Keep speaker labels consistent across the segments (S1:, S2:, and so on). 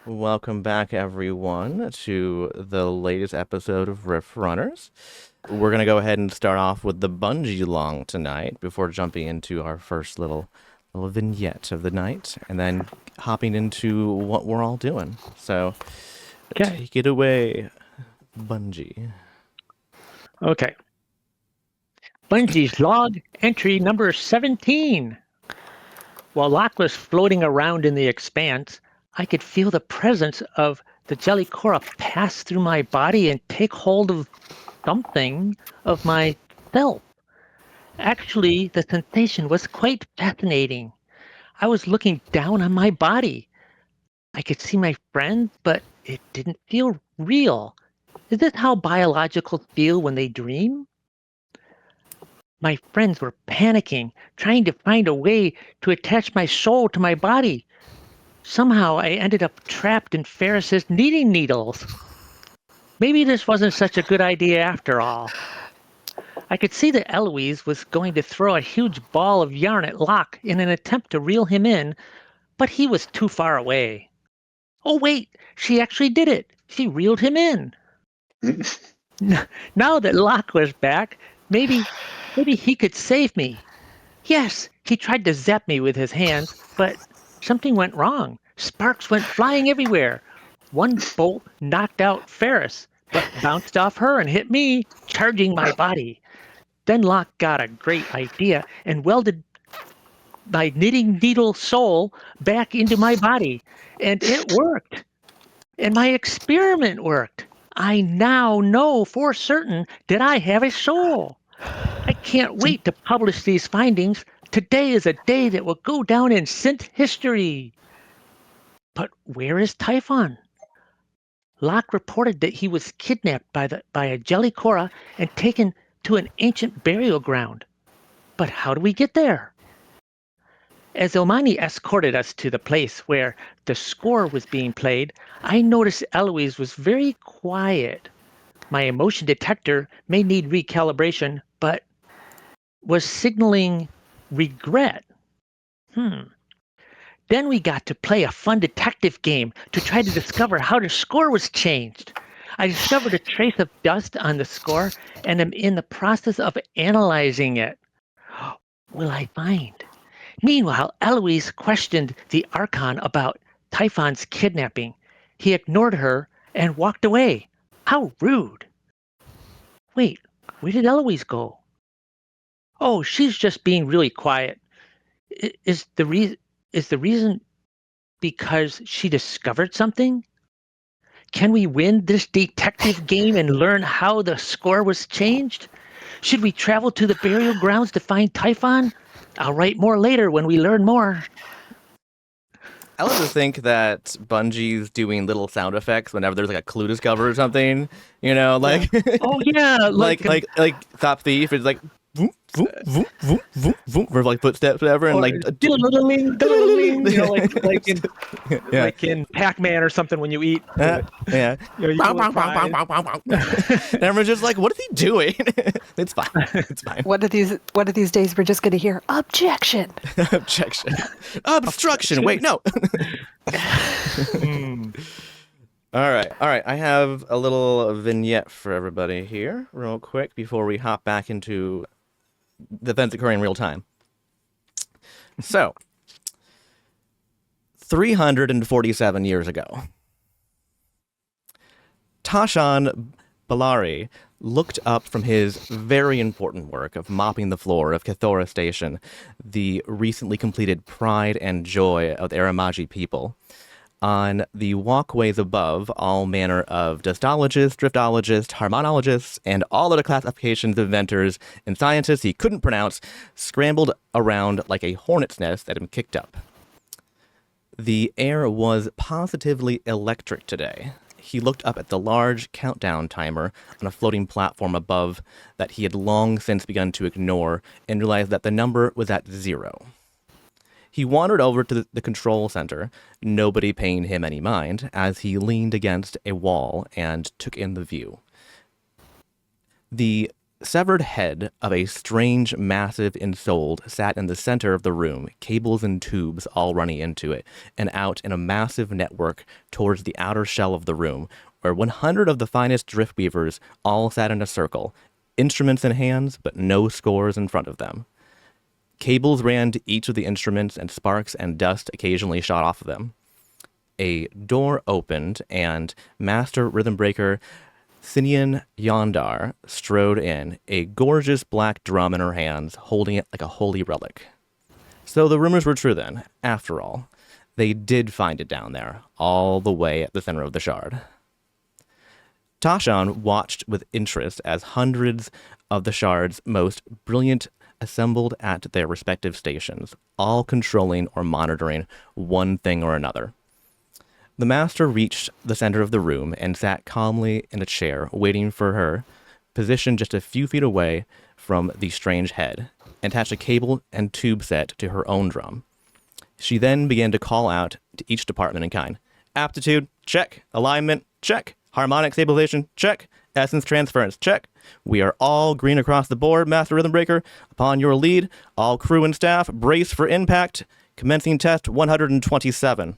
S1: Welcome back, everyone, to the latest episode of Riffrunners. We're going to go ahead and start off with the Bungee long tonight before jumping into our first little vignette of the night and then hopping into what we're all doing. So,
S2: Okay.
S1: take it away, Bungee.
S2: Okay. Bungee's log entry number 17. While Locke was floating around in the expanse, I could feel the presence of the Jellicora pass through my body and take hold of something of myself. Actually, the sensation was quite fascinating. I was looking down on my body. I could see my friends, but it didn't feel real. Is this how biologicals feel when they dream? My friends were panicking, trying to find a way to attach my soul to my body. Somehow I ended up trapped in Ferris's knitting needles. Maybe this wasn't such a good idea after all. I could see that Eloise was going to throw a huge ball of yarn at Locke in an attempt to reel him in, but he was too far away. Oh wait, she actually did it. She reeled him in. Now that Locke was back, maybe he could save me. Yes, he tried to zap me with his hands, but something went wrong. Sparks went flying everywhere. One bolt knocked out Ferris, but bounced off her and hit me, charging my body. Then Locke got a great idea and welded my knitting needle soul back into my body. And it worked. And my experiment worked. I now know for certain that I have a soul. I can't wait to publish these findings. Today is a day that will go down in Sint history. But where is Typhon? Locke reported that he was kidnapped by a Jellicora and taken to an ancient burial ground. But how do we get there? As Omani escorted us to the place where the score was being played, I noticed Eloise was very quiet. My emotion detector may need recalibration, but was signaling regret. Then we got to play a fun detective game to try to discover how the score was changed. I discovered a trace of dust on the score and am in the process of analyzing it. Will I find? Meanwhile, Eloise questioned the Archon about Typhon's kidnapping. He ignored her and walked away. How rude. Wait, where did Eloise go? Oh, she's just being really quiet. Is the reason because she discovered something? Can we win this detective game and learn how the score was changed? Should we travel to the burial grounds to find Typhon? I'll write more later when we learn more.
S1: I love to think that Bungie's doing little sound effects whenever there's like a clue discovered or something. Like
S2: Oh yeah,
S1: like Top Thief is like voom, voom, voom, voom, voom, voom, for like footsteps, whatever, and like
S2: diddling, like in Pac-Man or something when you eat.
S1: Yeah. And everyone's just like, what is he doing? It's fine. It's fine.
S3: One of these days we're just going to hear objection.
S1: Objection. Obstruction. Wait, no. All right. I have a little vignette for everybody here, real quick, before we hop back into the events occurring in real time. So, 347 years ago, Tashan Balari looked up from his very important work of mopping the floor of Kathora Station, the recently completed pride and joy of the Aramaji people. On the walkways above, all manner of dustologists, driftologists, harmonologists, and all other classifications of inventors and scientists he couldn't pronounce scrambled around like a hornet's nest that had been kicked up. The air was positively electric today. He looked up at the large countdown timer on a floating platform above that he had long since begun to ignore and realized that the number was at 0. He wandered over to the control center, nobody paying him any mind, as he leaned against a wall and took in the view. The severed head of a strange, massive ensouled sat in the center of the room, cables and tubes all running into it, and out in a massive network towards the outer shell of the room, where 100 of the finest driftweavers all sat in a circle, instruments in hands, but no scores in front of them. Cables ran to each of the instruments, and sparks and dust occasionally shot off of them. A door opened, and Master Rhythm Breaker Sinian Yondar strode in, a gorgeous black drum in her hands, holding it like a holy relic. So the rumors were true then, after all. They did find it down there, all the way at the center of the shard. Tashan watched with interest as hundreds of the shard's most brilliant assembled at their respective stations, all controlling or monitoring one thing or another. The master reached the center of the room and sat calmly in a chair, waiting for her, positioned just a few feet away from the strange head, and attached a cable and tube set to her own drum. She then began to call out to each department in kind. Aptitude, check. Alignment, check. Harmonic stabilization, check. Essence transference, check. We are all green across the board, Master Rhythm Breaker. Upon your lead, all crew and staff, brace for impact. Commencing test 127.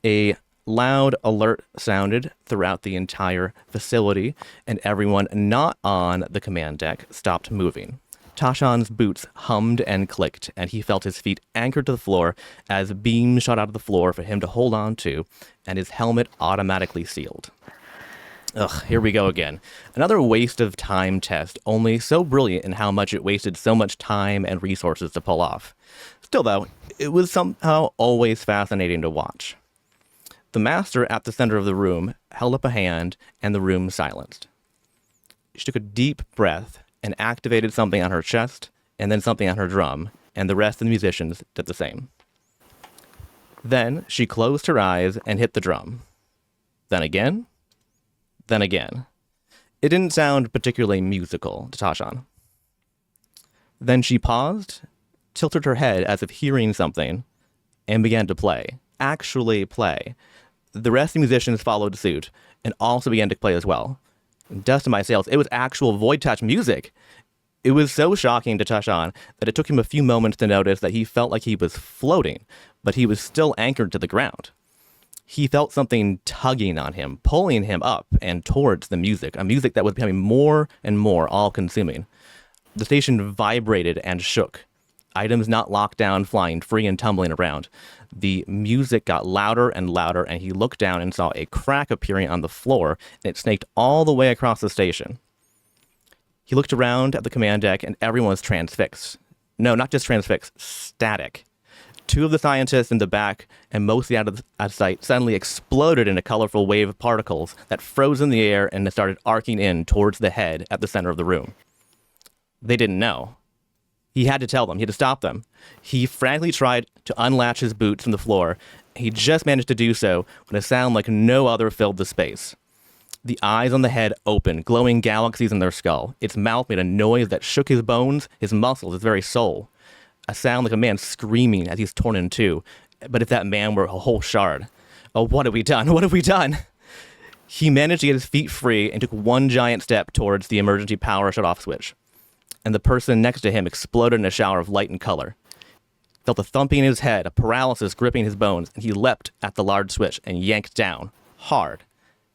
S1: A loud alert sounded throughout the entire facility, and everyone not on the command deck stopped moving. Tashan's boots hummed and clicked, and he felt his feet anchored to the floor as beams shot out of the floor for him to hold on to, and his helmet automatically sealed. Ugh, here we go again. Another waste of time test, only so brilliant in how much it wasted so much time and resources to pull off. Still, though, it was somehow always fascinating to watch. The master at the center of the room held up a hand, and the room silenced. She took a deep breath and activated something on her chest, and then something on her drum, and the rest of the musicians did the same. Then she closed her eyes and hit the drum. Then again. Then again. It didn't sound particularly musical to Tashan. Then she paused, tilted her head as if hearing something, and began to play. Actually play. The rest of the musicians followed suit, and also began to play as well. Dust in my sails, it was actual void touch music. It was so shocking to Tashan that it took him a few moments to notice that he felt like he was floating, but he was still anchored to the ground. He felt something tugging on him, pulling him up and towards the music, a music that was becoming more and more all-consuming. The station vibrated and shook. Items not locked down, flying free and tumbling around. The music got louder and louder, and he looked down and saw a crack appearing on the floor, and it snaked all the way across the station. He looked around at the command deck, and everyone was transfixed. No, not just transfixed, static. Two of the scientists in the back, and mostly out of sight, suddenly exploded in a colorful wave of particles that froze in the air and started arcing in towards the head at the center of the room. They didn't know. He had to tell them. He had to stop them. He frantically tried to unlatch his boots from the floor. He just managed to do so when a sound like no other filled the space. The eyes on the head opened, glowing galaxies in their skull. Its mouth made a noise that shook his bones, his muscles, his very soul. A sound like a man screaming as he's torn in two. But if that man were a whole shard. Oh, what have we done? What have we done? He managed to get his feet free and took one giant step towards the emergency power shut-off switch. And the person next to him exploded in a shower of light and color. Felt a thumping in his head, a paralysis gripping his bones, and he leapt at the large switch and yanked down, hard.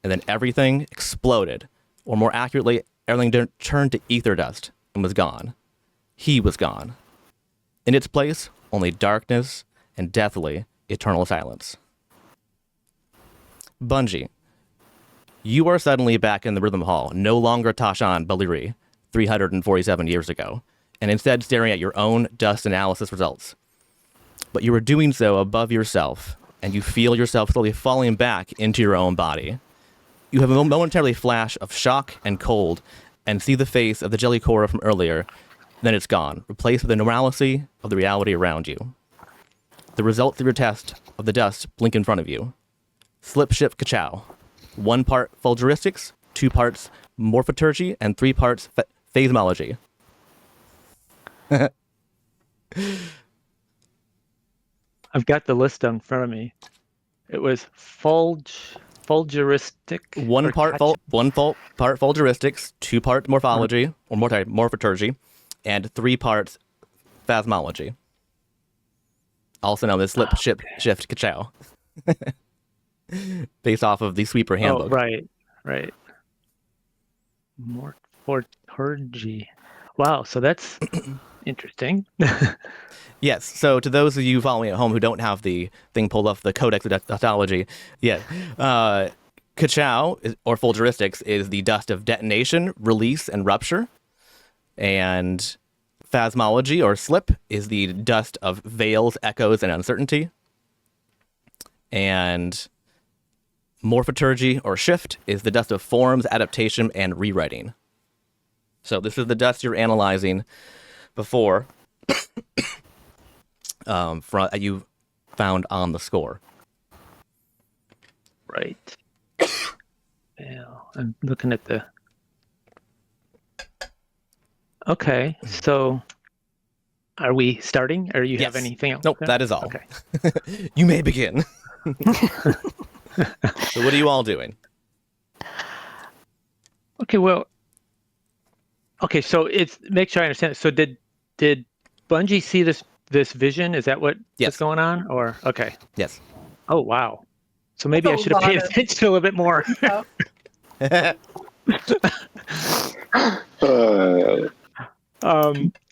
S1: And then everything exploded, or more accurately, everything turned to ether dust and was gone. He was gone. In its place, only darkness and deathly eternal silence. Bungee, you are suddenly back in the Rhythm Hall, no longer Tashan Baliri, 347 years ago, and instead staring at your own dust analysis results. But you are doing so above yourself, and you feel yourself slowly falling back into your own body. You have a momentary flash of shock and cold, and see the face of the Jellycora from earlier. Then it's gone, replaced with the normalcy of the reality around you. The results of your test of the dust blink in front of you. Slip shift kachow. 1 part fulguristics, 2 parts morphoturgy, and 3 parts phasmology.
S2: I've got the list in front of me. It was Folgeristic.
S1: One part Folgeristics, 2 part Morphology, or Morphoturgy, and 3 parts Phasmology. Also known as Slip, Ship, Shift, Ka-chow. Based off of the Sweeper Handbook.
S2: Oh, right. Morphoturgy. Wow, so that's interesting.
S1: Yes, so to those of you following at home who don't have the thing pulled up, the Codex of Dustology, Ka-chow, or Folgeristics, is the dust of detonation, release, and rupture. And Phasmology, or Slip, is the dust of veils, echoes, and uncertainty. And Morphoturgy, or Shift, is the dust of forms, adaptation, and rewriting. So this is the dust you're analyzing before you found on the score.
S2: Right. Yeah, I'm looking at the... Okay, so are we starting, or you have
S1: Yes.
S2: anything else?
S1: Nope, that is all.
S2: Okay.
S1: You may begin. So what are you all doing?
S2: Okay, well... Okay, so it's... Make sure I understand. So did Bungee see this vision? Is that what
S1: Yes.
S2: is going on? Or... Okay.
S1: Yes.
S2: Oh, wow. So maybe I should have paid attention a little bit more.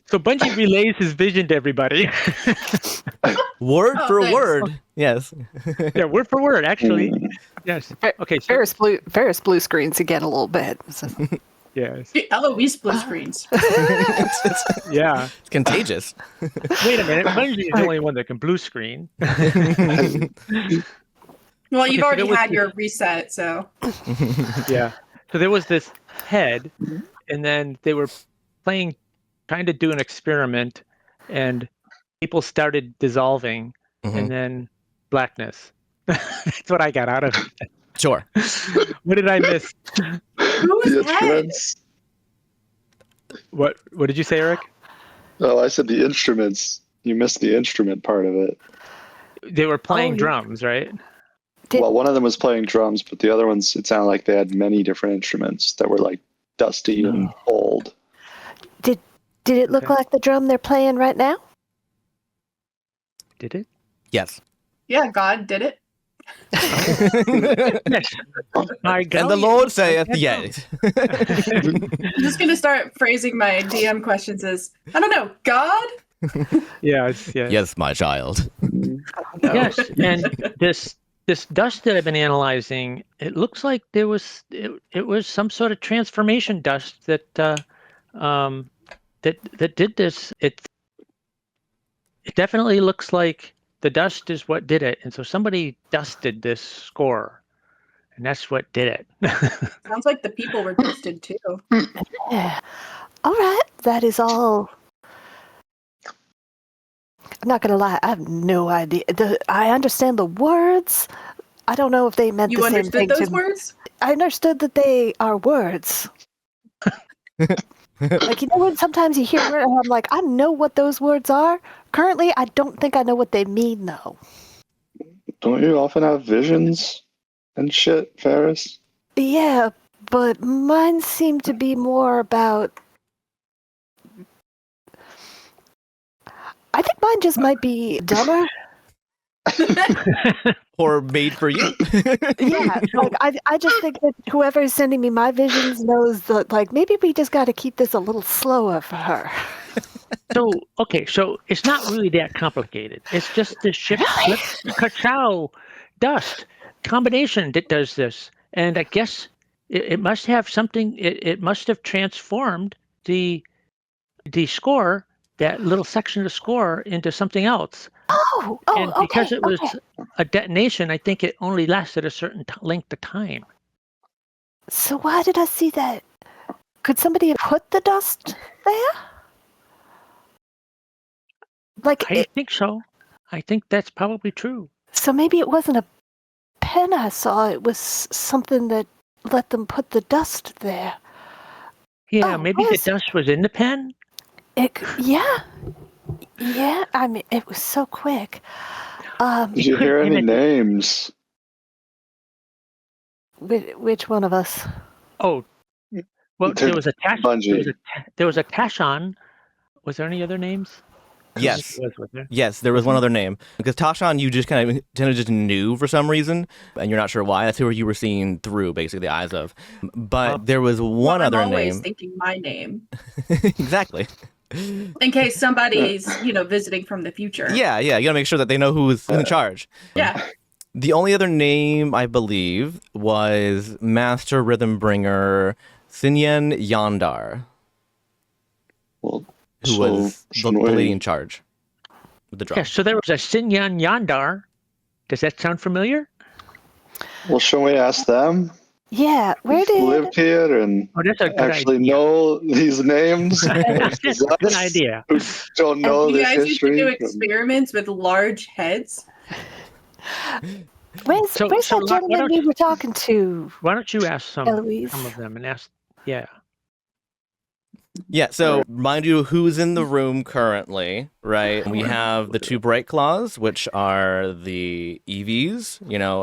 S2: So Bungee relays his vision to everybody.
S1: Word for word. Yes.
S2: Yeah, word for word, actually. Yes. Okay. So,
S3: Ferris blue screens again a little bit. So.
S2: yes.
S4: LOE split screens.
S2: Yeah.
S1: It's contagious.
S2: Wait a minute. Bungee is the only one that can blue screen.
S4: Well, you've
S2: so
S4: already
S2: there was
S4: had your reset, so.
S2: Yeah. So there was this head, and then they were trying to do an experiment, and people started dissolving, and then blackness. That's what I got out of it.
S1: Sure.
S2: What did I miss?
S4: Who's head?
S2: What did you say, Eric?
S5: Oh, I said the instruments. You missed the instrument part of it.
S2: They were playing drums, right?
S5: Well, one of them was playing drums, but the other ones, it sounded like they had many different instruments that were like dusty and old.
S3: Did it look like the drum they're playing right now?
S2: Did it?
S1: Yes.
S4: Yeah, God did it.
S2: Yes. My God.
S1: And the Lord saith yes.
S4: I'm just going to start phrasing my DM questions as, I don't know, God?
S2: Yes.
S1: Yes, my child.
S2: Yes, and this dust that I've been analyzing, it looks like it was some sort of transformation dust that did this. It definitely looks like the dust is what did it, and so somebody dusted this score, and that's what did it.
S4: Sounds like the people were dusted too.
S3: Yeah. All right, that is all. I'm not gonna lie, I have no idea. I understand the words. I don't know if they meant
S4: You
S3: the same thing.
S4: understood those words?
S3: I understood that they are words. Like, you know when sometimes you hear a word and I'm like, I know what those words are. Currently, I don't think I know what they mean, though.
S5: Don't you often have visions and shit, Ferris?
S3: Yeah, but mine seem to be more about... I think mine just might be dumber.
S1: Or made for you.
S3: Yeah, like I just think that whoever is sending me my visions knows that, like, maybe we just got to keep this a little slower for her.
S2: So it's not really that complicated. It's just the shift slip ka-chow dust combination that does this, and I guess it must have something. It must have transformed the score, that little section of the score, into something else. And because it was a detonation, I think it only lasted a certain length of time.
S3: So why did I see that? Could somebody have put the dust there?
S2: I think so. I think that's probably true.
S3: So maybe it wasn't a pen I saw. It was something that let them put the dust there.
S2: Yeah, maybe the dust was in the pen.
S3: Yeah. I mean, it was so quick.
S5: Did you hear any names?
S3: Which one of us?
S2: Oh, well,
S5: To
S2: there was a
S5: Bungee.
S2: there was a Tashan. Was there any other names?
S1: Yes.
S2: Was there?
S1: Yes, there was one other name. Because Tashan, you just kind of just knew for some reason, and you're not sure why. That's who you were seeing through, basically, the eyes of. But there was one
S4: I'm
S1: other
S4: always
S1: name.
S4: thinking my name
S1: Exactly.
S4: in case somebody's, visiting from the future.
S1: Yeah, you gotta make sure that they know who's in charge.
S4: Yeah.
S1: The only other name, I believe, was Master Rhythm Bringer Sinyen Yondar,
S5: Well,
S1: who was the
S5: shouldn't
S1: lady
S5: we-
S1: in charge with the drum.
S2: Yeah, so there was a Sinyan Yandar. Does that sound familiar?
S5: Well, shouldn't we ask them?
S3: Yeah, where
S5: Who've
S3: did
S5: lived here and
S2: Oh, that's a good
S5: actually
S2: idea.
S5: know these names?
S2: That's
S5: Versus
S2: a good
S5: us,
S2: idea.
S5: who don't know
S4: You
S5: this
S4: guys used to do
S5: history.
S4: experiments with large heads.
S3: where's
S2: So
S3: that
S2: why
S3: gentleman
S2: don't
S3: we
S2: you-
S3: were talking to?
S2: Why don't you ask some
S3: Eloise.
S2: of them and ask? Yeah.
S1: Yeah, so remind you who's in the room currently, right? We have the two Bright Claws, which are the EVs,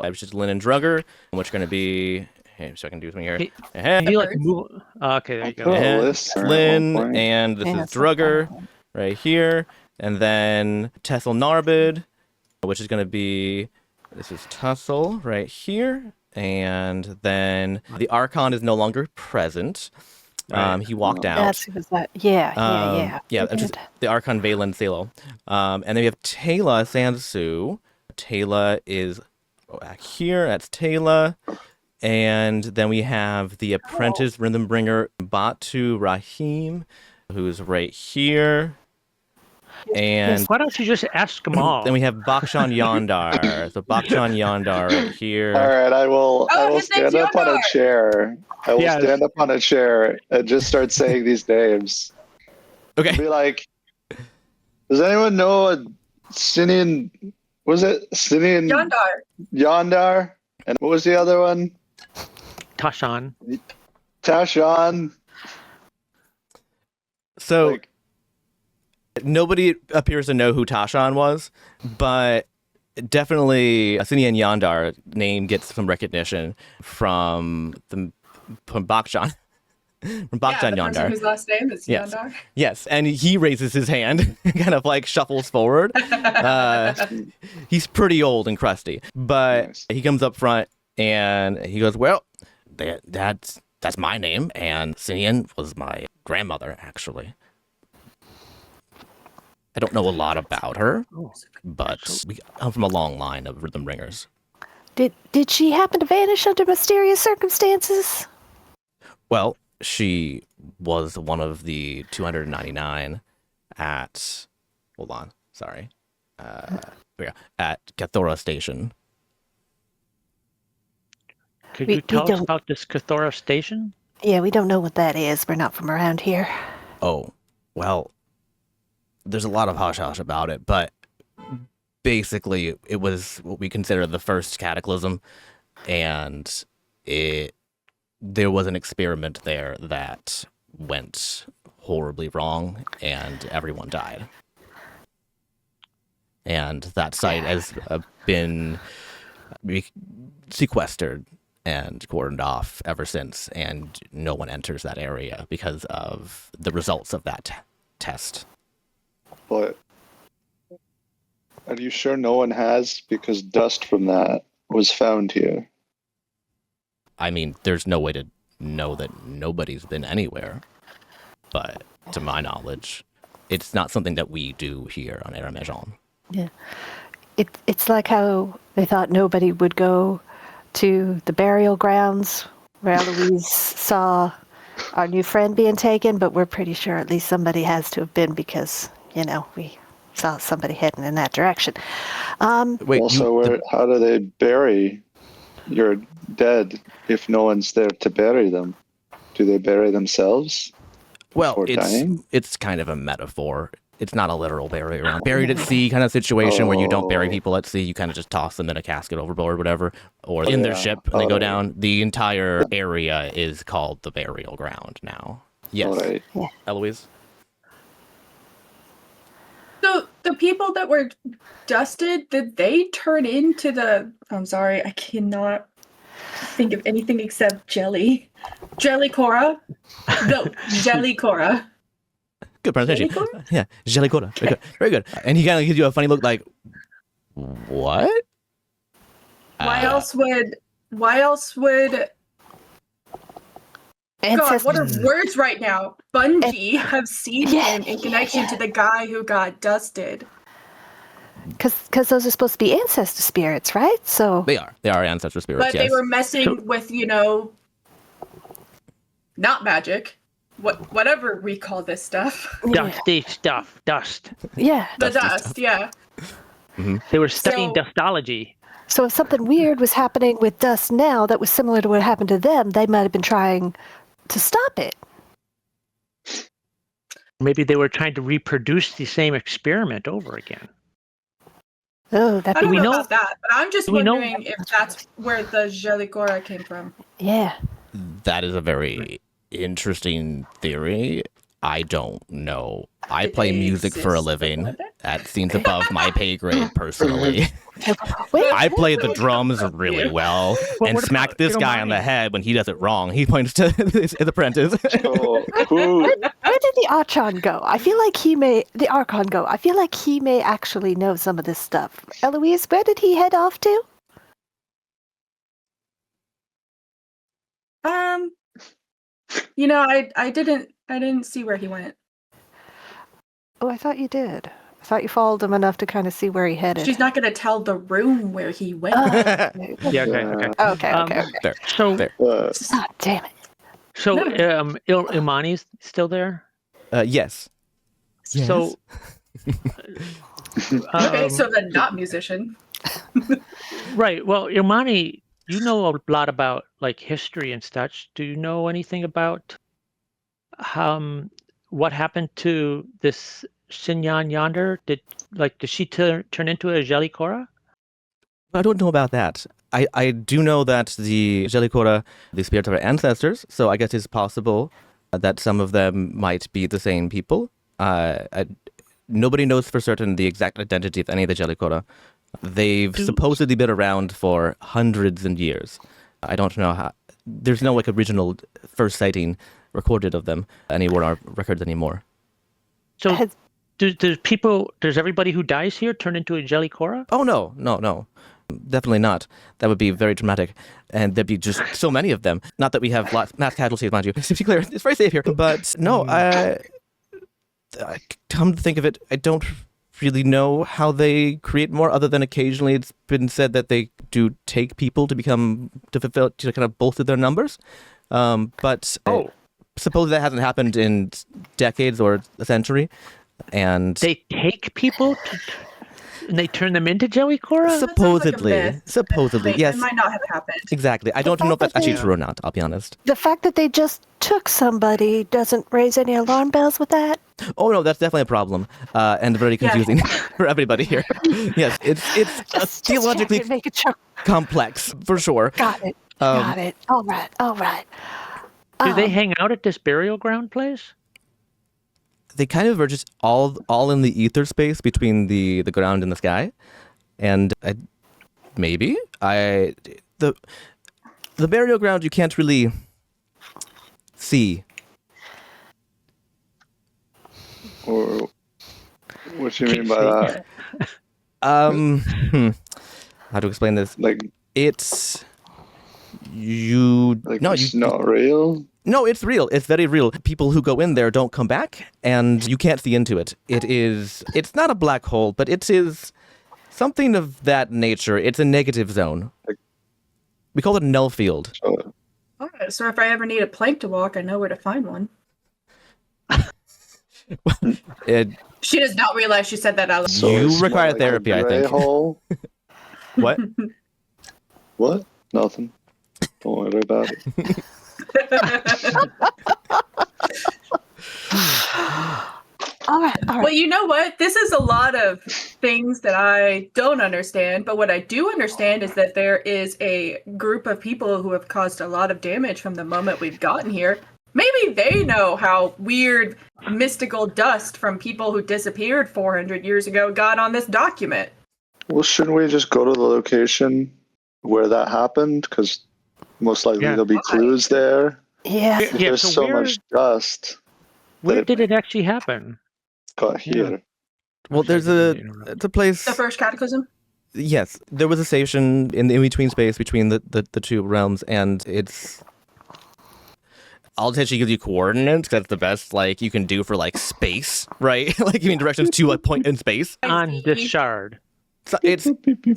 S1: which is Lynn and Drugger, which are going to be, so I can do something here.
S2: Can you move? Okay, there you go.
S5: Oh,
S1: Yeah,
S5: list at one
S1: Lynn,
S5: point.
S1: and this
S3: Yeah,
S1: is Drugger right here, and then Tessel Narbid, which is going to be, this is Tussle right here, and then the Archon is no longer present.
S2: Right.
S1: He walked out.
S3: That's who was that? Yeah.
S1: Yeah, it's just the Archon Valen Salo. And then we have Taylor Sansu. Taylor is back here. That's Taylor. And then we have the apprentice rhythm bringer Batu Rahim, who's right here. And
S2: Why don't you just ask them all?
S1: then we have Bakshan Yondar. So Bakshan Yondar right here.
S5: All right, I will
S4: his name's
S5: stand up on a
S4: Yondar.
S5: chair. I will
S2: Yes.
S5: stand up on a chair and just start saying these names.
S1: Okay.
S5: Be like, does anyone know a Sinian? Was it Sinian
S4: Yondar.
S5: Yondar? And what was the other one?
S2: Tashan.
S5: Tashan.
S1: So
S5: Like,
S1: nobody appears to know who Tashan was, but definitely Asinian Yondar name gets some recognition from Bakshan. From Bakshan
S4: The person
S1: Yondar.
S4: whose last name is
S1: Yes.
S4: Yondar.
S1: Yes, and he raises his hand, kind of like shuffles forward. He's pretty old and crusty, but
S5: Nice.
S1: he comes up front and he goes, "Well, that's my name, and Sinian was my grandmother, actually. I don't know a lot about her, but we come from a long line of rhythm ringers.
S3: Did she happen to vanish under mysterious circumstances?
S1: Well, she was one of the 299 at, hold on, sorry, at Cathora Station.
S2: Could
S3: We
S2: you tell us
S3: don't-
S2: about this Cathora station?
S3: Yeah, we don't know what that is. We're not from around here.
S1: Oh, well, there's a lot of hush-hush about it, but basically it was what we consider the first cataclysm, and there was an experiment there that went horribly wrong, and everyone died. And that site has been sequestered and cordoned off ever since, and no one enters that area because of the results of that test.
S5: But are you sure no one has? Because dust from that was found here.
S1: I mean, there's no way to know that nobody's been anywhere, but to my knowledge, it's not something that we do here on Aramejon.
S3: Yeah. It's like how they thought nobody would go to the burial grounds where Eloise saw our new friend being taken, but we're pretty sure at least somebody has to have been because, we saw somebody heading in that direction.
S1: Wait,
S5: Also, how do they bury your dead if no one's there to bury them? Do they bury themselves?
S1: well,
S5: before dying?
S1: it's kind of a metaphor. It's not a literal burial. Buried at sea kind of situation where you don't bury people at sea. You kind of just toss them in a casket overboard or whatever, or in their ship and they go down. The entire area is called the burial ground now. Yes.
S5: All right.
S1: Eloise?
S4: So the people that were dusted, did they turn into the? I'm sorry, I cannot. think of anything except jelly. Jelly Cora? No, Jelly Cora.
S1: Good pronunciation.
S4: Jelly
S1: Yeah, jelly cola. Very good. Very good. And he kind of gives you a funny look like, what?
S4: Why else would God, what are words right now? Bungee have seen him in connection to the guy who got dusted.
S3: Because those are supposed to be ancestor spirits, right? So
S1: They are ancestor spirits,
S4: But
S1: yes.
S4: they were messing with, not magic. Whatever we call this stuff.
S2: Dusty stuff. Dust.
S3: yeah.
S4: The
S1: Dusty
S4: dust,
S1: stuff.
S4: yeah.
S2: They were studying
S4: So-
S2: dustology.
S3: So if something weird was happening with dust now that was similar to what happened to them, they might have been trying to stop it.
S2: Maybe they were trying to reproduce the same experiment over again.
S3: Oh,
S4: I
S3: that'd
S4: don't
S3: be
S4: know
S2: know-
S4: about that, but I'm just
S2: do we know-
S4: wondering if that's where the Jellicora came from.
S3: yeah.
S1: That is a very interesting theory. I don't know. I
S4: Did
S1: play
S4: they
S1: music for a
S4: exist
S1: living.
S4: before that?
S1: That seems above my pay grade, personally.
S3: Wait,
S1: I play the drums really well
S2: Well,
S1: and
S2: what
S1: smack
S2: about
S1: this guy on the
S2: Ilmani?
S1: head when he does it wrong. He points to his apprentice.
S5: So who?
S3: where did the Archon go? I feel like the Archon go. I feel like he may actually know some of this stuff. Eloise, where did he head off to?
S4: I didn't see where he went.
S3: Oh, I thought you did. I thought you followed him enough to kind of see where he headed.
S4: She's not gonna tell the room where he went.
S2: Yeah, okay.
S3: Okay.
S1: There.
S2: So,
S1: There.
S3: Oh, damn it.
S2: so Imani's still there?
S1: Yes. Yes.
S2: So,
S4: Okay, so then not musician.
S2: right. Well, Imani, you know a lot about like history and such. Do you know anything about what happened to this Sinyan yonder? Did she turn into a Jellicora?
S1: I don't know about that. I do know that the Jellicora, the spirits of our ancestors, so I guess it's possible that some of them might be the same people. Nobody knows for certain the exact identity of any of the Jellicora. They've supposedly been around for hundreds of years. I don't know how. There's no original first sighting recorded of them anywhere on our records anymore.
S2: So,
S3: Has-
S2: does everybody who dies here turn into a Jellicora?
S1: Oh, no. Definitely not. That would be very traumatic. And there'd be just so many of them. Not that we have mass casualties, mind you. To be clear, it's very safe here. But no, come to think of it, I don't really know how they create more, other than occasionally it's been said that they do take people to kind of bolster their numbers. But suppose that hasn't happened in decades or a century. And
S2: They take people and they turn them into Jellicora?
S1: supposedly, yes.
S4: It might not have happened.
S1: Exactly. I don't know if that's
S3: fact that
S1: actually
S3: they-
S1: true or not, I'll be honest.
S3: The fact that they just took somebody doesn't raise any alarm bells with that?
S1: Oh, no, that's definitely a problem. And very confusing for everybody here. Yes, it's
S3: Just
S1: theologically
S3: checking, making sure.
S1: complex, for sure.
S3: Got it. Got it. All right.
S2: Do they hang out at this burial ground place?
S1: They kind of are just all in the ether space between the ground and the sky. And the burial ground you can't really see.
S5: Or what do you mean by that?
S1: How to explain this?
S5: Like
S1: It's
S5: it's not real.
S1: No, it's real. It's very real. People who go in there don't come back, and you can't see into it. It's not a black hole, but it is something of that nature. It's a negative zone. We call it a null field.
S5: So,
S4: Alright, so if I ever need a plank to walk, I know where to find one. She does not realize she said that out loud.
S5: so
S1: You
S5: it's
S1: require
S5: not like
S1: therapy,
S5: a
S1: I
S5: gray
S1: think.
S5: hole.
S1: What?
S5: What? Nothing. Don't worry about it.
S3: All right.
S4: Well, you know what? This is a lot of things that I don't understand, but what I do understand is that there is a group of people who have caused a lot of damage from the moment we've gotten here. Maybe they know how weird mystical dust from people who disappeared 400 years ago got on this document.
S5: Well, shouldn't we just go to the location where that happened? Because Most likely
S2: Yeah.
S5: there'll be clues there.
S3: Yeah.
S5: If
S2: Yeah,
S5: there's
S2: so
S5: so
S2: where-
S5: much dust.
S2: Where did it actually happen?
S5: Got here.
S1: Well,
S2: Sorry,
S1: there's
S2: continue.
S1: it's a place.
S4: The first cataclysm?
S1: Yes, there was a station in the in-between space between the two realms, and it's... I'll essentially give you coordinates, 'cause that's the best you can do for space, right? Giving directions to a point in space.
S2: On this shard.
S1: So it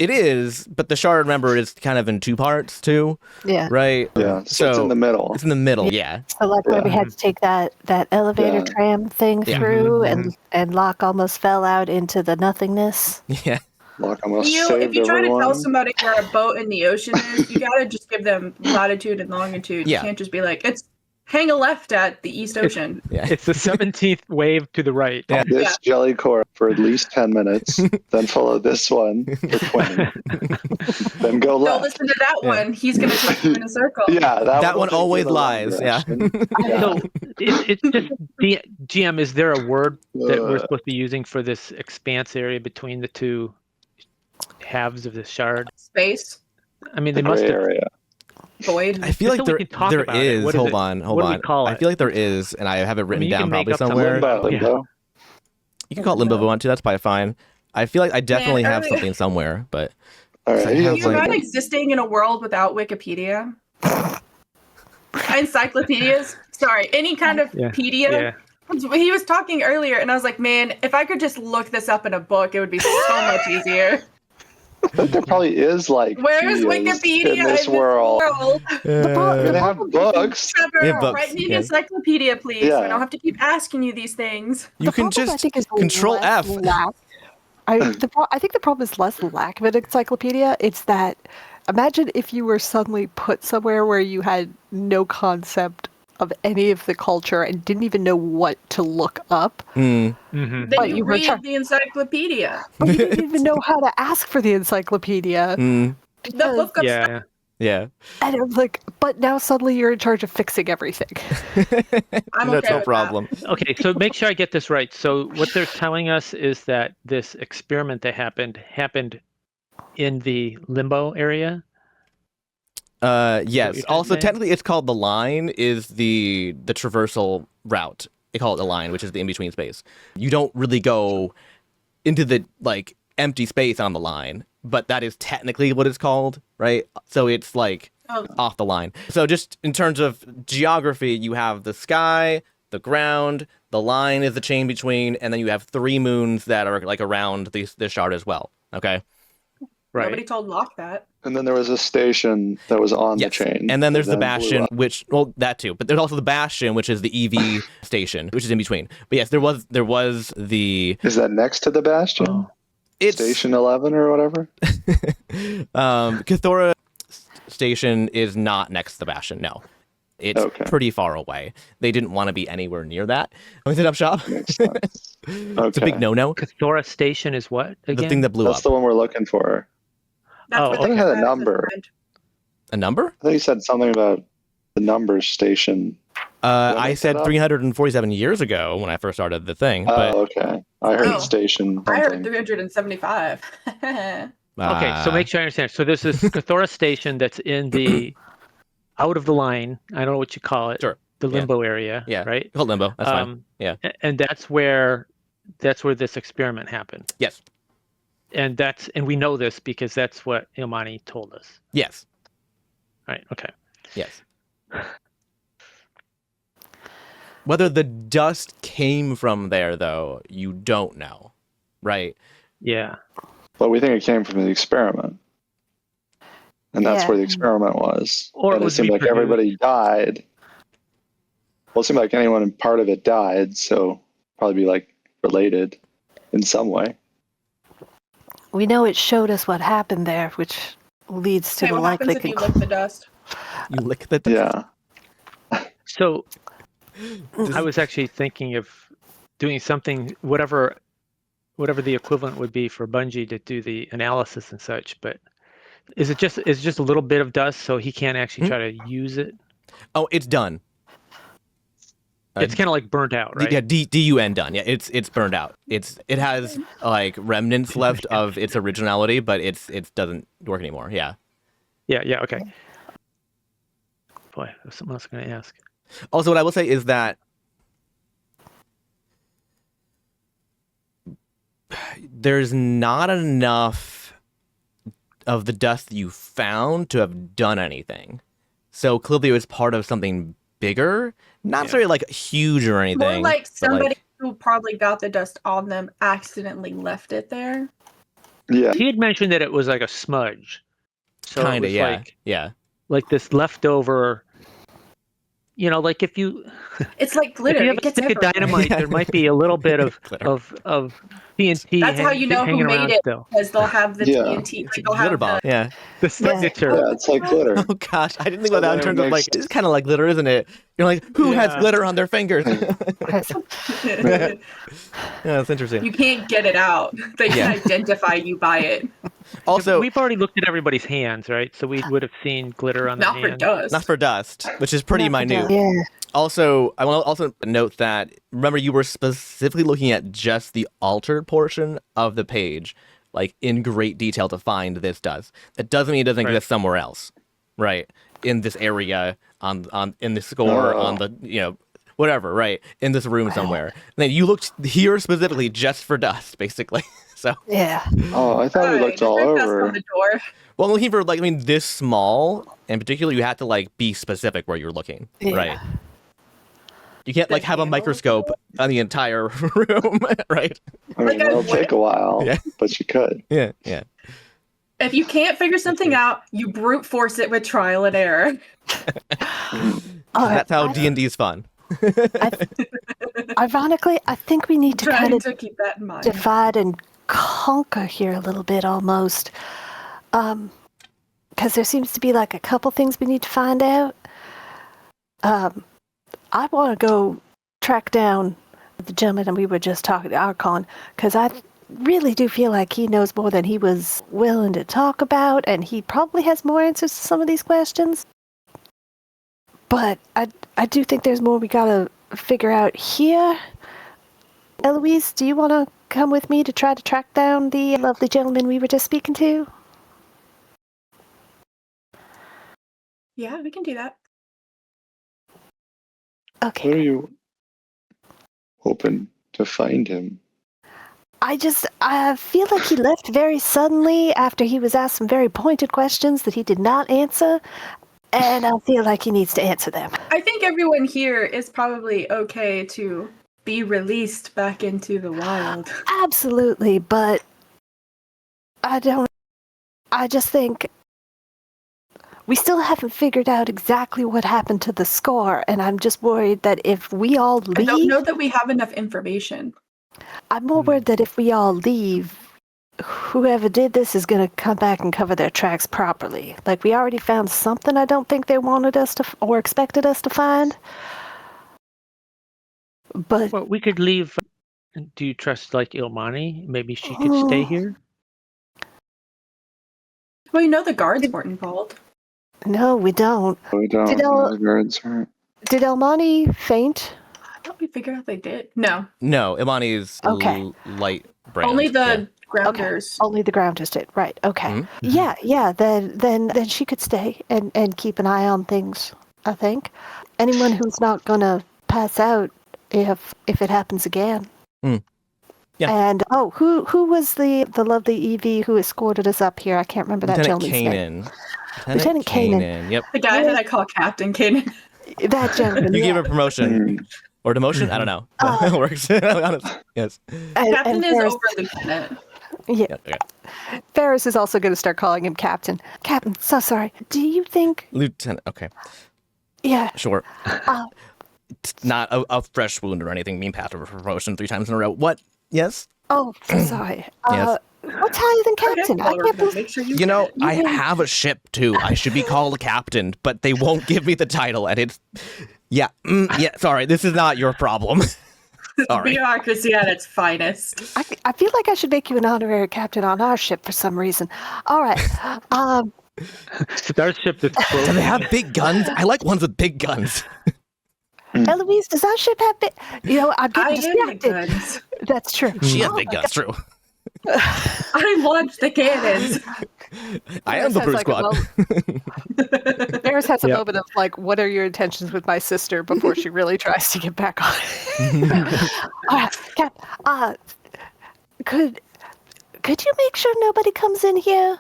S1: is, but the shard, remember, is kind of in two parts too,
S3: Yeah.
S1: right?
S5: Yeah, so it's in the middle.
S1: It's in the middle, yeah.
S3: So where we had to take that elevator
S5: Yeah.
S3: tram thing
S1: Yeah.
S3: through,
S2: Mhm.
S3: and Locke almost fell out into the nothingness.
S1: Yeah.
S5: Locke almost
S4: If
S5: saved
S4: you try to
S5: everyone.
S4: tell somebody where a boat in the ocean is, you gotta just give them latitude and longitude.
S1: Yeah.
S4: You can't just be like, it's hang a left at the East Ocean.
S1: Yeah.
S2: It's the 17th wave to the right.
S1: Yeah.
S5: This jelly core for at least 10 minutes, then follow this one for 20. Then go
S4: Don't
S5: left.
S4: listen to that
S1: Yeah.
S4: one. He's gonna take you in a circle.
S5: Yeah,
S1: That
S5: will
S1: one
S5: take you
S1: always
S5: the wrong
S1: lies, yeah.
S5: direction.
S2: So it's just GM. Is there a word that we're
S5: Uh,
S2: supposed to be using for this expanse area between the two halves of the shard?
S4: Space,
S2: I mean, they
S5: the
S2: must
S5: gray
S2: have.
S5: area.
S4: void.
S1: I feel
S2: Just
S1: like
S2: so we can talk
S1: there
S2: about it.
S1: is.
S2: What is
S1: Hold
S2: it?
S1: on.
S2: What do we call
S1: I
S2: it?
S1: feel like there is, and I have it written
S2: you
S1: down
S2: can make
S1: probably
S2: up some
S1: somewhere.
S2: limbo.
S5: Limbo.
S1: You can call it limbo if you want to. That's probably fine. I feel like I definitely have
S4: earlier-
S1: something somewhere, but
S5: All
S1: I
S5: right.
S1: have,
S4: Can you
S1: like-
S4: imagine existing in a world without Wikipedia? Encyclopedias? Sorry, any kind of
S2: Yeah.
S4: pedia?
S2: Yeah.
S4: He was talking earlier, and I was like, man, if I could just look this up in a book, it would be so much easier.
S5: I think there probably is
S4: Where's
S5: PDAs
S4: Wikipedia
S5: in this world.
S3: The
S5: They have
S3: problem-
S5: books.
S4: Trevor,
S1: Yeah, books,
S4: write me
S1: okay.
S4: an encyclopedia, please. So I
S5: Yeah.
S4: don't have to keep asking you these things.
S1: you can
S3: problem, I
S1: just
S3: think, is
S1: control
S3: less
S1: F.
S3: I think the problem is less lack of an encyclopedia. It's that imagine if you were suddenly put somewhere where you had no concept of any of the culture and didn't even know what to look up,
S1: Mm.
S2: Mm-hmm.
S4: Then
S3: But
S4: you
S3: you were
S4: read
S3: try-
S4: the encyclopedia.
S3: but you didn't even know how to ask for the encyclopedia.
S1: Mm.
S4: The
S3: because-
S4: book of
S2: Yeah.
S1: Yeah.
S3: And I'm like, but now suddenly you're in charge of fixing everything.
S4: I'm
S1: That's
S4: okay
S1: no
S4: with
S1: problem.
S2: Okay, so make sure I get this right. So what they're telling us is that this experiment that happened in the limbo area.
S1: Yes.
S2: you're
S1: Also,
S2: saying?
S1: technically, it's called the line. Is the traversal route? They call it the line, which is the in between space. You don't really go into the empty space on the line, but that is technically what it's called, right? So it's
S4: Oh.
S1: off the line. So just in terms of geography, you have the sky, the ground, the line is the chain between, and then you have 3 moons that are around the shard as well. Okay.
S2: Right.
S4: Nobody told Locke that.
S5: And then there was a station that was on
S1: Yes.
S5: the chain.
S1: And then there's the
S5: blew
S1: Bastion,
S5: up.
S1: which, well, that too. But there's also the Bastion, which is the EV station, which is in between. But yes, there was the
S5: Is that next to the Bastion?
S2: Oh.
S1: it's
S5: Station 11 or whatever?
S1: Cathora station is not next to the Bastion. No, it's
S5: Okay.
S1: pretty far away. They didn't want to be anywhere near that. Let me set up shop.
S5: Makes sense.
S1: It's a big
S5: Okay.
S1: no-no.
S2: Cathora Station is what again?
S1: The thing that blew
S5: That's
S1: up.
S5: the one we're looking for.
S4: That's
S2: Oh,
S4: what
S2: I
S5: think it had a
S4: the
S5: number.
S1: A number?
S5: I think you said something about the number station. I
S1: I
S5: make
S1: said
S5: that up?
S1: 347 years ago when I first started the thing. But
S5: Oh, okay. I heard
S4: Oh.
S5: station.
S4: I heard
S5: something.
S4: 375.
S2: Okay, so make sure I understand. So there's this Cathora Station that's in the out of the line. I don't know what you call it.
S1: Sure.
S2: The
S1: Yeah.
S2: limbo area.
S1: Yeah.
S2: Right.
S1: Called limbo. That's fine. Yeah.
S2: And that's where this experiment happened.
S1: Yes.
S2: And we know this because that's what Ilmani told us.
S1: Yes.
S2: Right. Okay.
S1: Yes. Whether the dust came from there, though, you don't know, right?
S2: Yeah.
S5: But we think it came from the experiment. And that's
S3: Yeah.
S5: where the experiment was.
S2: Or it
S5: and it
S2: was
S5: seemed like
S2: reproduced.
S5: everybody died. Well, it seemed like anyone in part of it died, so probably be related in some way.
S3: We know it showed us what happened there, which leads to
S4: Okay,
S3: the
S4: what happens
S3: likely
S4: if you lick the dust?
S1: You lick the dust.
S5: Yeah.
S2: So I was actually thinking of doing something, whatever the equivalent would be for Bungee to do the analysis and such. But is it just a little bit of dust, so he can't actually try to use it?
S1: Oh, it's done.
S2: It's kind of like burnt out, right?
S1: Yeah, DUN done. Yeah, it's burned out. It has remnants left of its originality, but it doesn't work anymore. Yeah.
S2: Yeah. Okay. boy, there's something else I'm going to ask.
S1: Also, what I will say is that there's not enough of the dust you found to have done anything. So clearly it was part of something bigger, not necessarily like huge or anything.
S4: More like
S1: but,
S4: somebody who probably got the dust on them accidentally left it there.
S5: Yeah.
S2: He had mentioned that it was like a smudge. So
S1: kind
S2: it
S1: of,
S2: was
S1: yeah,
S2: like,
S1: yeah.
S2: like this leftover, you know, like if you
S4: It's like glitter.
S2: if you have
S4: It
S2: a
S4: gets
S2: stick of
S4: everywhere.
S2: dynamite, there might be a little bit of
S1: Glitter.
S2: of TNT
S4: That's how you know who
S2: hanging
S4: made
S2: around
S4: it.
S2: still.
S4: Because they'll have the
S5: Yeah.
S4: TNT.
S1: It's a
S4: Like they'll
S1: glitter
S4: have
S1: bomb.
S4: the,
S1: Yeah.
S2: The signature.
S5: Yeah, it's like glitter.
S1: Oh gosh, I didn't think
S5: So
S1: about that in
S5: then it
S1: terms of like
S5: makes-
S1: it's kind of like glitter, isn't it? You're like, who has
S2: Yeah.
S1: glitter on their fingers? Yeah, that's interesting.
S4: you can't get it out. They can
S1: Yeah.
S4: identify you by it.
S1: Also,
S2: We've already looked at everybody's hands, right? So we would have seen glitter on their
S4: Not for
S2: hands.
S4: dust.
S1: not for dust, which is pretty
S3: Not for
S1: minute.
S3: dust. Yeah.
S1: Also, I want to also note that remember you were specifically looking at just the altered portion of the page, like in great detail to find this dust. That doesn't mean it doesn't
S2: Right.
S1: exist somewhere else, right? In this area, on in the score,
S5: Oh.
S1: on the whatever, right? In this room somewhere. And then you looked here specifically just for dust, basically. So,
S3: Yeah.
S5: Oh, I thought we looked all
S4: There's dust
S5: over.
S4: on the door.
S1: well, looking for like this small, in particular, you had to like be specific where you're looking,
S3: Yeah.
S1: right? You can't like
S4: The
S1: have a
S4: handle?
S1: microscope on the entire room, right?
S5: I mean,
S4: Like I
S5: it'll
S4: would-
S5: take a while,
S1: Yeah.
S5: but you could.
S1: Yeah, yeah.
S4: If you can't figure something out, you brute force it with trial and error.
S3: All right.
S1: That's how D&D is fun.
S3: Ironically, I think we need to kind
S4: Trying
S3: of
S4: to keep that in mind.
S3: divide and conquer here a little bit almost. Because there seems to be like a couple things we need to find out. I want to go track down the gentleman we were just talking to, Archon, because I really do feel like he knows more than he was willing to talk about, and he probably has more answers to some of these questions. But I do think there's more we gotta figure out here. Eloise, do you want to come with me to try to track down the lovely gentleman we were just speaking to?
S4: Yeah, we can do that.
S3: Okay.
S5: Where are you hoping to find him?
S3: I feel like he left very suddenly after he was asked some very pointed questions that he did not answer, and I feel like he needs to answer them.
S4: I think everyone here is probably okay to be released back into the wild.
S3: Absolutely, but I just think we still haven't figured out exactly what happened to the score, and I'm just worried that if we all
S4: I don't
S3: leave,
S4: know that we have enough information.
S3: I'm more worried that if we all leave, whoever did this is going to come back and cover their tracks properly. Like, we already found something I don't think they wanted us to, or expected us to find. But
S2: Well, we could leave. Do you trust like Ilmani? Maybe she could stay here.
S4: Well, you know the guards weren't involved.
S3: no, we don't.
S5: We don't.
S3: Did
S5: The guards aren't.
S3: Did Elmani faint?
S4: I thought we figured out they did. No,
S1: No, Imani is
S3: Okay.
S1: light brand.
S4: only the
S1: yeah.
S4: grounders.
S3: Only the grounders did. Right. Okay.
S1: Mhm.
S3: Yeah. Then she could stay and keep an eye on things. I think anyone who's not gonna pass out if it happens again.
S1: Mm. Yeah.
S3: And who was the lovely EV who escorted us up here? I can't remember that
S1: Lieutenant
S3: gentleman's name.
S1: Kanan.
S3: Lieutenant Kanan.
S1: Yep.
S4: The guy that I call Captain Kanan.
S3: That gentleman.
S1: You
S3: yeah.
S1: gave a promotion
S5: Mm.
S1: or demotion? I don't know. It works. Honest. Yes.
S4: Captain is
S3: Ferris,
S4: over lieutenant.
S3: yeah,
S1: Yeah, okay.
S3: Ferris is also going to start calling him Captain. Captain, so sorry. Do you think?
S1: Lieutenant. Okay.
S3: Yeah.
S1: Sure.
S3: Uh,
S1: It's not a fresh wound or anything. Mean path of promotion 3 times in a row. What? Yes.
S3: Oh, so sorry.
S1: Yes.
S3: What's higher than Captain? I can't believe.
S4: Make sure
S1: You know,
S4: get it.
S1: I have a ship too. I should be called a captain, but they won't give me the title, and it's yeah. Sorry, this is not your problem. Sorry.
S4: Bureaucracy at its finest.
S3: I feel like I should make you an honorary captain on our ship for some reason. All right.
S2: Starship that's
S1: Do they
S2: floating.
S1: have big guns? I like ones with big guns.
S3: Eloise, does our ship have big? You know, I'm
S4: I
S3: getting
S4: am the
S3: distracted.
S4: guns.
S3: That's true.
S1: She has big guns, true.
S4: I launched the cannons.
S1: I am the
S3: Sounds
S1: brute
S3: like a
S1: squad.
S3: Barris has a
S2: Yep.
S3: moment of like, what are your intentions with my sister before she really tries to get back on. All right, Cap, could you make sure nobody comes in here?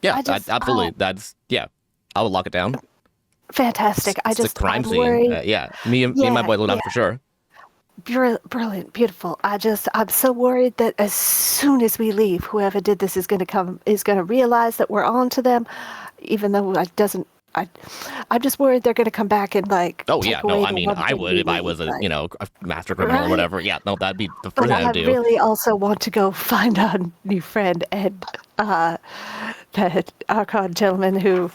S1: Yeah,
S3: absolutely.
S1: I would lock it down.
S3: Fantastic.
S1: It's a crime
S3: I'm
S1: scene.
S3: worried.
S1: Yeah, me and my boy look down
S3: yeah.
S1: for sure.
S3: Brilliant, beautiful. I'm so worried that as soon as we leave, whoever did this is going to realize that we're on to them, even though I'm just worried they're going to come back and like.
S1: Oh
S3: take
S1: yeah,
S3: away
S1: no, I
S3: the
S1: mean,
S3: one
S1: I
S3: thing
S1: would
S3: we
S1: if I
S3: need,
S1: was a
S3: like-
S1: a master criminal or
S3: Right.
S1: whatever. Yeah, no, that'd be the first
S3: But
S1: thing
S3: I
S1: I'd do.
S3: really also want to go find our new friend and that Archon gentleman who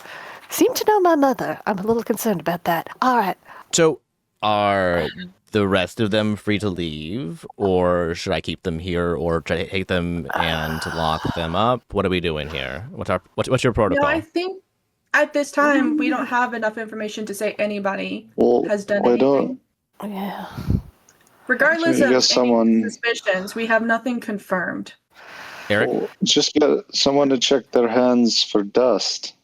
S3: seemed to know my mother. I'm a little concerned about that. All right.
S1: So, are the rest of them free to leave, or should I keep them here, or try to take them and lock them up? What are we doing here? What's your
S4: No,
S1: protocol?
S4: I think at this time we don't have enough information to say anybody
S5: Well,
S4: has done
S5: why
S4: anything.
S5: don't
S3: Yeah.
S4: Regardless
S5: I
S4: of
S5: guess
S4: any
S5: someone-
S4: suspicions, we have nothing confirmed.
S1: Eric?
S5: well, just get someone to check their hands for dust?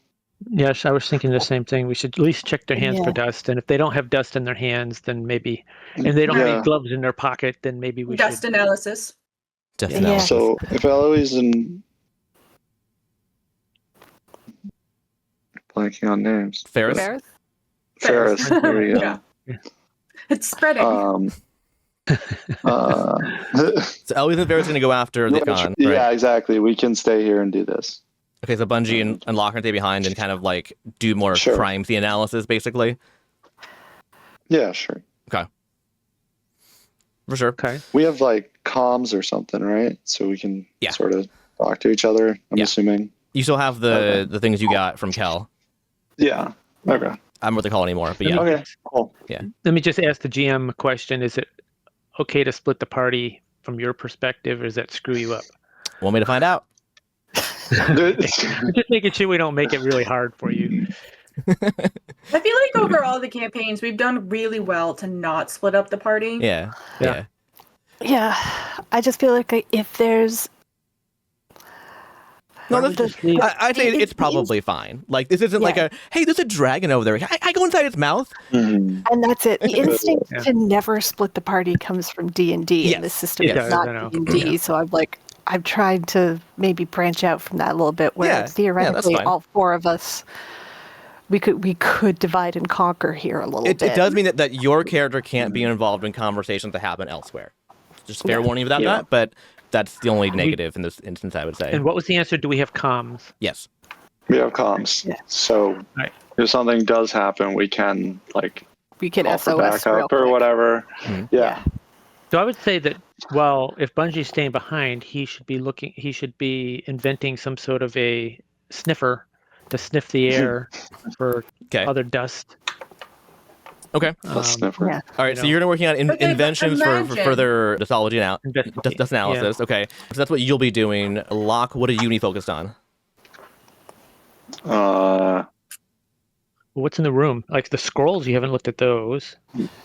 S2: Yes, I was thinking the same thing. We should at least check their hands for
S3: Yeah.
S2: dust, and if they don't have dust in their hands, then maybe, and they don't have
S5: Yeah.
S2: any gloves in their pocket, then maybe we
S4: Dust
S2: should.
S4: analysis.
S1: Death
S3: Yeah.
S1: analysis.
S5: So if Eloise and blanking on names,
S1: Ferris?
S3: Barris?
S5: Ferris, there we go.
S4: Yeah. It's spreading.
S1: So Eloise and Ferris are going to go after the con, right?
S5: Yeah, exactly. We can stay here and do this.
S1: Okay, so Bungee and Lockhart stay behind and kind of like do more
S5: Sure.
S1: crime scene analysis, basically.
S5: Yeah, sure.
S1: For sure.
S2: Okay.
S5: We have like comms or something, right? So we can
S1: Yeah.
S5: sort of talk to each other, I'm
S1: Yeah.
S5: assuming.
S1: You still have the things you got from Kel.
S5: Yeah. Okay.
S1: I don't know what they call it anymore, but yeah.
S5: Okay, cool.
S2: Let me just ask the GM a question: is it okay to split the party from your perspective, or does that screw you up?
S1: Want me to find out?
S2: I'm just making sure we don't make it really hard for you.
S4: I feel like over all the campaigns, we've done really well to not split up the party.
S1: Yeah.
S2: Yeah.
S3: Yeah. I just feel like if there's.
S1: No,
S2: Why don't we just leave-
S1: I'd say it's probably fine. Like, this isn't like a, hey, there's a dragon over there. I go inside its mouth.
S5: Mhm.
S3: And that's it. The instinct
S2: Yeah.
S3: to never split the party comes from D&D,
S1: Yes.
S3: and this system
S1: Yes.
S3: is not
S2: I know.
S3: D&D. So I'm trying to maybe branch out from that a little bit, where
S1: Yeah. Yeah, that's
S3: theoretically
S1: fine.
S3: all four of us, we could divide and conquer here a little
S1: It
S3: bit.
S1: does mean that your character can't be involved in conversations that happen elsewhere. Just fair warning about
S5: Yeah.
S1: that, but that's the only negative in this instance, I would say.
S2: And what was the answer? Do we have comms?
S1: Yes.
S5: We have comms.
S3: Yeah.
S5: So
S2: Right.
S5: if something does happen, we can like
S3: We can
S5: call for
S3: SOS real
S5: backup or
S3: quick.
S5: whatever.
S1: Mhm.
S5: Yeah.
S2: So I would say that, well, if Bungie's staying behind, he should be inventing some sort of a sniffer to sniff the air for
S1: Okay.
S2: other dust.
S1: Okay.
S5: A sniffer.
S3: yeah.
S1: All right. So
S2: know.
S1: you're working on
S4: Okay, but
S1: inventions for
S4: imagine-
S1: further dustology now.
S2: Investigate.
S1: Dust analysis. Okay. So that's what you'll be doing. Locke, what are you focused on?
S2: What's in the room? Like the scrolls, you haven't looked at those.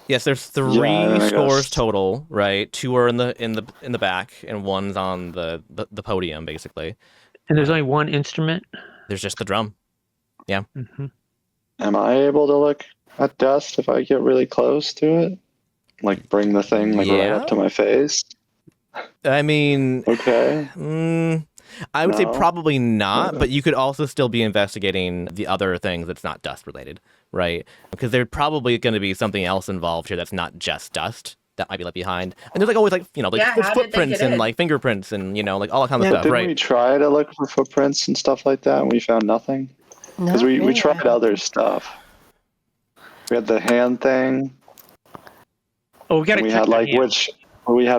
S1: Yes, there's three
S5: Yeah, I
S1: scores
S5: guess.
S1: total, right? Two are in the back, and one's on the podium, basically.
S2: And there's only one instrument.
S1: There's just the drum.
S2: Hmm.
S5: Am I able to look at dust if I get really close to it? Like bring the thing like right
S1: Yeah.
S5: up to my face?
S1: I mean,
S5: Okay.
S1: I would say
S5: No.
S1: probably not,
S5: Okay.
S1: but you could also still be investigating the other things that's not dust related, right? Because there's probably going to be something else involved here that's not just dust that might be left behind. And there's like always like, like
S4: Yeah,
S1: there's
S4: how did they
S1: footprints
S4: get
S1: and
S4: in?
S1: like fingerprints and, like all that kind of
S3: Yeah,
S1: stuff,
S5: Didn't
S1: right?
S5: we try to look for footprints and stuff like that and we found nothing? Because
S3: No,
S5: we
S3: yeah.
S5: tried other stuff. We had the hand thing.
S2: Oh, we got to
S5: And we
S2: check
S5: had
S2: the
S5: like
S2: hands.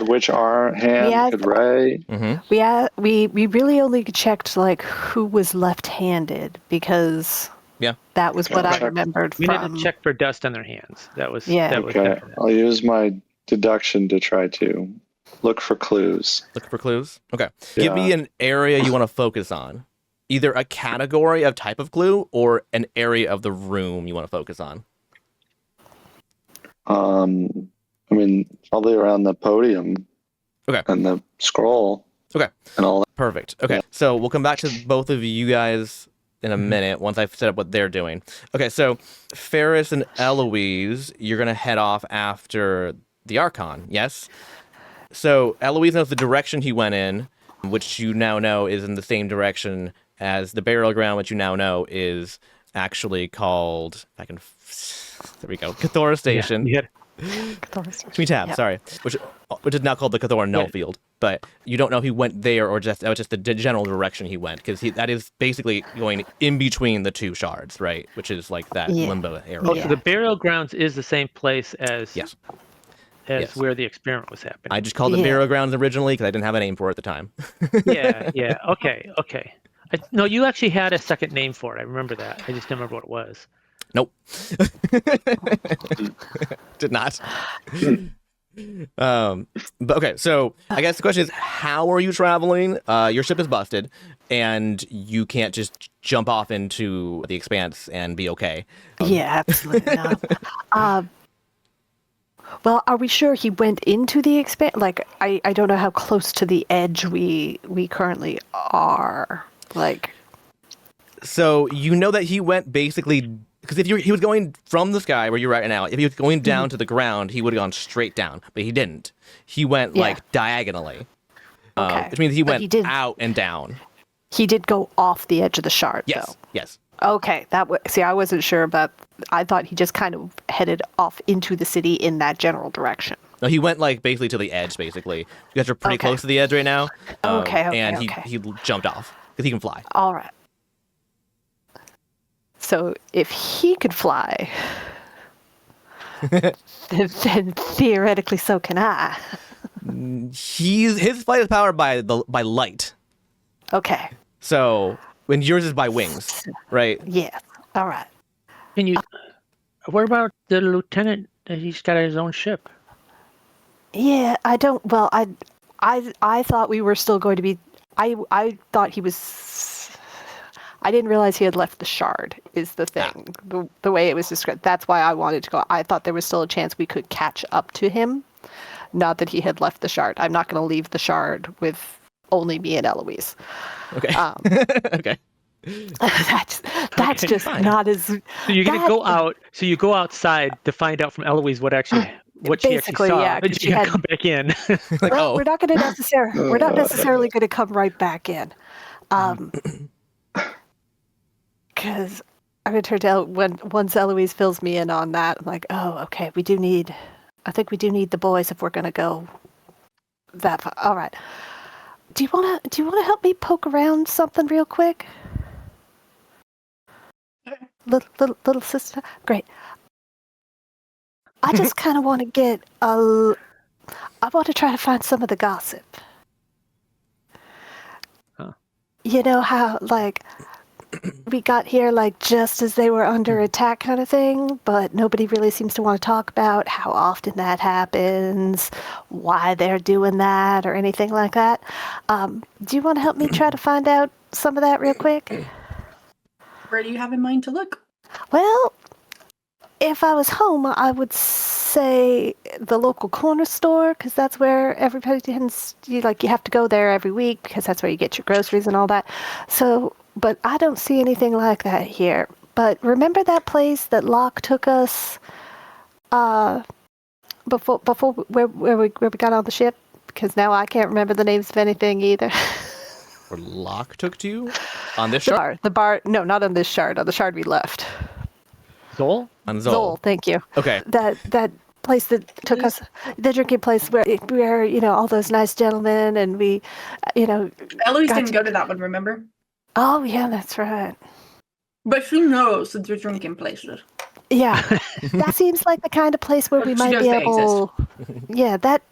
S5: which arm hand
S3: had-
S5: could Ray.
S1: Mm-hmm.
S3: We really only checked like who was left-handed, because
S1: Yeah.
S3: that was what I
S5: Right.
S3: remembered
S2: We need
S3: from.
S2: to check for dust on their hands. That was
S3: Yeah.
S2: That was
S5: Okay.
S2: definite.
S5: I'll use my deduction to try to look for clues.
S1: Look for clues. Okay. Give me an area you want to focus on. Either a category of type of clue or an area of the room you want to focus on.
S5: I mean, probably around the podium.
S1: Okay.
S5: And the scroll.
S1: Okay.
S5: and all that.
S1: Perfect. Okay, so we'll come back to both of you guys in a minute once I've set up what they're doing. Okay, so Ferris and Eloise, you're going to head off after the Archon, yes? So Eloise knows the direction he went in, which you now know is in the same direction as the burial ground, which you now know is actually called, there we go, Cathora Station.
S2: Yeah.
S1: Give me tab,
S3: Yep.
S1: sorry. Which is now called the Cathora Null
S2: Right.
S1: Field. But you don't know he went there or that was just the general direction he went, because that is basically going in between the two shards, right? Which is like that
S3: Yeah.
S1: limbo area.
S2: Oh,
S3: Yeah.
S2: so the burial grounds is the same place as
S1: Yes.
S2: as
S1: Yes.
S2: where the experiment was happening.
S1: I just called it
S3: Yeah.
S1: burial grounds originally because I didn't have a name for it at the time.
S2: Yeah. Okay. No, you actually had a second name for it. I remember that. I just didn't remember what it was.
S1: Nope. Did not. But okay, so I guess the question is, how are you traveling? Your ship is busted, and you can't just jump off into the expanse and be okay.
S3: Yeah, absolutely not. Well, are we sure he went into the expanse? Like, I don't know how close to the edge we currently are. Like,
S1: So you know that he went basically, because if he was going from the sky where you're right now, if he was going down to the ground, he would have gone straight down, but he didn't. He went
S3: Yeah.
S1: like diagonally,
S3: Okay.
S1: which means he
S3: But
S1: went
S3: he did-
S1: out and down.
S3: he did go off the edge of the shard,
S1: Yes,
S3: though.
S1: yes.
S3: Okay, see, I wasn't sure about. I thought he just kind of headed off into the city in that general direction.
S1: No, he went like basically to the edge. Basically, you guys are pretty
S3: Okay.
S1: close to the edge right now.
S3: Okay,
S1: and
S3: okay.
S1: he jumped off because he can fly.
S3: All right. So if he could fly, then theoretically so can I.
S1: His flight is powered by light.
S3: Okay.
S1: So when yours is by wings, right?
S3: Yeah. All right.
S2: Can you? What about the lieutenant? He's got his own ship.
S3: Yeah, I don't. Well, I thought we were still going to be. I thought he was. I didn't realize he had left the shard. Is the thing the way it was described? That's why I wanted to go. I thought there was still a chance we could catch up to him. Not that he had left the shard. I'm not going to leave the shard with only me and Eloise.
S1: Okay. Okay.
S3: That's
S2: Okay,
S3: just
S1: fine.
S3: not as.
S2: So you're gonna
S3: That-
S2: go out. So you go outside to find out from Eloise what she actually
S3: Basically,
S2: saw.
S3: yeah, 'cause
S2: And
S3: she
S2: you gotta
S3: had-
S2: come back in.
S1: Like,
S3: Well,
S1: oh,
S3: we're not going to necessarily. We're not necessarily going to come right back in, because I'm going to turn out once Eloise fills me in on that. I'm like, oh, okay. I think we do need the boys if we're going to go that far. All right. Do you want to help me poke around something real quick? Little sister, great. I just kind of want to get I want to try to find some of the gossip.
S2: Huh.
S3: You know how like we got here like just as they were under attack kind of thing, but nobody really seems to want to talk about how often that happens, why they're doing that, or anything like that. Do you want to help me try to find out some of that real quick?
S4: Where do you have in mind to look?
S3: Well, if I was home, I would say the local corner store, because that's where everybody tends. You have to go there every week because that's where you get your groceries and all that. So, but I don't see anything like that here. But remember that place that Locke took us before where we got on the ship? Because now I can't remember the names of anything either.
S1: where Locke took to you on this
S3: The
S1: shard?
S3: bar. No, not on this shard. On the shard we left.
S2: Zol?
S1: On
S3: Zol,
S1: Zol.
S3: thank you.
S1: Okay.
S3: That place that took us, the drinking place where all those nice gentlemen and we,
S4: Eloise
S3: Gotcha.
S4: didn't go to that one, remember?
S3: oh yeah, that's right.
S4: But she knows that they're drinking places.
S3: Yeah, that seems like the kind of place where we
S4: She
S3: might
S4: knows
S3: be
S4: they
S3: able. Yeah, that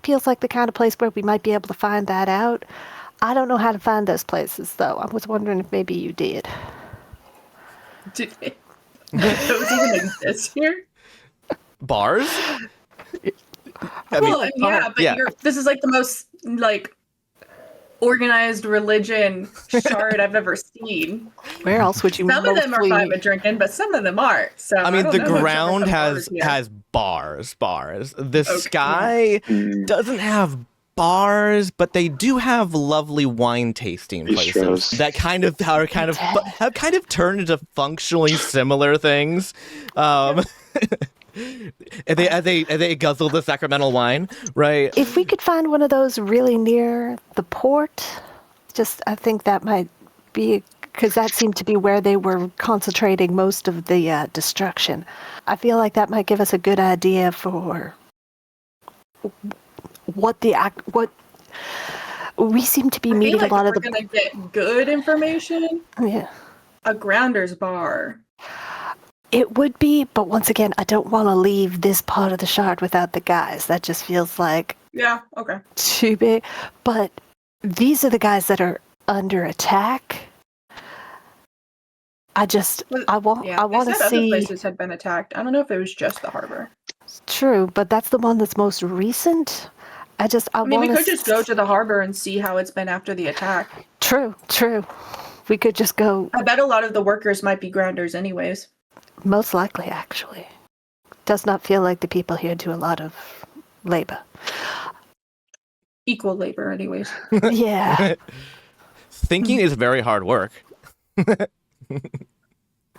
S3: feels like the kind of place where we might be able to find that out. I don't know how to find those places though. I was wondering if maybe you did.
S4: Do those even exist here?
S1: Bars? I mean,
S4: Well, yeah, but
S1: yeah.
S4: this is like the most like organized religion shard I've ever seen.
S3: Where else would you
S4: Some of them are
S3: mostly-
S4: fine with drinking, but some of them aren't. So
S1: I mean,
S4: don't
S1: the
S4: know much about
S1: ground
S4: the
S1: has
S4: bars here.
S1: has bars. The
S4: Okay.
S1: sky doesn't have bars, but they do have lovely wine tasting places
S5: Bistros.
S1: that have kind of turned into functionally similar things. And they guzzle the sacramental wine, right?
S3: If we could find one of those really near the port, I think that might be, because that seemed to be where they were concentrating most of the destruction. I feel like that might give us a good idea for what we seem to be
S4: I feel
S3: meeting
S4: like
S3: a lot
S4: if
S3: of
S4: we're gonna get good information,
S3: yeah.
S4: a grounder's bar.
S3: It would be, but once again, I don't want to leave this part of the shard without the guys. That just feels like
S4: Yeah, okay.
S3: too big. But these are the guys that are under attack. I want
S4: They
S3: to
S4: said other
S3: see.
S4: places had been attacked. I don't know if it was just the harbor.
S3: True, but that's the one that's most recent. I
S4: mean, we
S3: want
S4: could just go to the harbor and see how it's been after the attack.
S3: True. We could just go.
S4: I bet a lot of the workers might be grounders anyways.
S3: Most likely, actually. Does not feel like the people here do a lot of labor.
S4: Equal labor anyways.
S3: Yeah.
S1: Thinking is very hard work.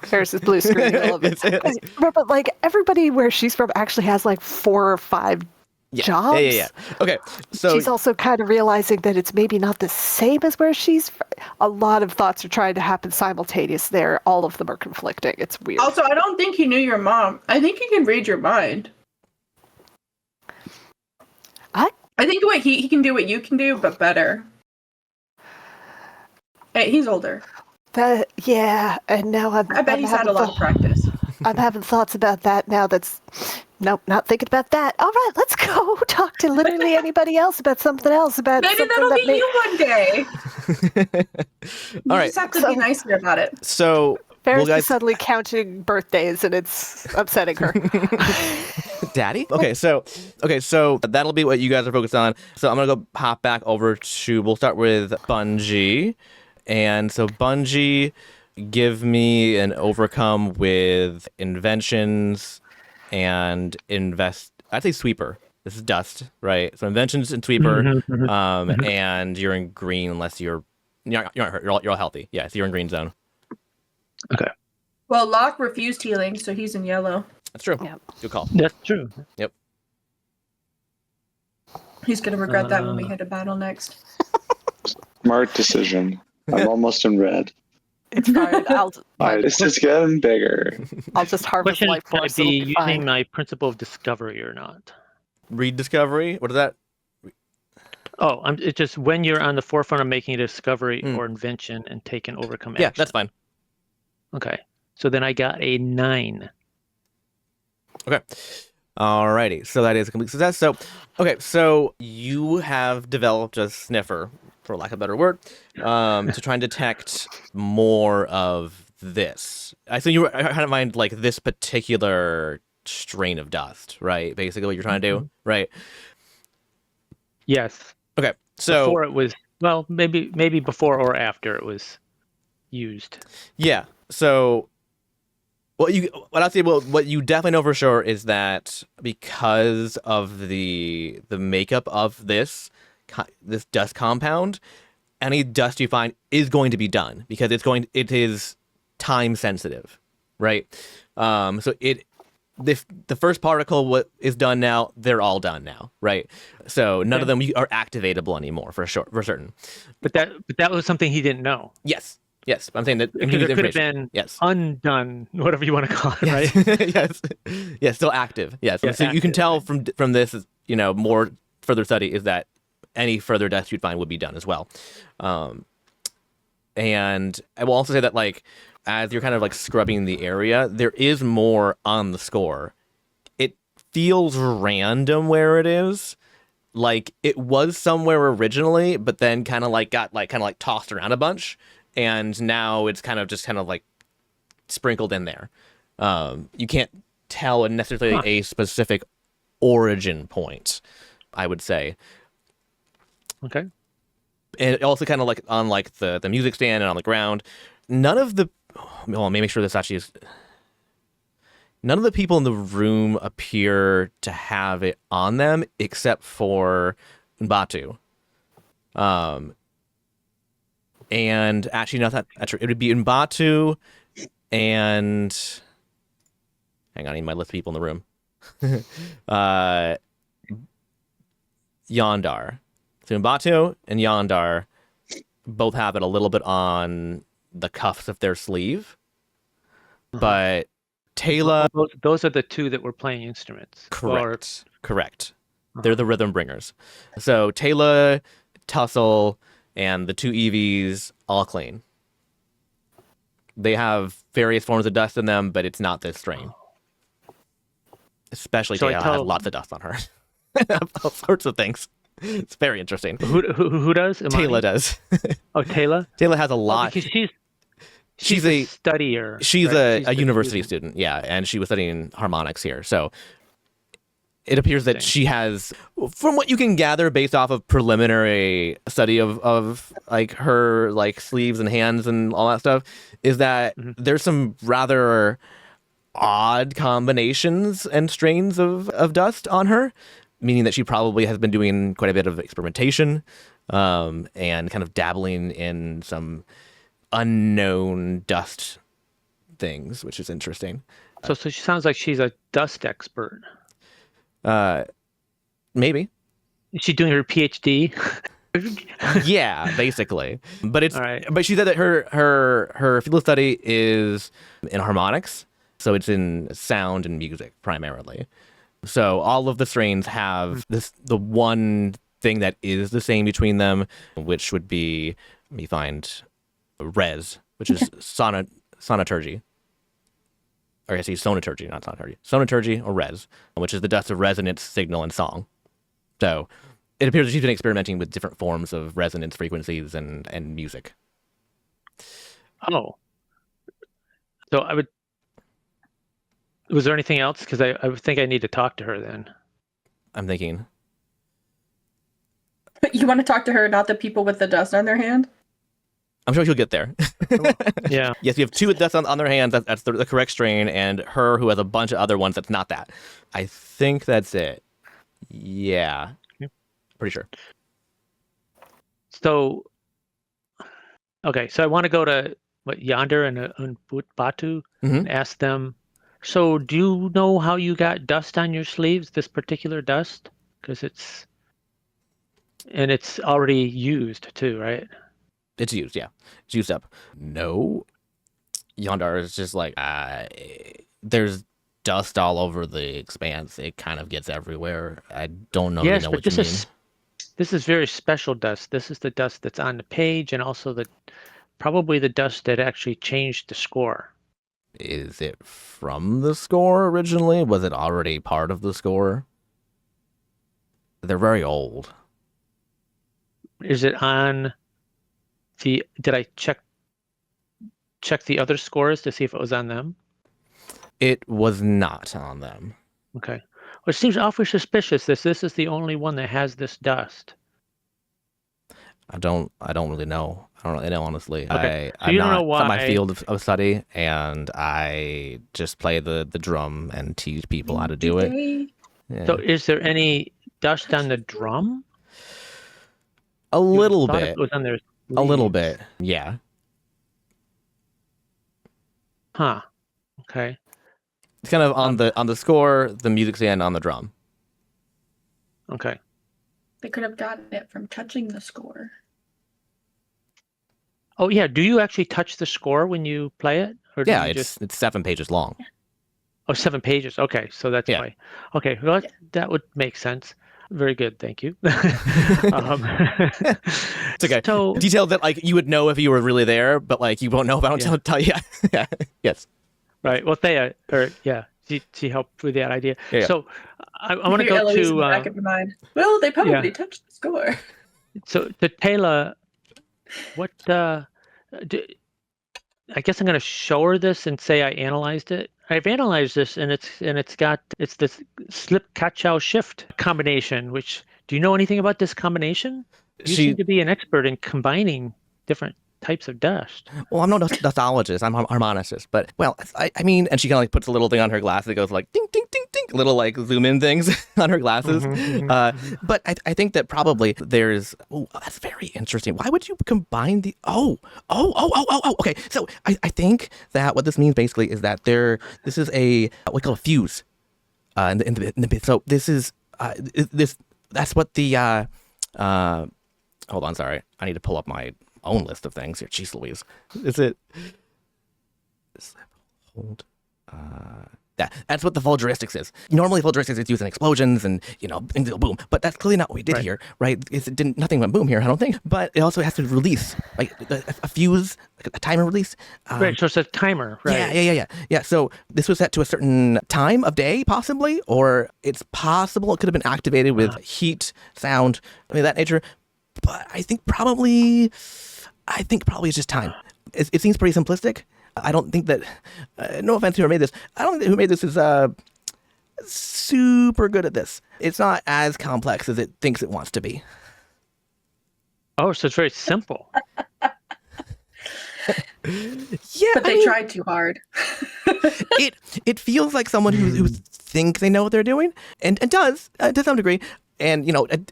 S3: Versus blue screen. I love it. But like everybody where she's from actually has like 4 or 5 jobs.
S1: Yeah. Okay, so
S3: She's also kind of realizing that it's maybe not the same as where she's from. A lot of thoughts are trying to happen simultaneous there. All of them are conflicting. It's weird.
S4: Also, I don't think he knew your mom. I think he can read your mind. I think what he can do what you can do, but better. Hey, he's older.
S3: And now
S4: I bet he's had a lot of practice.
S3: I'm having thoughts about that now. Nope, not thinking about that. All right, let's go talk to literally anybody else about something else. About
S4: Maybe
S3: something
S4: that'll
S3: that
S4: be you one day.
S1: all
S4: You
S1: right.
S4: just have to be nicer about it.
S1: So
S3: Ferris
S1: guys-
S3: is suddenly counting birthdays, and it's upsetting her.
S1: Daddy? Okay, so that'll be what you guys are focused on. So I'm gonna go hop back over to. We'll start with Bungee, and so Bungee, give me an overcome with inventions and I'd say sweeper. This is dust, right? So inventions and sweeper, and you're in green unless you're not hurt. You're all healthy. Yeah, so you're in green zone.
S2: Okay.
S4: Well, Locke refused healing, so he's in yellow.
S1: That's true.
S3: Yep.
S1: Good call.
S2: That's true.
S1: Yep.
S4: He's gonna regret that when we hit a battle next.
S5: Smart decision. I'm almost in red.
S3: It's fine.
S5: This is getting bigger.
S3: I'll just harvest
S2: Question
S3: life
S2: is, can I
S3: force.
S2: be
S3: It'll be
S2: using
S3: fine.
S2: my principle of discovery or not?
S1: Read discovery. What is that?
S2: Oh, it's just when you're on the forefront of making a discovery or invention and take an overcome action.
S1: Yeah, that's fine.
S2: Okay. So then I got a 9.
S1: Okay. Alrighty. So that is a complete success. So you have developed a sniffer, for lack of a better word, to try and detect more of this. I think you were trying to find like this particular strain of dust, right? Basically what you're trying to do, right?
S2: Yes.
S1: Okay. So
S2: Before it was, well, maybe before or after it was used.
S1: yeah. So what you definitely know for sure is that because of the makeup of this dust compound, any dust you find is going to be done because it is time sensitive, right? So the first particle is done now, they're all done now, right? So none of them are activatable anymore for certain.
S2: But that was something he didn't know.
S1: Yes, I'm saying that
S2: Because it could have been undone, whatever you want to call it, right?
S1: yes, still active. Yes,
S2: Yeah,
S1: so you can
S2: active,
S1: tell from this, more further study is that any further deaths you'd find would be done as well. And I will also say that like as you're kind of like scrubbing the area, there is more on the score. It feels random where it is. Like it was somewhere originally, but then kind of like got like tossed around a bunch. And now it's kind of like sprinkled in there. You can't tell necessarily a specific origin point, I would say.
S2: Okay.
S1: And it also kind of like on like the music stand and on the ground. None of the people in the room appear to have it on them except for Batu. And actually, not that's true. It would be Batu and hang on, I need my list of people in the room. Yondar. So Batu and Yondar both have it a little bit on the cuffs of their sleeve. But Taylor...
S2: Those are the two that were playing instruments.
S1: Correct. They're the rhythm bringers. So Taylor, Tussle, and the two EVs all clean. They have various forms of dust in them, but it's not this strain. Especially
S2: So
S1: Taylor has lots of dust on her. All sorts of things. It's very interesting.
S2: Who does?
S1: Taylor does.
S2: Oh, Taylor?
S1: Taylor has a lot.
S2: Because she's
S1: a
S2: studier.
S1: She's
S2: right?
S1: a university student, yeah, and she was studying harmonics here. So it appears that she has, from what you can gather based off of preliminary study of like her like sleeves and hands and all that stuff, is that there's some rather odd combinations and strains of dust on her, meaning that she probably has been doing quite a bit of experimentation and kind of dabbling in some unknown dust things, which is interesting.
S2: So she sounds like she's a dust expert.
S1: Maybe.
S2: Is she doing her PhD?
S1: Yeah, basically. But it's
S2: All right.
S1: but she said that her field of study is in harmonics, so it's in sound and music primarily. So all of the strains have the one thing that is the same between them, which would be, let me find res, which is sonoturgy. Or I see sonoturgy, not sonoturgy. Sonoturgy or res, which is the dust of resonance, signal, and song. So it appears that she's been experimenting with different forms of resonance frequencies and music.
S2: Oh. So was there anything else? Because I would think I need to talk to her then.
S1: I'm thinking.
S4: You want to talk to her, not the people with the dust on their hand?
S1: I'm sure she'll get there.
S2: Yeah.
S1: Yes, we have two with dust on their hands. That's the correct strain, and her who has a bunch of other ones that's not that. I think that's it. Yeah. Pretty sure.
S2: So, okay. So I want to go to Yonder and Batu and ask them. So, do you know how you got dust on your sleeves? This particular dust, because it's already used too, right?
S1: It's used, yeah. It's used up. No. Yondar is just like, there's dust all over the expanse. It kind of gets everywhere. I don't know,
S2: Yes,
S1: know
S2: but
S1: what you mean.
S2: This is very special dust. This is the dust that's on the page, and also probably the dust that actually changed the score.
S1: Is it from the score originally? Was it already part of the score? They're very old.
S2: Is it on did I check the other scores to see if it was on them?
S1: It was not on them.
S2: Okay. Well, it seems awfully suspicious that this is the only one that has this dust.
S1: I don't really know. I don't really know, honestly.
S2: Okay. So
S1: I'm
S2: you don't
S1: not,
S2: know why.
S1: It's not my field of study, and I just play the drum and teach people how to do it. Yeah.
S2: So is there any dust on the drum?
S1: A little
S2: Thought
S1: bit.
S2: it was on their
S1: A little
S2: sleeves.
S1: bit. Yeah.
S2: Huh. Okay.
S1: It's kind of on the score, the music stand, on the drum.
S2: Okay.
S4: They could have gotten it from touching the score.
S2: Oh yeah. Do you actually touch the score when you play it? Or do
S1: Yeah,
S2: you
S1: it's 7 pages long.
S2: Oh, 7 pages. Okay, so that's
S1: Yeah.
S2: why. Okay, well, that would make sense. Very good, thank you.
S1: It's okay.
S2: So,
S1: Details that like you would know if you were really there, but like you won't know if I don't tell you. Yeah. Yes.
S2: right. Well, Thea, she helped with that idea.
S1: Yeah.
S2: So I want to
S4: Hear
S2: go
S4: Eloise in the
S2: to
S4: back of your mind. Well, they probably touched the score.
S2: so to Taylor. What I guess I'm going to show her this and say I analyzed it. I've analyzed this, and it's this slip catch-out shift combination. Which, do you know anything about this combination? You seem to be an expert in combining different types of dust.
S1: Well, I'm not a dustologist. I'm a harmonicist. But, well, I mean, and she kind of like puts a little thing on her glass that goes like ding, ding, ding, ding. little like zoom in things on her glasses. But I think that probably there's. Oh, that's very interesting. Why would you combine the? Oh. Okay, so I think that what this means basically is that this is what we call a fuse. In the so this is this that's what the hold on, sorry, I need to pull up my own list of things here. Jeez Louise, is it? Hold. That's what the Vulgaristics is. Normally, Vulgaristics is used in explosions and, things go boom. But that's clearly not what we did here, right? Nothing went boom here, I don't think. But it also has to release, like a fuse, like a timer release.
S2: Right, so it's a timer, right?
S1: Yeah. So this was set to a certain time of day, possibly, or it's possible it could have been activated with heat, sound, that nature. But I think probably it's just time. It seems pretty simplistic. I don't think that, no offense to whoever made this, I don't think who made this is super good at this. It's not as complex as it thinks it wants to be.
S2: Oh, so it's very simple.
S1: Yeah,
S4: but they tried too hard.
S1: it feels like someone who thinks they know what they're doing and does to some degree. And,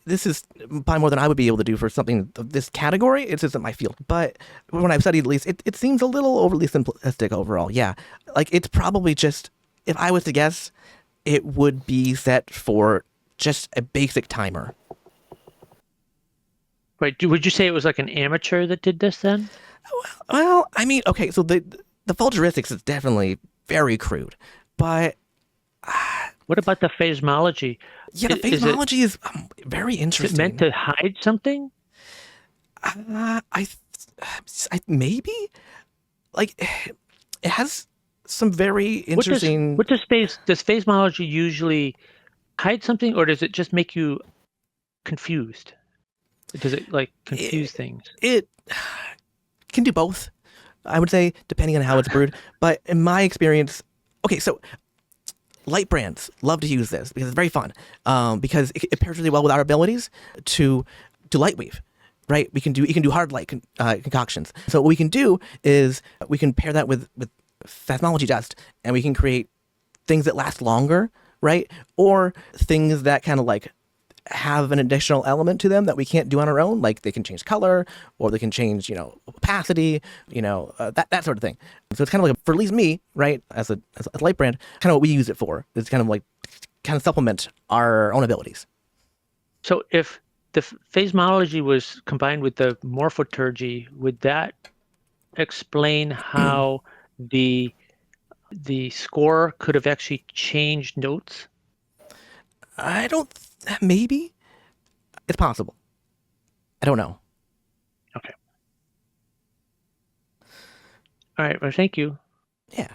S1: this is probably more than I would be able to do for something of this category. It's just in my field. But when I've studied, at least, it seems a little overly simplistic overall. Yeah. Like, it's probably just, if I was to guess, it would be set for just a basic timer.
S2: Right. Would you say it was like an amateur that did this then?
S1: Well, I mean, okay, so the Vulgaristics is definitely very crude. But...
S2: what about the phasmology?
S1: Yeah, the phasmology is very interesting.
S2: Is it meant to hide something?
S1: I maybe, like, it has some very interesting.
S2: Does phasmology usually hide something, or does it just make you confused? Does it like confuse things?
S1: It can do both, I would say, depending on how it's brewed. But in my experience, okay, so. Light brands love to use this because it's very fun. Because it pairs really well with our abilities to light weave, right? You can do hard light concoctions. So what we can do is we can pair that with phasmology dust, and we can create things that last longer, right? Or things that kind of like have an additional element to them that we can't do on our own. Like they can change color, or they can change, opacity, that sort of thing. So it's kind of like, for at least me, right, as a light brand, kind of what we use it for. It's kind of supplement our own abilities. So
S2: if the phasmology was combined with the morphoturgy, would that explain how the score could have actually changed notes?
S1: Maybe. It's possible. I don't know.
S2: Okay. All right. Well, thank you.
S1: Yeah.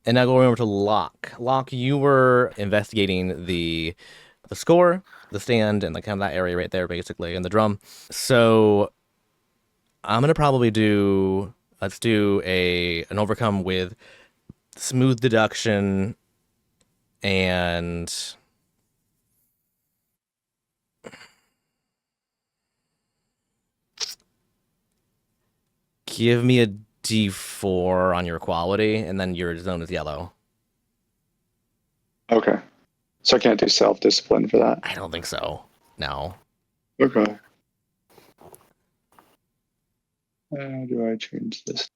S1: And now going over to Locke. Locke, you were investigating the score, the stand, and kind of that area right there, basically, and the drum. So I'm gonna probably let's do an overcome with smooth deduction and give me a D4 on your quality, and then your zone is yellow.
S5: Okay. So I can't do self-discipline for that?
S1: I don't think so. No.
S5: Okay. How do I change this?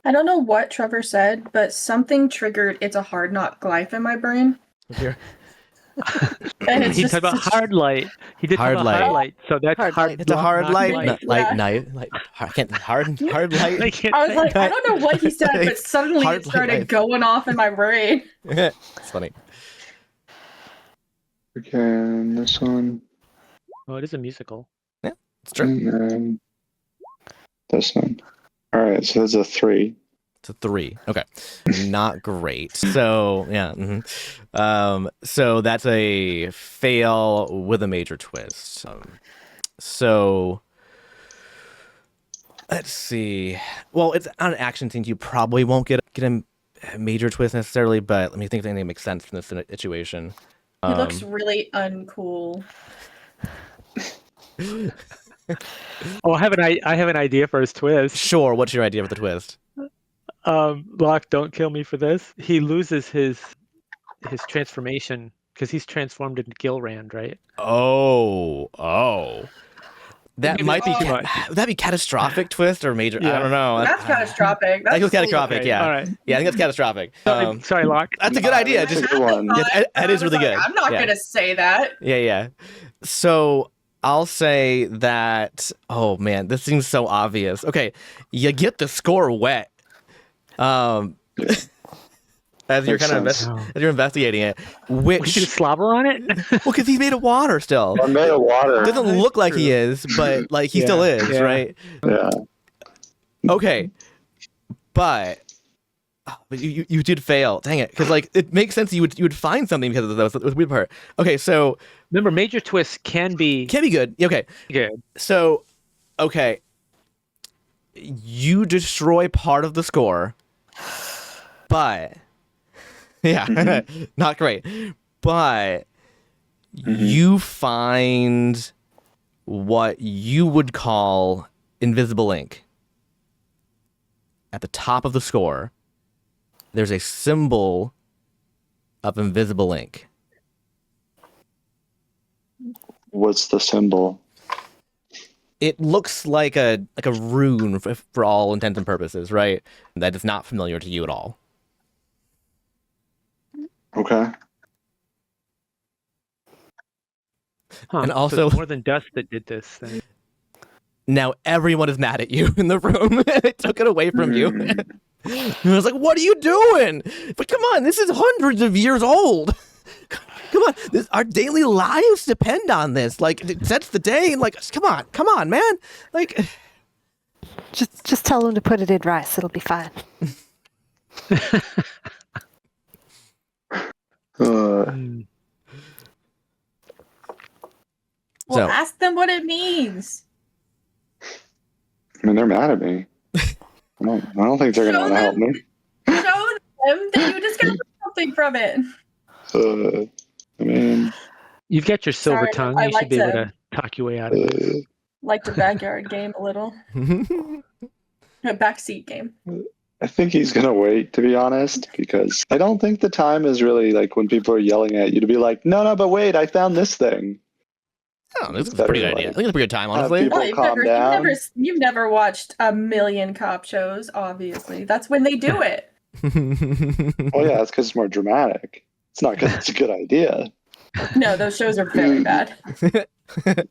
S4: I don't know what Trevor said, but something triggered "It's a Hard Knock Life" in my brain.
S1: Here.
S4: And it's
S2: He
S4: just
S2: talked about hard light. He did talk about hard light. So that's hard.
S1: It's a hard light.
S4: Yeah.
S1: Hard light.
S4: I was like, I don't know what he said, but suddenly
S1: Hard
S4: it started
S1: light.
S4: going off in my brain.
S1: It's funny.
S5: Okay, and this one.
S2: Oh, it is a musical.
S1: Yeah, it's true.
S5: And then this one. All right, so that's a 3.
S1: It's a 3. Okay. Not great. So, yeah. Mm-hmm. So that's a fail with a major twist. So let's see. Well, it's on an action thing. You probably won't get a major twist necessarily, but let me think if anything makes sense in this situation.
S4: He looks really uncool.
S2: Oh, I have an idea for his twist.
S1: Sure, what's your idea for the twist?
S2: Locke, don't kill me for this. He loses his transformation because he's transformed into Gilrand, right?
S1: Oh. That
S2: Maybe
S1: might be
S2: too much.
S1: would that be catastrophic twist or major? I
S2: Yeah.
S1: don't know.
S4: That's catastrophic.
S1: I think it's
S4: That's
S1: catastrophic.
S2: Okay,
S1: Yeah.
S2: all right.
S1: Yeah, I think that's catastrophic.
S2: Sorry, Locke.
S1: That's a good idea.
S5: That's a
S1: Just
S5: good one.
S1: Yeah, that is really good.
S4: I'm not
S1: Yeah.
S4: gonna say that.
S1: Yeah. So I'll say that. Oh man, this seems so obvious. Okay, you get the score wet. As you're
S5: Makes
S1: kind of
S5: sense.
S1: as you're investigating it,
S2: We
S1: which
S2: should slobber on it.
S1: well, because he's made of water still.
S5: I'm made of water.
S1: Doesn't look like he is, but like he still is,
S2: Yeah.
S1: right?
S5: Yeah.
S1: Okay, but you did fail. Dang it! Because like it makes sense you would find something because of that was the weird part. Okay, so
S2: Remember, major twists can be
S1: can be good. Okay,
S2: good.
S1: so okay, you destroy part of the score, but yeah, not great. But you find what you would call invisible ink. At the top of the score, there's a symbol of invisible ink.
S5: What's the symbol?
S1: It looks like a rune for all intents and purposes, right? That is not familiar to you at all.
S5: Okay.
S2: Huh.
S1: And
S2: So
S1: also-
S2: it's more than dust that did this thing.
S1: Now everyone is mad at you in the room. It took it away from you. And I was like, "What are you doing?" But come on, this is hundreds of years old. Come on, our daily lives depend on this. Like, it sets the day. And like, come on, man. Like,
S3: Just tell them to put it in rice. It'll be fine.
S2: Hmm.
S4: Well,
S1: So-
S4: ask them what it means.
S5: I mean, they're mad at me. I don't think they're going to help me.
S4: Show them that you discovered something from it.
S5: I mean,
S2: You've got your silver
S4: Sorry,
S2: tongue.
S4: I
S2: You should
S4: like
S2: be able
S4: to-
S2: to talk your way out of it.
S4: Like the backyard game a little. A backseat game.
S5: I think he's going to wait, to be honest, because I don't think the time is really like when people are yelling at you to be like, no, but wait, I found this thing.
S1: oh, this is a pretty good idea. I think it's a pretty good time,
S5: Have
S1: honestly.
S5: people-
S4: Well,
S5: calm down.
S4: you've never watched a million cop shows, obviously. That's when they do it.
S5: Oh, yeah, that's because it's more dramatic. It's not because it's a good idea.
S4: No, those shows are very bad.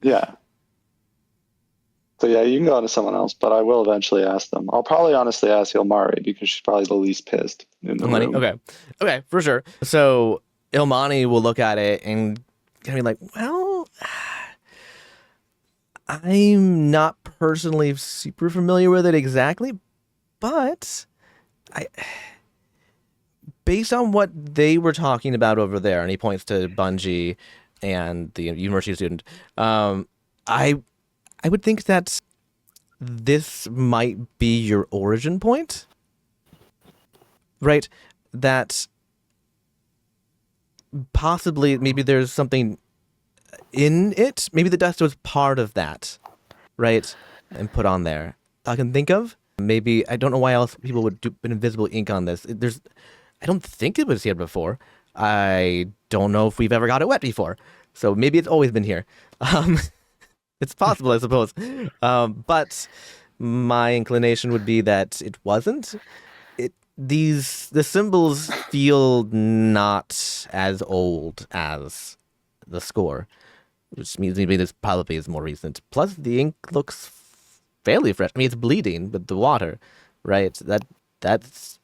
S5: Yeah. So, yeah, you can go on to someone else, but I will eventually ask them. I'll probably honestly ask Ilmari because she's probably the least pissed in the
S1: Ilmani?
S5: room.
S1: Okay, for sure. So Ilmani will look at it and kind of be like, well, I'm not personally super familiar with it exactly, but based on what they were talking about over there, and he points to Bungee and the university student, I would think that this might be your origin point, right? That possibly maybe there's something in it. Maybe the dust was part of that, right? And put on there. I can think of. Maybe I don't know why else people would do an invisible ink on this. I don't think it was here before. I don't know if we've ever got it wet before. So maybe it's always been here. It's possible, I suppose. But my inclination would be that it wasn't. The symbols feel not as old as the score, which means maybe this probably is more recent. Plus, the ink looks fairly fresh. I mean, it's bleeding with the water, right? That's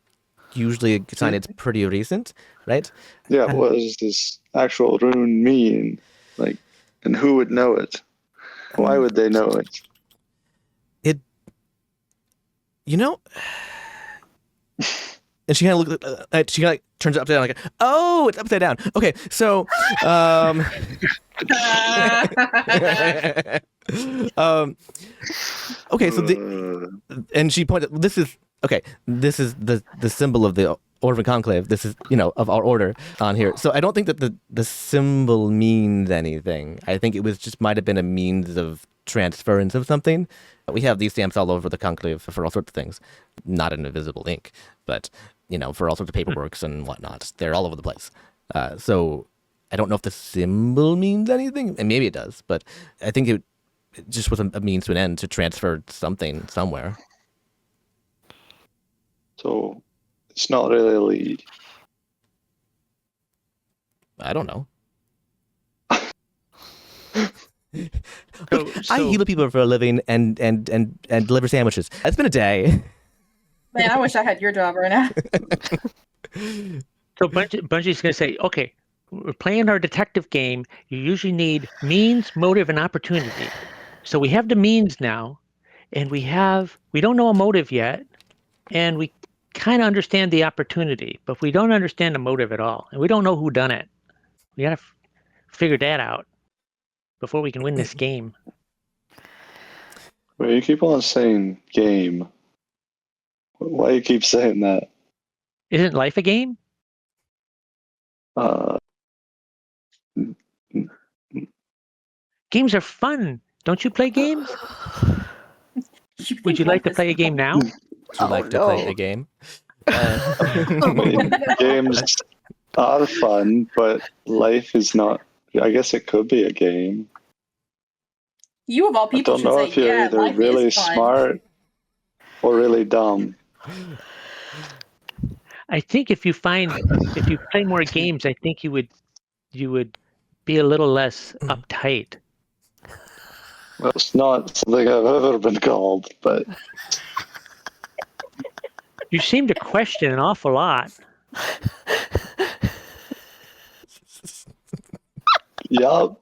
S1: usually a sign it's pretty recent, right?
S5: Yeah, what does this actual rune mean? Like, and who would know it? Why would they know it?
S1: And she kind of looks. She kind of turns it upside down, like, oh, it's upside down. Okay, so, okay, so and she pointed. This is the symbol of the Order of Conclave. This is of our order on here. So I don't think that the symbol means anything. I think it was just might have been a means of transference of something. We have these stamps all over the conclave for all sorts of things, not in invisible ink, but for all sorts of paperworks and whatnot. They're all over the place. So I don't know if the symbol means anything, and maybe it does, but I think it just was a means to an end to transfer something somewhere.
S5: So it's not really a lead.
S1: I don't know.
S2: So,
S1: I heal people for a living and deliver sandwiches. It's been a day.
S4: Man, I wish I had your job right now.
S2: so Bungie's going to say, okay, we're playing our detective game. You usually need means, motive, and opportunity. So we have the means now, and we don't know a motive yet, and we kind of understand the opportunity, but we don't understand the motive at all, and we don't know who done it. We got to figure that out before we can win this game.
S5: Well, you keep on saying game. Why do you keep saying that?
S2: Isn't life a game? Games are fun. Don't you play games? Would you like to play a game now?
S1: Would you like to play a game?
S5: Games are fun, but life is not. I guess it could be a game.
S4: You of all
S5: I
S4: people
S5: don't
S4: should
S5: know
S4: say,
S5: if you're
S4: yeah,
S5: either
S4: life
S5: really
S4: is fun.
S5: smart or really dumb.
S2: I think if you play more games, I think you would be a little less uptight.
S5: Well, it's not something I've ever been called, but
S2: You seem to question an awful lot.
S5: yup.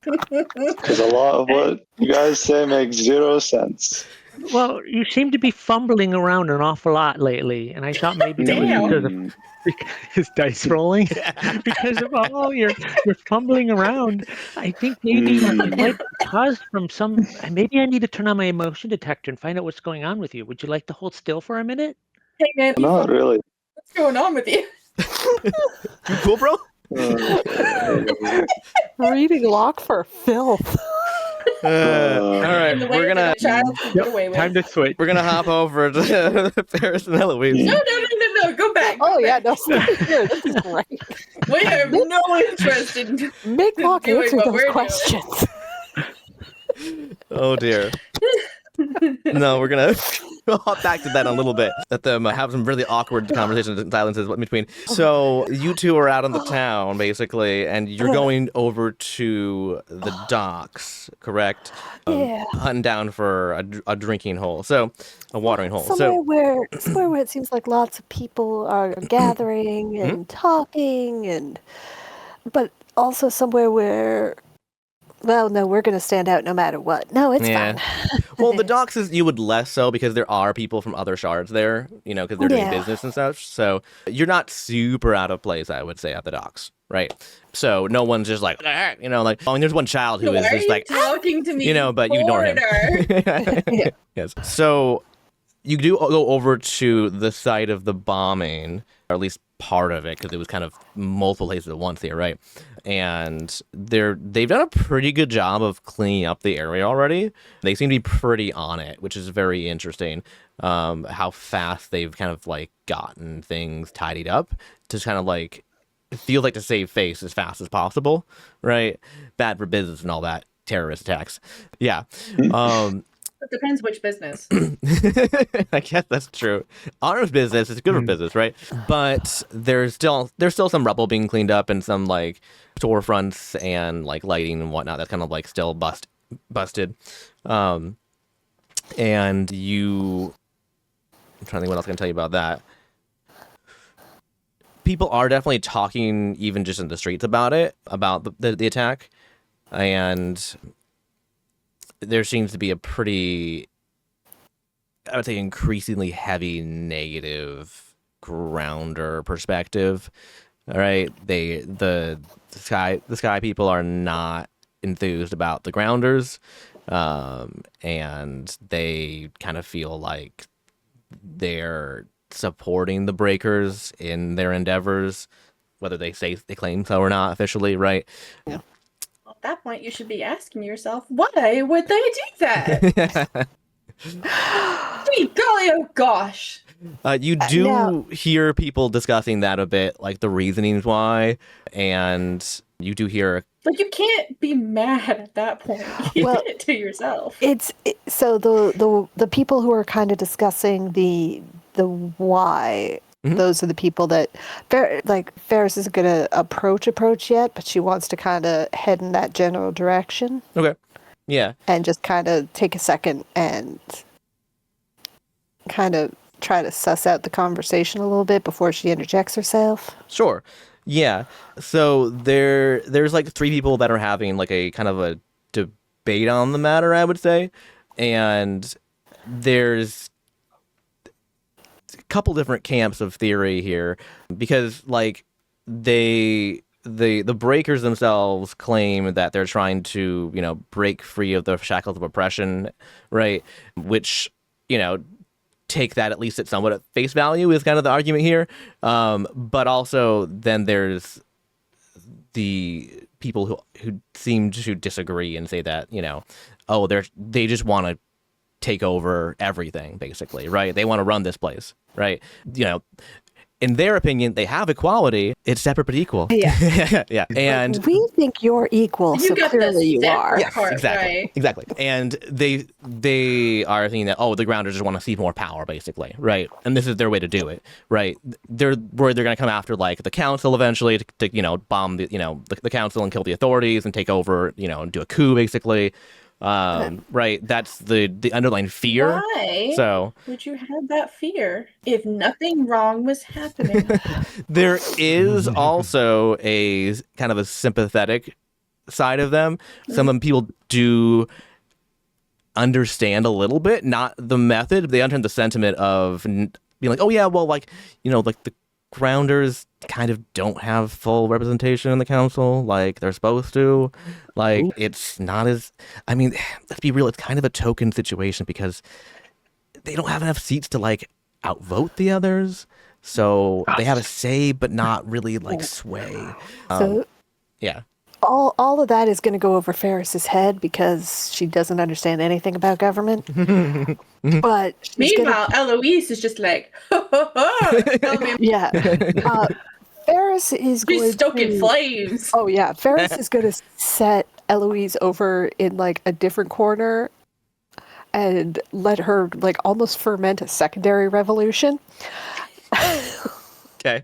S5: Because a lot of what you guys say makes zero sense.
S2: Well, you seem to be fumbling around an awful lot lately, and I thought maybe that was because of his dice rolling. Because of all your fumbling around, I think maybe it might be caused from some. Maybe I need to turn on my emotion detector and find out what's going on with you. Would you like to hold still for a minute?
S4: Hey, man,
S5: Not really.
S4: what's going on with you?
S1: You cool, bro?
S3: Reading lock for filth.
S1: All right,
S4: In the way
S1: we're gonna
S4: that a child can get away with.
S2: Time to switch.
S1: we're gonna hop over to Paris and Eloise.
S4: No, go back.
S3: Oh yeah, no, stay here. This is great.
S4: We have no interest in.
S3: Make Lock
S4: Doing
S3: answer
S4: what
S3: those
S4: we're doing.
S3: questions.
S1: Oh dear. No, we're gonna hop back to that in a little bit. Let them have some really awkward conversations and silences in between. So you two are out in the town, basically, and you're going over to the docks, correct?
S3: Yeah.
S1: Hunting down for a drinking hole, so a watering hole.
S3: Somewhere where it seems like lots of people are gathering and talking, but also somewhere where. Well, no, we're going to stand out no matter what. No, it's fine.
S1: Well, the docks is you would less so because there are people from other shards there, because they're doing business and such. So you're not super out of place, I would say, at the docks, right? So no one's just like, there's one child who is
S4: Why
S1: just
S4: are
S1: like,
S4: you talking to me,
S1: but you ignore him.
S4: foreigner?
S1: Yes. So you do go over to the site of the bombing, or at least part of it, because it was kind of multiple places at once here, right? And they've done a pretty good job of cleaning up the area already. They seem to be pretty on it, which is very interesting. How fast they've kind of like gotten things tidied up to kind of like feel like to save face as fast as possible, right? Bad for business and all that, terrorist attacks. Yeah.
S4: It depends which business.
S1: I guess that's true. Honors business is good for business, right? But there's still some rubble being cleaned up and some like storefronts and like lighting and whatnot that's kind of like still busted. And I'm trying to think what else I can tell you about that. People are definitely talking even just in the streets about it, about the attack, and there seems to be a pretty, I would say, increasingly heavy negative grounder perspective. All right, the sky people are not enthused about the grounders, and they kind of feel like they're supporting the breakers in their endeavors, whether they claim so or not officially, right?
S3: Yeah.
S4: at that point, you should be asking yourself, why would they do that? Sweet golly, oh gosh.
S1: You do
S3: now-
S1: hear people discussing that a bit, like the reasonings why, and you do hear.
S4: But you can't be mad at that point. You
S3: Well,
S4: did it to yourself.
S3: So the people who are kind of discussing the why,
S1: Mhm.
S3: those are the people that Ferris isn't going to approach yet, but she wants to kind of head in that general direction
S1: Okay. Yeah.
S3: and just kind of take a second and kind of try to suss out the conversation a little bit before she interjects herself.
S1: Sure. Yeah. So there's like three people that are having like a kind of a debate on the matter, I would say. And there's a couple different camps of theory here because like the breakers themselves claim that they're trying to, break free of the shackles of oppression, right? Which, take that at least at somewhat at face value is kind of the argument here. But also then there's the people who seem to disagree and say that, they just want to take over everything, basically, right? They want to run this place, right? In their opinion, they have equality. It's separate but equal.
S3: Yeah.
S1: Yeah. And
S3: We think you're equal,
S4: You
S3: so
S4: got the
S3: clearly you
S4: separate
S3: are.
S1: yes,
S4: part,
S1: exactly.
S4: right?
S1: Exactly. And they are thinking that, the grounders just want to see more power, basically, right? And this is their way to do it, right? They're worried they're going to come after like the council eventually to bomb the council and kill the authorities and take over, and do a coup, basically. Right? That's the underlying fear.
S4: Why
S1: So
S4: would you have that fear if nothing wrong was happening?
S1: there is also a kind of a sympathetic side of them. Some of them people do understand a little bit, not the method. They understand the sentiment of being like, oh yeah, well, like, like the grounders kind of don't have full representation in the council like they're supposed to. Like, it's not as, let's be real, it's kind of a token situation because they don't have enough seats to like outvote the others. So they have a say, but not really like sway.
S3: So
S1: Yeah.
S3: all of that is going to go over Ferris's head because she doesn't understand anything about government. But she's
S4: Meanwhile, Eloise is just like, tell me,
S3: yeah, Ferris is going
S4: she's stoking
S3: to.
S4: flames.
S3: Oh yeah, Ferris is going to set Eloise over in like a different corner and let her like almost ferment a secondary revolution.
S1: Okay.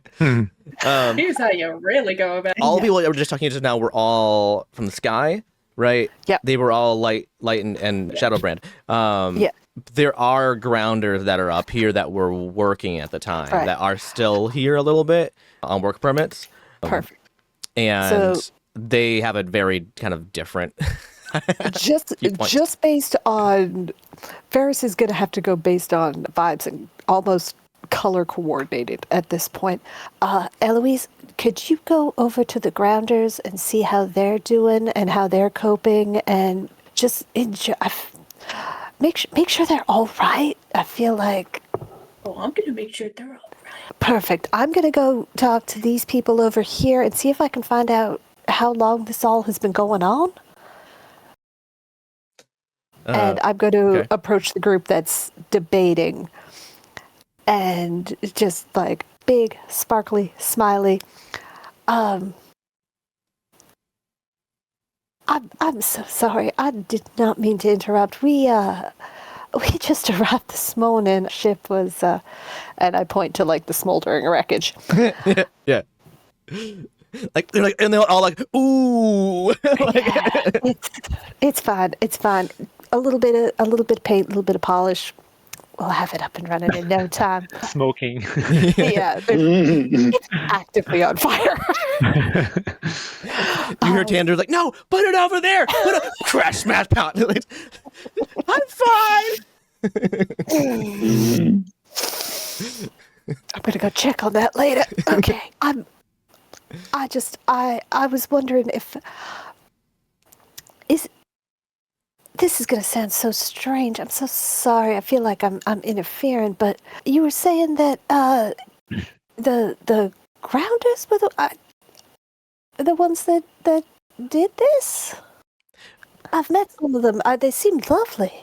S4: Here's how you really go about it.
S1: All the people that were just talking just now were all from the sky, right?
S3: Yep.
S1: They were all light and Shadowbrand.
S3: Yeah.
S1: There are grounders that are up here that were working at the time
S3: Right.
S1: that are still here a little bit on work permits.
S3: Perfect.
S1: And
S3: So-
S1: they have a very kind of different viewpoint.
S3: Just based on Ferris is going to have to go based on vibes and almost color coordinated at this point. Eloise, could you go over to the grounders and see how they're doing and how they're coping and just make sure they're all right? I feel like
S4: Oh, I'm gonna make sure they're all right.
S3: perfect. I'm going to go talk to these people over here and see if I can find out how long this all has been going on. And I'm going to
S1: okay.
S3: approach the group that's debating and just like big, sparkly, smiley. I'm so sorry. I did not mean to interrupt. We just arrived this morning. Ship was, and I point to like the smoldering wreckage.
S1: Yeah. Like they're like, and they're all like, ooh. Like,
S3: It's fine. It's fine. A little bit of paint, a little bit of polish. We'll have it up and running in no time.
S2: Smoking.
S3: Yeah, it's actively on fire.
S1: You hear Tander's like, no, put it over there. Put a crash, smash, pound. Like, I'm fine.
S3: I'm gonna go check on that later. Okay. I was wondering if this is gonna sound so strange. I'm so sorry. I feel like I'm interfering, but you were saying that the grounders were the ones that did this. I've met some of them. They seemed lovely.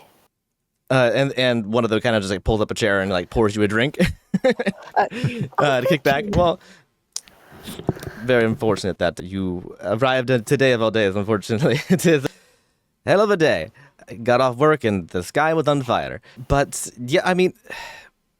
S1: And one of them kind of just like pulls up a chair and like pours you a drink to kick back. Well, very unfortunate that you arrived at today of all days. Unfortunately, it is a hell of a day. I got off work and the sky was on fire. But yeah, I mean,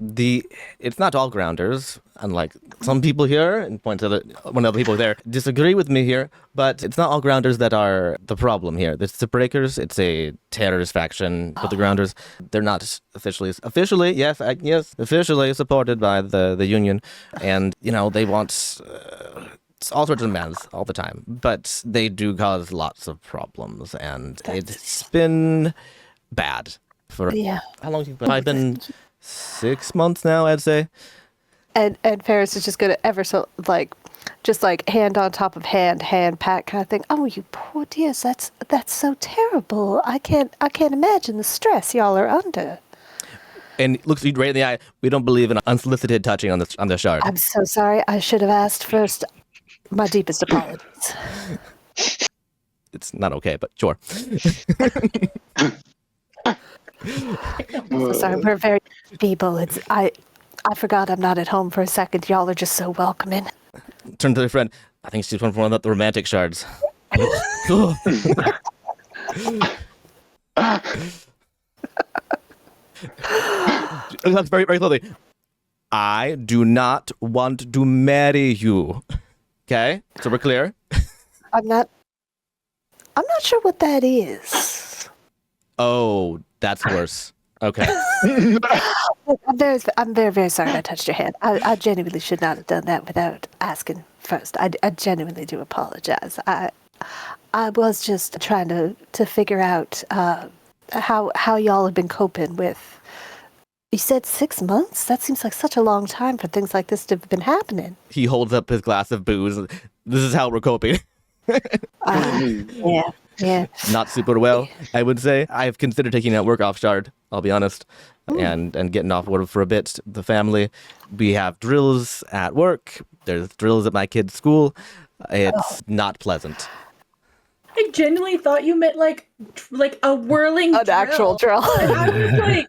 S1: it's not all grounders. Unlike some people here, and point to one of the people there disagree with me here, but it's not all grounders that are the problem here. It's the breakers. It's a terrorist faction, but the grounders, they're not officially supported by the union, and they want all sorts of demands all the time, but they do cause lots of problems, and it's been bad for how long? I've been 6 months now, I'd say.
S3: And Ferris is just going to ever so just hand on top of hand pat kind of thing. Oh, you poor dears, that's so terrible. I can't imagine the stress y'all are under.
S1: And looks you right in the eye. We don't believe in unsolicited touching on the shard.
S3: I'm so sorry. I should have asked first. My deepest apologies.
S1: It's not okay, but sure.
S3: So sorry, we're very feeble. I forgot I'm not at home for a second. Y'all are just so welcoming.
S1: Turn to their friend. I think she's one of the romantic shards. That's very, very slowly. I do not want to marry you. Okay? So we're clear?
S3: I'm not sure what that is.
S1: Oh, that's worse. Okay.
S3: I'm very, very sorry I touched your hand. I genuinely should not have done that without asking first. I genuinely do apologize. I was just trying to figure out how y'all have been coping with. You said 6 months? That seems like such a long time for things like this to have been happening.
S1: He holds up his glass of booze. This is how we're coping.
S3: Yeah.
S1: Not super well, I would say. I've considered taking out work off shard, I'll be honest, and getting off work for a bit. The family, we have drills at work. There's drills at my kid's school. It's not pleasant.
S4: I genuinely thought you meant like a whirling
S3: An
S4: drill.
S3: actual drill.
S4: I was like,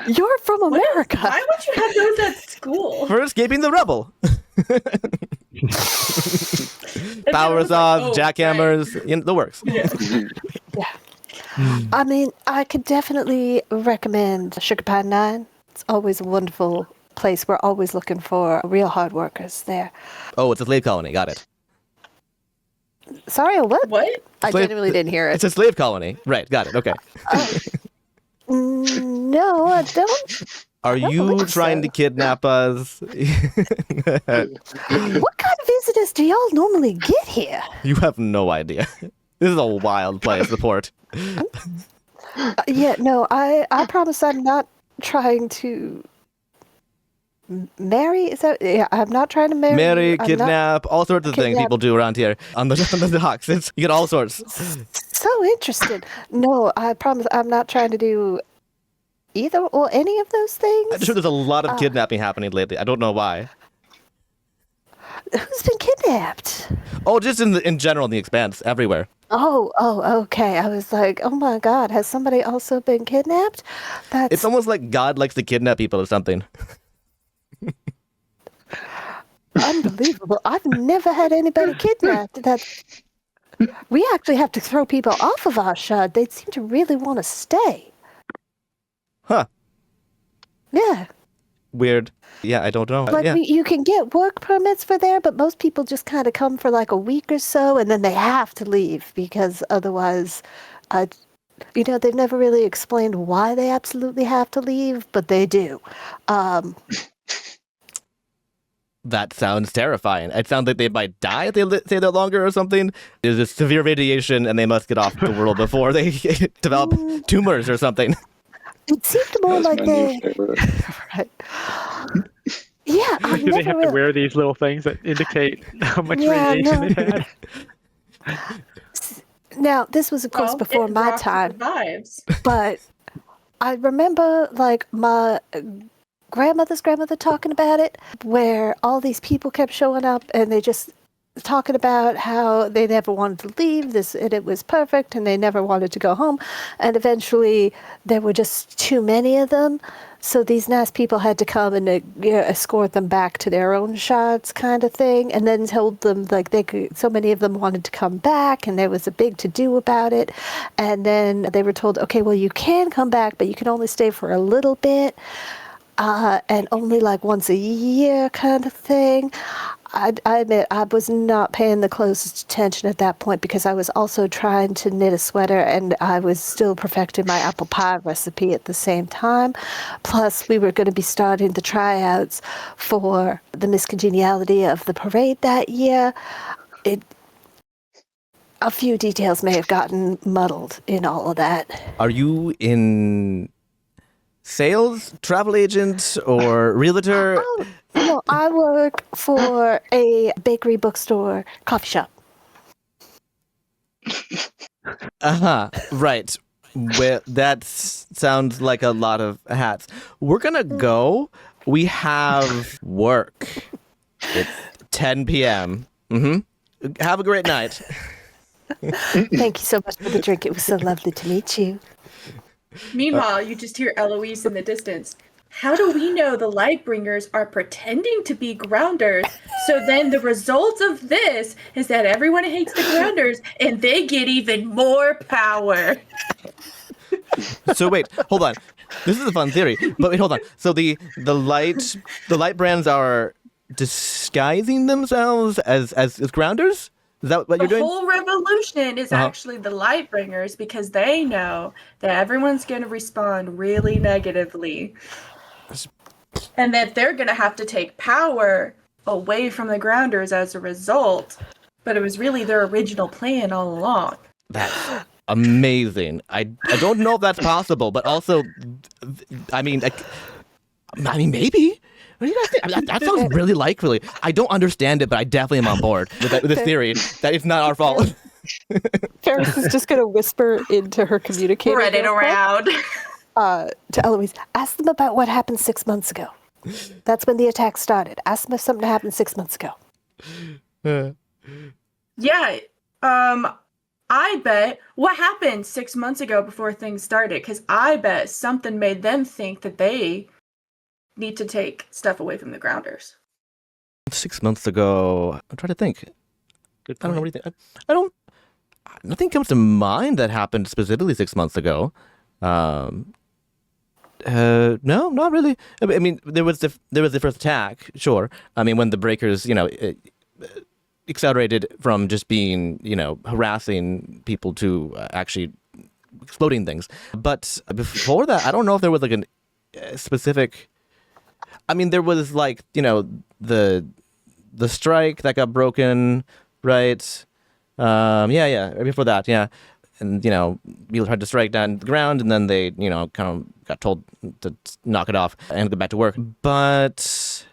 S3: You're from America.
S4: why would you have those at school?
S1: For escaping the rubble. Power saws, jackhammers, the works.
S4: Yeah.
S3: I mean, I could definitely recommend Sugar Pine 9. It's always a wonderful place. We're always looking for real hard workers there.
S1: Oh, it's a slave colony. Got it.
S3: Sorry, what?
S4: What?
S3: I genuinely didn't hear it.
S1: It's a slave colony. Right. Got it. Okay.
S3: No, I don't.
S1: Are you trying to kidnap us?
S3: What kind of visitors do y'all normally get here?
S1: You have no idea. This is a wild place, the port.
S3: Yeah, no, I promise I'm not trying to marry. Is that? Yeah, I'm not trying to marry.
S1: Marry,
S3: I'm
S1: kidnap, all sorts of things people do around here on the docks. You get all sorts.
S3: so interested. No, I promise I'm not trying to do either or any of those things.
S1: I'm sure there's a lot of kidnapping happening lately. I don't know why.
S3: Who's been kidnapped?
S1: Oh, just in general, in the expanse, everywhere.
S3: Oh, okay. I was like, oh my God, has somebody also been kidnapped?
S1: It's almost like God likes to kidnap people or something.
S3: Unbelievable. I've never had anybody kidnapped. We actually have to throw people off of our shard. They seem to really want to stay.
S1: Huh.
S3: Yeah.
S1: Weird. Yeah, I don't know.
S3: Like, you can get work permits for there, but most people just kind of come for like a week or so, and then they have to leave because otherwise, they've never really explained why they absolutely have to leave, but they do.
S1: That sounds terrifying. It sounds like they might die if they stay there longer or something. There's a severe radiation, and they must get off the world before they develop tumors or something.
S3: It seemed more like they... Right. Yeah, I've
S2: Do they have
S3: never
S2: to wear these little things that indicate how much radiation they had?
S3: Now, this was, of course, before my time, but I remember, like, my grandmother's grandmother talking about it, where all these people kept showing up, and they just talking about how they never wanted to leave this, and it was perfect, and they never wanted to go home. And eventually, there were just too many of them, so these nice people had to come and escort them back to their own shards, kind of thing. And then told them like they could. So many of them wanted to come back, and there was a big to do about it. And then they were told, okay, well, you can come back, but you can only stay for a little bit. And only like once a year kind of thing. I admit I was not paying the closest attention at that point because I was also trying to knit a sweater and I was still perfecting my apple pie recipe at the same time. Plus, we were going to be starting the tryouts for the miscongeniality of the parade that year. A few details may have gotten muddled in all of that.
S1: Are you in sales, travel agent, or realtor?
S3: Oh, no, I work for a bakery, bookstore, coffee shop.
S1: Right. Well, that sounds like a lot of hats. We're gonna go. We have work. It's 10 p.m. Have a great night.
S3: Thank you so much for the drink. It was so lovely to meet you.
S4: Meanwhile, you just hear Eloise in the distance. How do we know the Lightbringers are pretending to be grounders? So then the result of this is that everyone hates the grounders and they get even more power.
S1: So wait, hold on. This is a fun theory, but wait, hold on. So the light brands are disguising themselves as grounders? Is that what you're doing?
S4: The whole revolution is actually the Lightbringers because they know that everyone's going to respond really negatively. And that they're going to have to take power away from the grounders as a result. But it was really their original plan all along.
S1: That's amazing. I don't know if that's possible, but also, I mean, maybe. What do you guys think? That sounds really likely. I don't understand it, but I definitely am on board with this theory that it's not our fault.
S3: Ferris is just going to whisper into her communicator.
S4: Spread it around.
S3: To Eloise, ask them about what happened 6 months ago. That's when the attack started. Ask them if something happened 6 months ago.
S4: Yeah. I bet what happened 6 months ago before things started, because I bet something made them think that they need to take stuff away from the grounders.
S1: 6 months ago, I'm trying to think.
S2: Good point.
S1: I don't know what you think. I don't. Nothing comes to mind that happened specifically 6 months ago. No, not really. I mean, there was the first attack, sure. I mean, when the breakers, accelerated from just being, harassing people to actually exploding things. But before that, I don't know if there was like a specific. I mean, there was like, the strike that got broken, right? Yeah. Before that, yeah. And, people tried to strike down the ground, and then they, kind of got told to knock it off and go back to work. But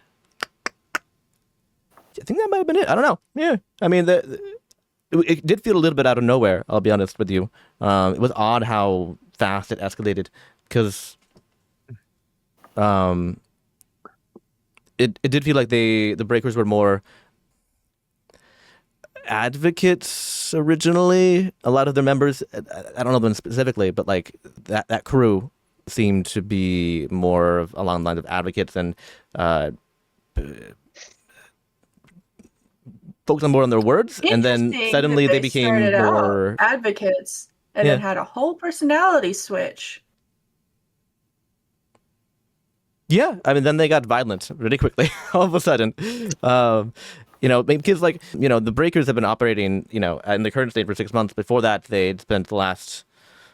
S1: I think that might have been it. I don't know. Yeah. I mean, it did feel a little bit out of nowhere, I'll be honest with you. It was odd how fast it escalated, because it did feel like the breakers were more advocates originally. A lot of their members, I don't know them specifically, but like that crew seemed to be more along the lines of advocates and focused on more on their words, and then suddenly they became more
S4: advocates and then had a whole personality switch.
S1: Yeah, I mean, then they got violent really quickly all of a sudden. Because the breakers have been operating, in the current state for 6 months. Before that, they'd spent the last,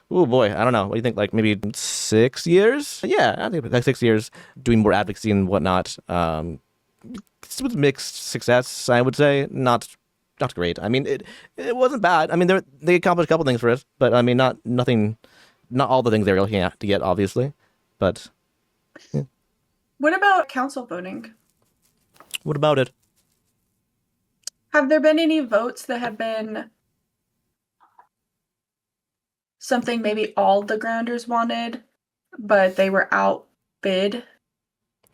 S1: oh boy, I don't know. What do you think? Like maybe 6 years? Yeah, I think like 6 years doing more advocacy and whatnot. With mixed success, I would say. Not great. I mean, it wasn't bad. I mean, they accomplished a couple things for us, but I mean, not all the things they were looking at to get, obviously. But yeah.
S4: What about council voting?
S1: What about it?
S4: Have there been any votes that have been something maybe all the grounders wanted, but they were outbid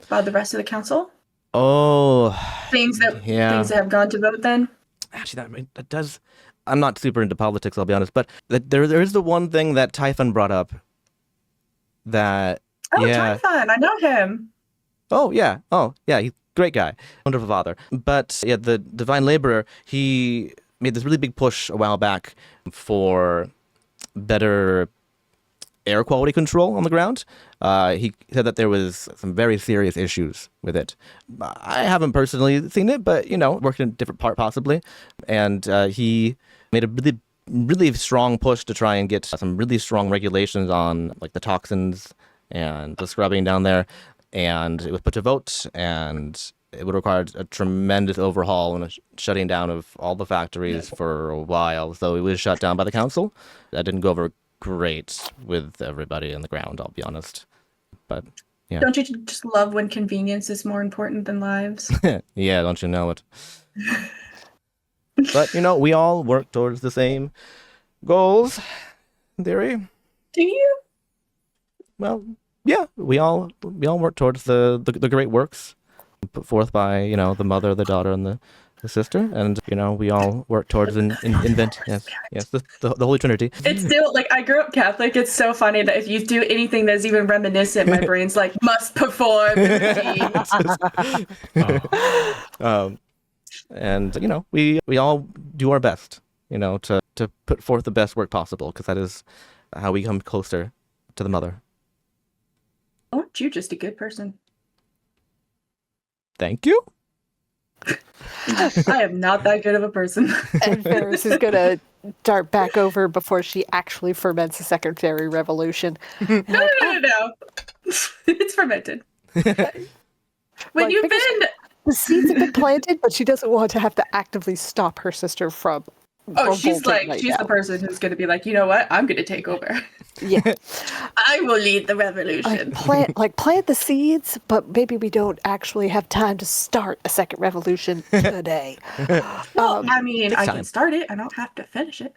S4: by the rest of the council?
S1: Oh,
S4: Things that have gone to vote then?
S1: actually, that does. I'm not super into politics, I'll be honest, but there is the one thing that Typhon brought up. That
S4: Typhon, I know him.
S1: Oh yeah, he's a great guy, wonderful father. But yeah, the Divine Laborer, he made this really big push a while back for better air quality control on the ground. He said that there was some very serious issues with it. I haven't personally seen it, but worked in a different part possibly. And he made a really strong push to try and get some really strong regulations on like the toxins and the scrubbing down there. And it was put to vote, and it would require a tremendous overhaul and a shutting down of all the factories for a while. So it was shut down by the council. That didn't go over great with everybody on the ground, I'll be honest. But yeah.
S4: Don't you just love when convenience is more important than lives?
S1: Yeah, don't you know it? But we all work towards the same goals, in theory.
S4: Do you?
S1: Well, yeah, we all work towards the great works put forth by the mother, the daughter, and the sister, and we all work towards invent. Yes, the Holy Trinity.
S4: It's still like I grew up Catholic. It's so funny that if you do anything that's even reminiscent, my brain's like must perform.
S1: And we all do our best, to put forth the best work possible, because that is how we come closer to the mother.
S4: Aren't you just a good person?
S1: Thank you.
S4: I am not that good of a person.
S3: And Ferris is going to dart back over before she actually ferments a secondary revolution.
S4: No. It's fermented. When you've been...
S3: The seeds have been planted, but she doesn't want to have to actively stop her sister from...
S4: she's the person who's going to be like, you know what? I'm going to take over.
S3: Yeah.
S4: I will lead the revolution.
S3: Plant the seeds, but maybe we don't actually have time to start a second revolution today.
S4: Well, I can start it. I don't have to finish it.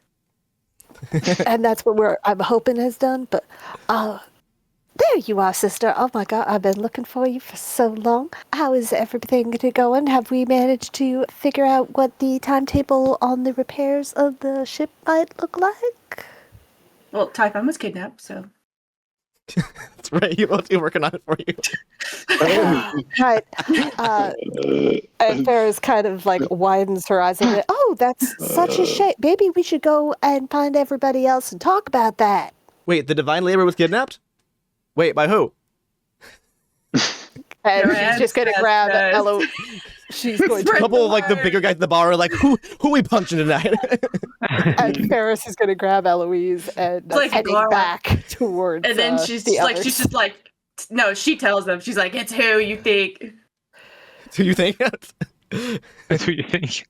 S3: And that's what I'm hoping has done. But there you are, sister. Oh my God, I've been looking for you for so long. How is everything going? Have we managed to figure out what the timetable on the repairs of the ship might look like?
S4: Well, Typhon was kidnapped, so.
S1: That's right. He must be working on it for you.
S3: Right. And Ferris kind of widens her eyes a bit. Oh, that's such a shame. Maybe we should go and find everybody else and talk about that.
S1: Wait, the Divine Laborer was kidnapped? Wait, by who?
S3: And she's just going to grab Elo. She's going to...
S1: A couple of the bigger guys at the bar are like, who we punching tonight?
S3: And Ferris is going to grab Eloise and heading back towards.
S4: And then she's just like, no, she tells them, she's like, it's who you think.
S1: It's who you think?
S2: That's what you think.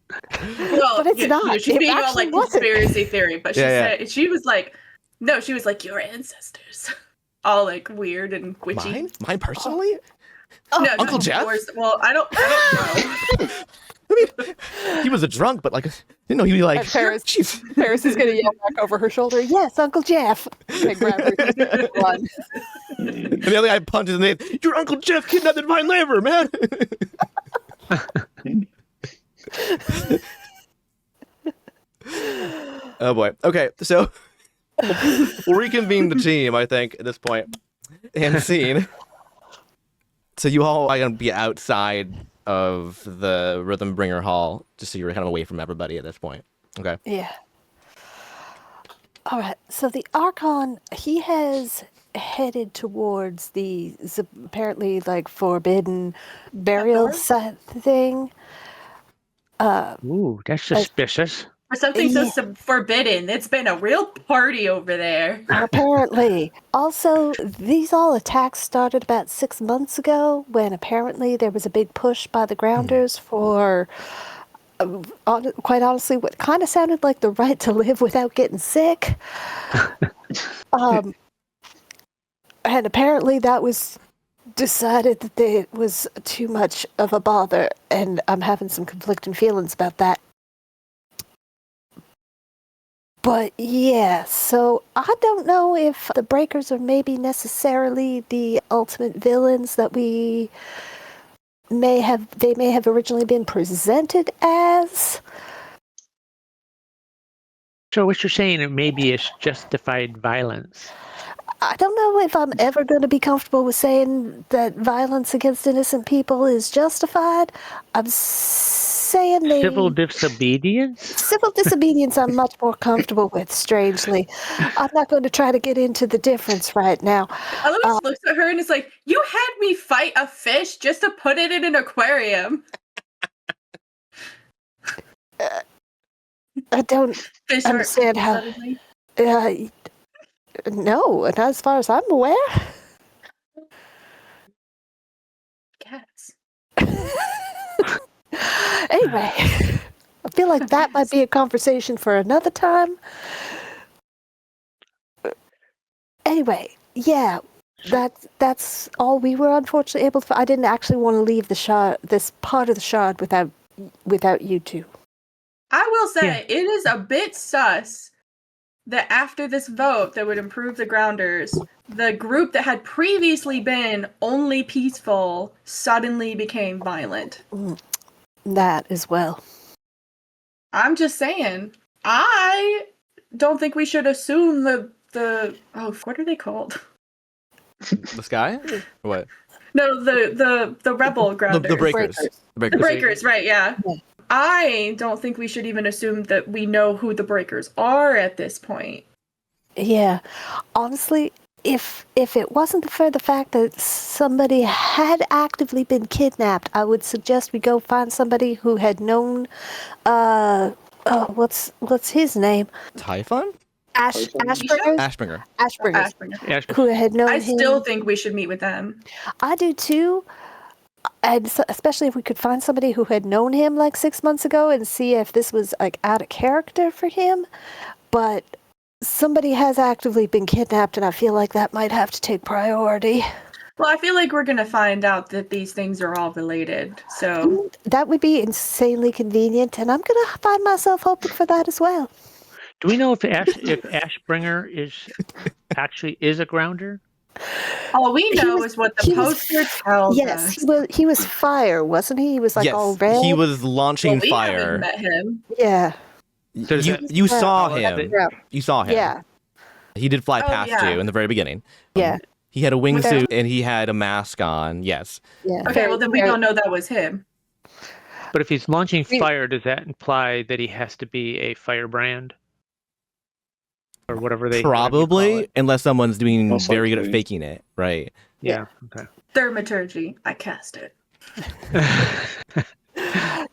S3: Well, but it's not.
S4: She's being all conspiracy
S3: wasn't.
S4: Theory, but said she was like, no, she was like, your ancestors. All weird and witchy.
S1: Mine personally?
S3: Oh,
S4: no,
S1: Uncle Jeff?
S4: Well, I don't know.
S3: I
S1: mean, he was a drunk, but he'd be like,
S3: Ferris is going to yell back over her shoulder, yes, Uncle Jeff. And grab her and run.
S1: And the other guy punches him and says, your Uncle Jeff kidnapped the Divine Laborer, man. Oh boy. Okay, so we'll reconvene the team, I think, at this point. And scene. So you all are going to be outside of the Rhythm Bringer Hall, just so you're kind of away from everybody at this point. Okay.
S3: Yeah. All right. So the Archon, he has headed towards the apparently forbidden burial site thing.
S2: Ooh, that's suspicious.
S4: For something so forbidden, it's been a real party over there.
S3: Apparently. Also, these all attacks started about 6 months ago when apparently there was a big push by the Grounders for, quite honestly, what kind of sounded like the right to live without getting sick. And apparently that was decided that it was too much of a bother, and I'm having some conflicting feelings about that. But yeah, so I don't know if the Breakers are maybe necessarily the ultimate villains that they may have originally been presented as.
S2: So what you're saying, it maybe is justified violence.
S3: I don't know if I'm ever going to be comfortable with saying that violence against innocent people is justified. I'm saying
S2: Civil disobedience?
S3: Civil disobedience I'm much more comfortable with, strangely. I'm not going to try to get into the difference right now.
S4: Eloise looks at her and is like, you had me fight a fish just to put it in an aquarium.
S3: I don't
S4: Fish
S3: understand how...
S4: suddenly.
S3: No, not as far as I'm aware.
S4: Cats.
S3: Anyway, I feel like that might be a conversation for another time. Anyway, yeah, that's all we were unfortunately able to. I didn't actually want to leave the shard, this part of the shard, without you two.
S4: I will say, it is a bit sus that after this vote that would improve the grounders, the group that had previously been only peaceful suddenly became violent.
S3: That as well.
S4: I'm just saying, I don't think we should assume what are they called?
S1: The sky? Or what?
S4: No, the rebel grounders.
S1: The breakers.
S3: Breakers.
S4: The breakers, right, yeah. I don't think we should even assume that we know who the breakers are at this point.
S3: Yeah. Honestly, if it wasn't for the fact that somebody had actively been kidnapped, I would suggest we go find somebody who had known what's his name?
S1: Typhon?
S3: Ashbringer.
S4: Ashbringer.
S3: Who had known
S4: I
S3: him.
S4: still think we should meet with them.
S3: I do too. And especially if we could find somebody who had known him like 6 months ago and see if this was like out of character for him. But somebody has actively been kidnapped, and I feel like that might have to take priority.
S4: Well, I feel like we're going to find out that these things are all related. So
S3: that would be insanely convenient, and I'm going to find myself hoping for that as well.
S2: Do we know if Ashbringer is a grounder?
S4: all we know is what the poster tells us.
S3: Yes, he was fire, wasn't he? He was like all red.
S1: He was launching
S4: We
S1: fire.
S4: haven't met him.
S3: Yeah.
S1: You saw him. You saw him.
S3: Yeah.
S1: He did fly past you in the very beginning.
S3: Yeah.
S1: He had a wingsuit and he had a mask on. Yes.
S3: Yeah.
S4: Okay, well then we don't know that was him.
S2: But if he's launching fire, does that imply that he has to be a firebrand? Or whatever they
S1: probably, unless someone's doing
S5: Most
S1: very good
S5: likely.
S1: at faking it, right?
S2: Yeah. Okay.
S4: Thaumaturgy. I cast it.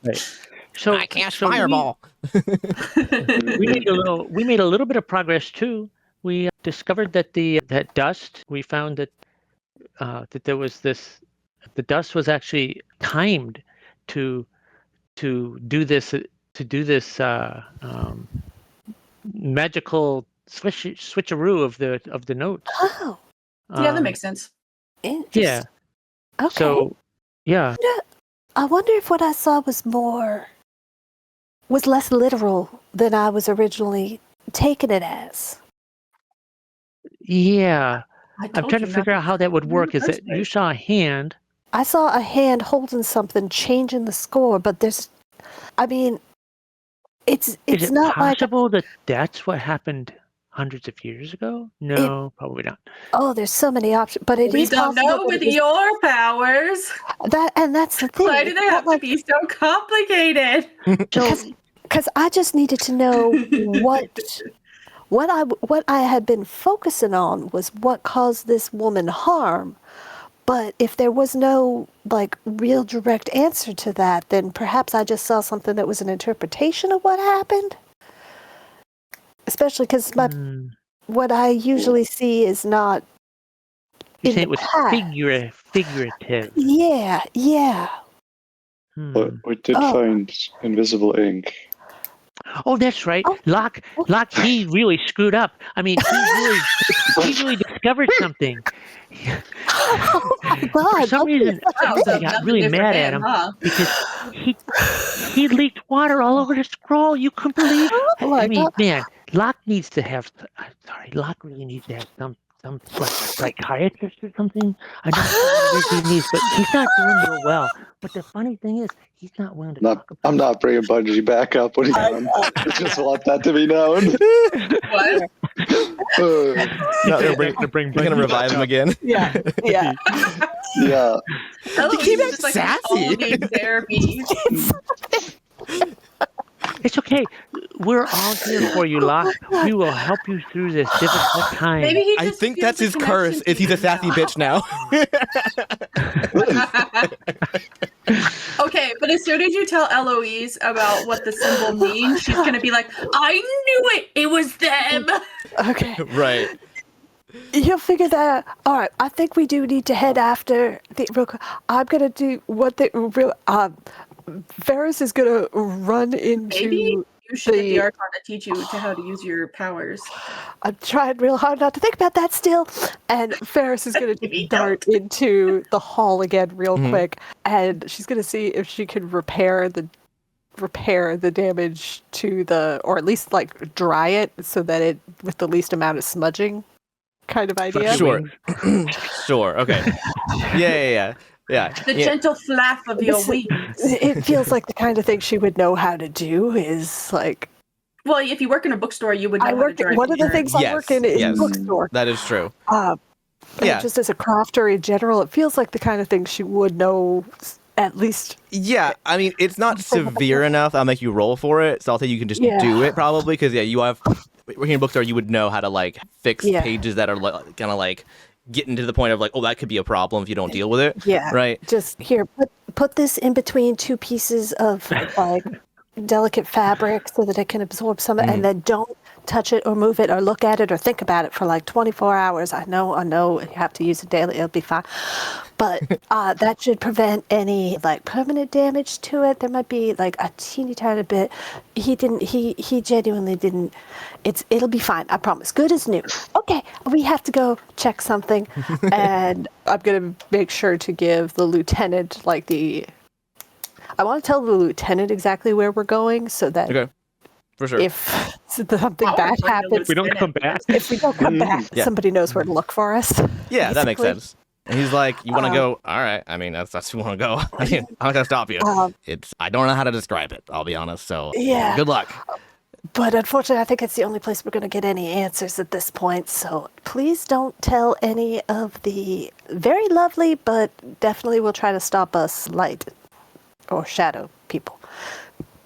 S2: Right. So
S1: I cast fireball.
S2: We made a little bit of progress too. We discovered that that dust. We found that there was this. The dust was actually timed to do this magical switcheroo of the notes.
S3: Oh.
S4: Yeah, that makes sense.
S3: Interesting.
S2: Yeah.
S3: Okay.
S2: So yeah.
S3: I wonder if what I saw was less literal than I was originally taking it as.
S2: Yeah.
S4: I
S2: I'm
S4: told
S2: trying to
S4: you
S2: figure
S4: not
S2: out how that would work. Is
S4: first
S2: that you saw a hand?
S3: I saw a hand holding something, changing the score, but it's
S2: Is it
S3: not like,
S2: possible that that's what happened hundreds of years ago? No, probably not.
S3: oh, there's so many options, but it
S4: We
S3: is
S4: don't
S3: possible
S4: know
S3: that
S4: with
S3: it was-
S4: your powers.
S3: that's the thing.
S4: Why do
S3: It's
S4: they
S3: not
S4: have to
S3: like-
S4: be so complicated?
S3: Because I just needed to know what I had been focusing on was what caused this woman harm. But if there was no like real direct answer to that, then perhaps I just saw something that was an interpretation of what happened. Especially because what I usually see is not.
S2: You
S3: in
S2: say
S3: the
S2: it was
S3: past.
S2: figurative.
S3: Yeah.
S5: But we did find invisible ink.
S2: Oh, that's right.
S3: Oh.
S2: Locke, he really screwed up. I mean, he really discovered something.
S3: Oh my God!
S2: For some reason,
S4: Wow, so
S2: I got
S4: nothing
S2: really
S4: different
S2: mad
S4: than
S2: at him
S4: huh?
S2: because he leaked water all over the scroll. You couldn't believe.
S3: Oh my
S2: I mean,
S3: God.
S2: man, Locke needs to have. Locke really needs to have some some like psychiatrist or something. I don't know what he needs, but he's not doing real well. But the funny thing is, he's not willing to talk about
S5: I'm not bringing Bungee back up. What are you doing? I just want that to be known.
S4: What?
S1: No, they're gonna revive him again.
S3: Yeah.
S5: Yeah.
S4: Eloise
S1: keep
S4: is
S1: it
S4: just like,
S1: sassy.
S4: all needs therapy.
S2: It's okay. We're all here for you, Locke. We will help you through this difficult time.
S4: Maybe he
S1: I
S4: just
S1: think
S4: feels
S1: that's
S4: the
S1: his curse.
S4: connection
S1: Is he's a
S4: to
S1: sassy
S4: you.
S1: bitch now?
S4: Okay, but as soon as you tell Eloise about what the symbol means, she's gonna be like, I knew it! It was them!
S3: Okay.
S1: Right.
S3: You'll figure that out. All right. I think we do need to head after the real quick. I'm gonna do what the real. Varys is gonna run into.
S4: Maybe you should get the
S3: the-
S4: Archon to teach you how to use your powers.
S3: I'm trying real hard not to think about that still. And Ferris is going
S4: Maybe
S3: to dart into the hall again real quick, and she's going to see if she can repair the damage to the, or at least like dry it so that it with the least amount of smudging, kind of idea.
S1: Sure. Sure. Okay. Yeah.
S4: The gentle flap of your
S3: This-
S4: wings.
S3: It feels like the kind of thing she would know how to do. Is like
S4: Well, if you work in a bookstore, you would know
S3: I
S4: how
S3: work.
S4: to drive
S3: One of the
S4: your-
S3: things I
S1: Yes,
S3: work in is
S1: yes.
S3: bookstore.
S1: That is true.
S3: And
S1: Yeah.
S3: just as a crafter in general, it feels like the kind of thing she would know at least.
S1: Yeah, I mean, it's not severe enough. I'll make you roll for it, so I'll say you can just
S3: Yeah.
S1: do it probably because you have working in a bookstore, you would know how to like fix
S3: Yeah.
S1: pages that are kind of like getting to the point of like, oh, that could be a problem if you don't deal with it.
S3: Yeah.
S1: Right.
S3: Just here, put this in between two pieces of like delicate fabric so that it can absorb some, and then don't touch it or move it or look at it or think about it for like 24 hours. I know you have to use it daily. It'll be fine. But that should prevent any like permanent damage to it. There might be like a teeny tiny bit. He genuinely didn't. It'll be fine. I promise. Good as new. Okay. We have to go check something. And I'm going to make sure to give the lieutenant I want to tell the lieutenant exactly where we're going so that
S1: Okay. For sure.
S3: if something
S4: Oh,
S3: bad
S4: like the
S3: happens,
S2: we don't come back.
S3: if we don't come back,
S1: Yeah.
S3: somebody knows where to look for us.
S1: Yeah, that makes
S3: basically.
S1: sense. And he's like, "You want to go? All right. I mean, that's you want to go. I mean, I'm not gonna stop you. I don't know how to describe it. I'll be honest. So
S3: Yeah.
S1: good luck.
S3: But unfortunately, I think it's the only place we're going to get any answers at this point. So please don't tell any of the very lovely, but definitely will try to stop us light or shadow people.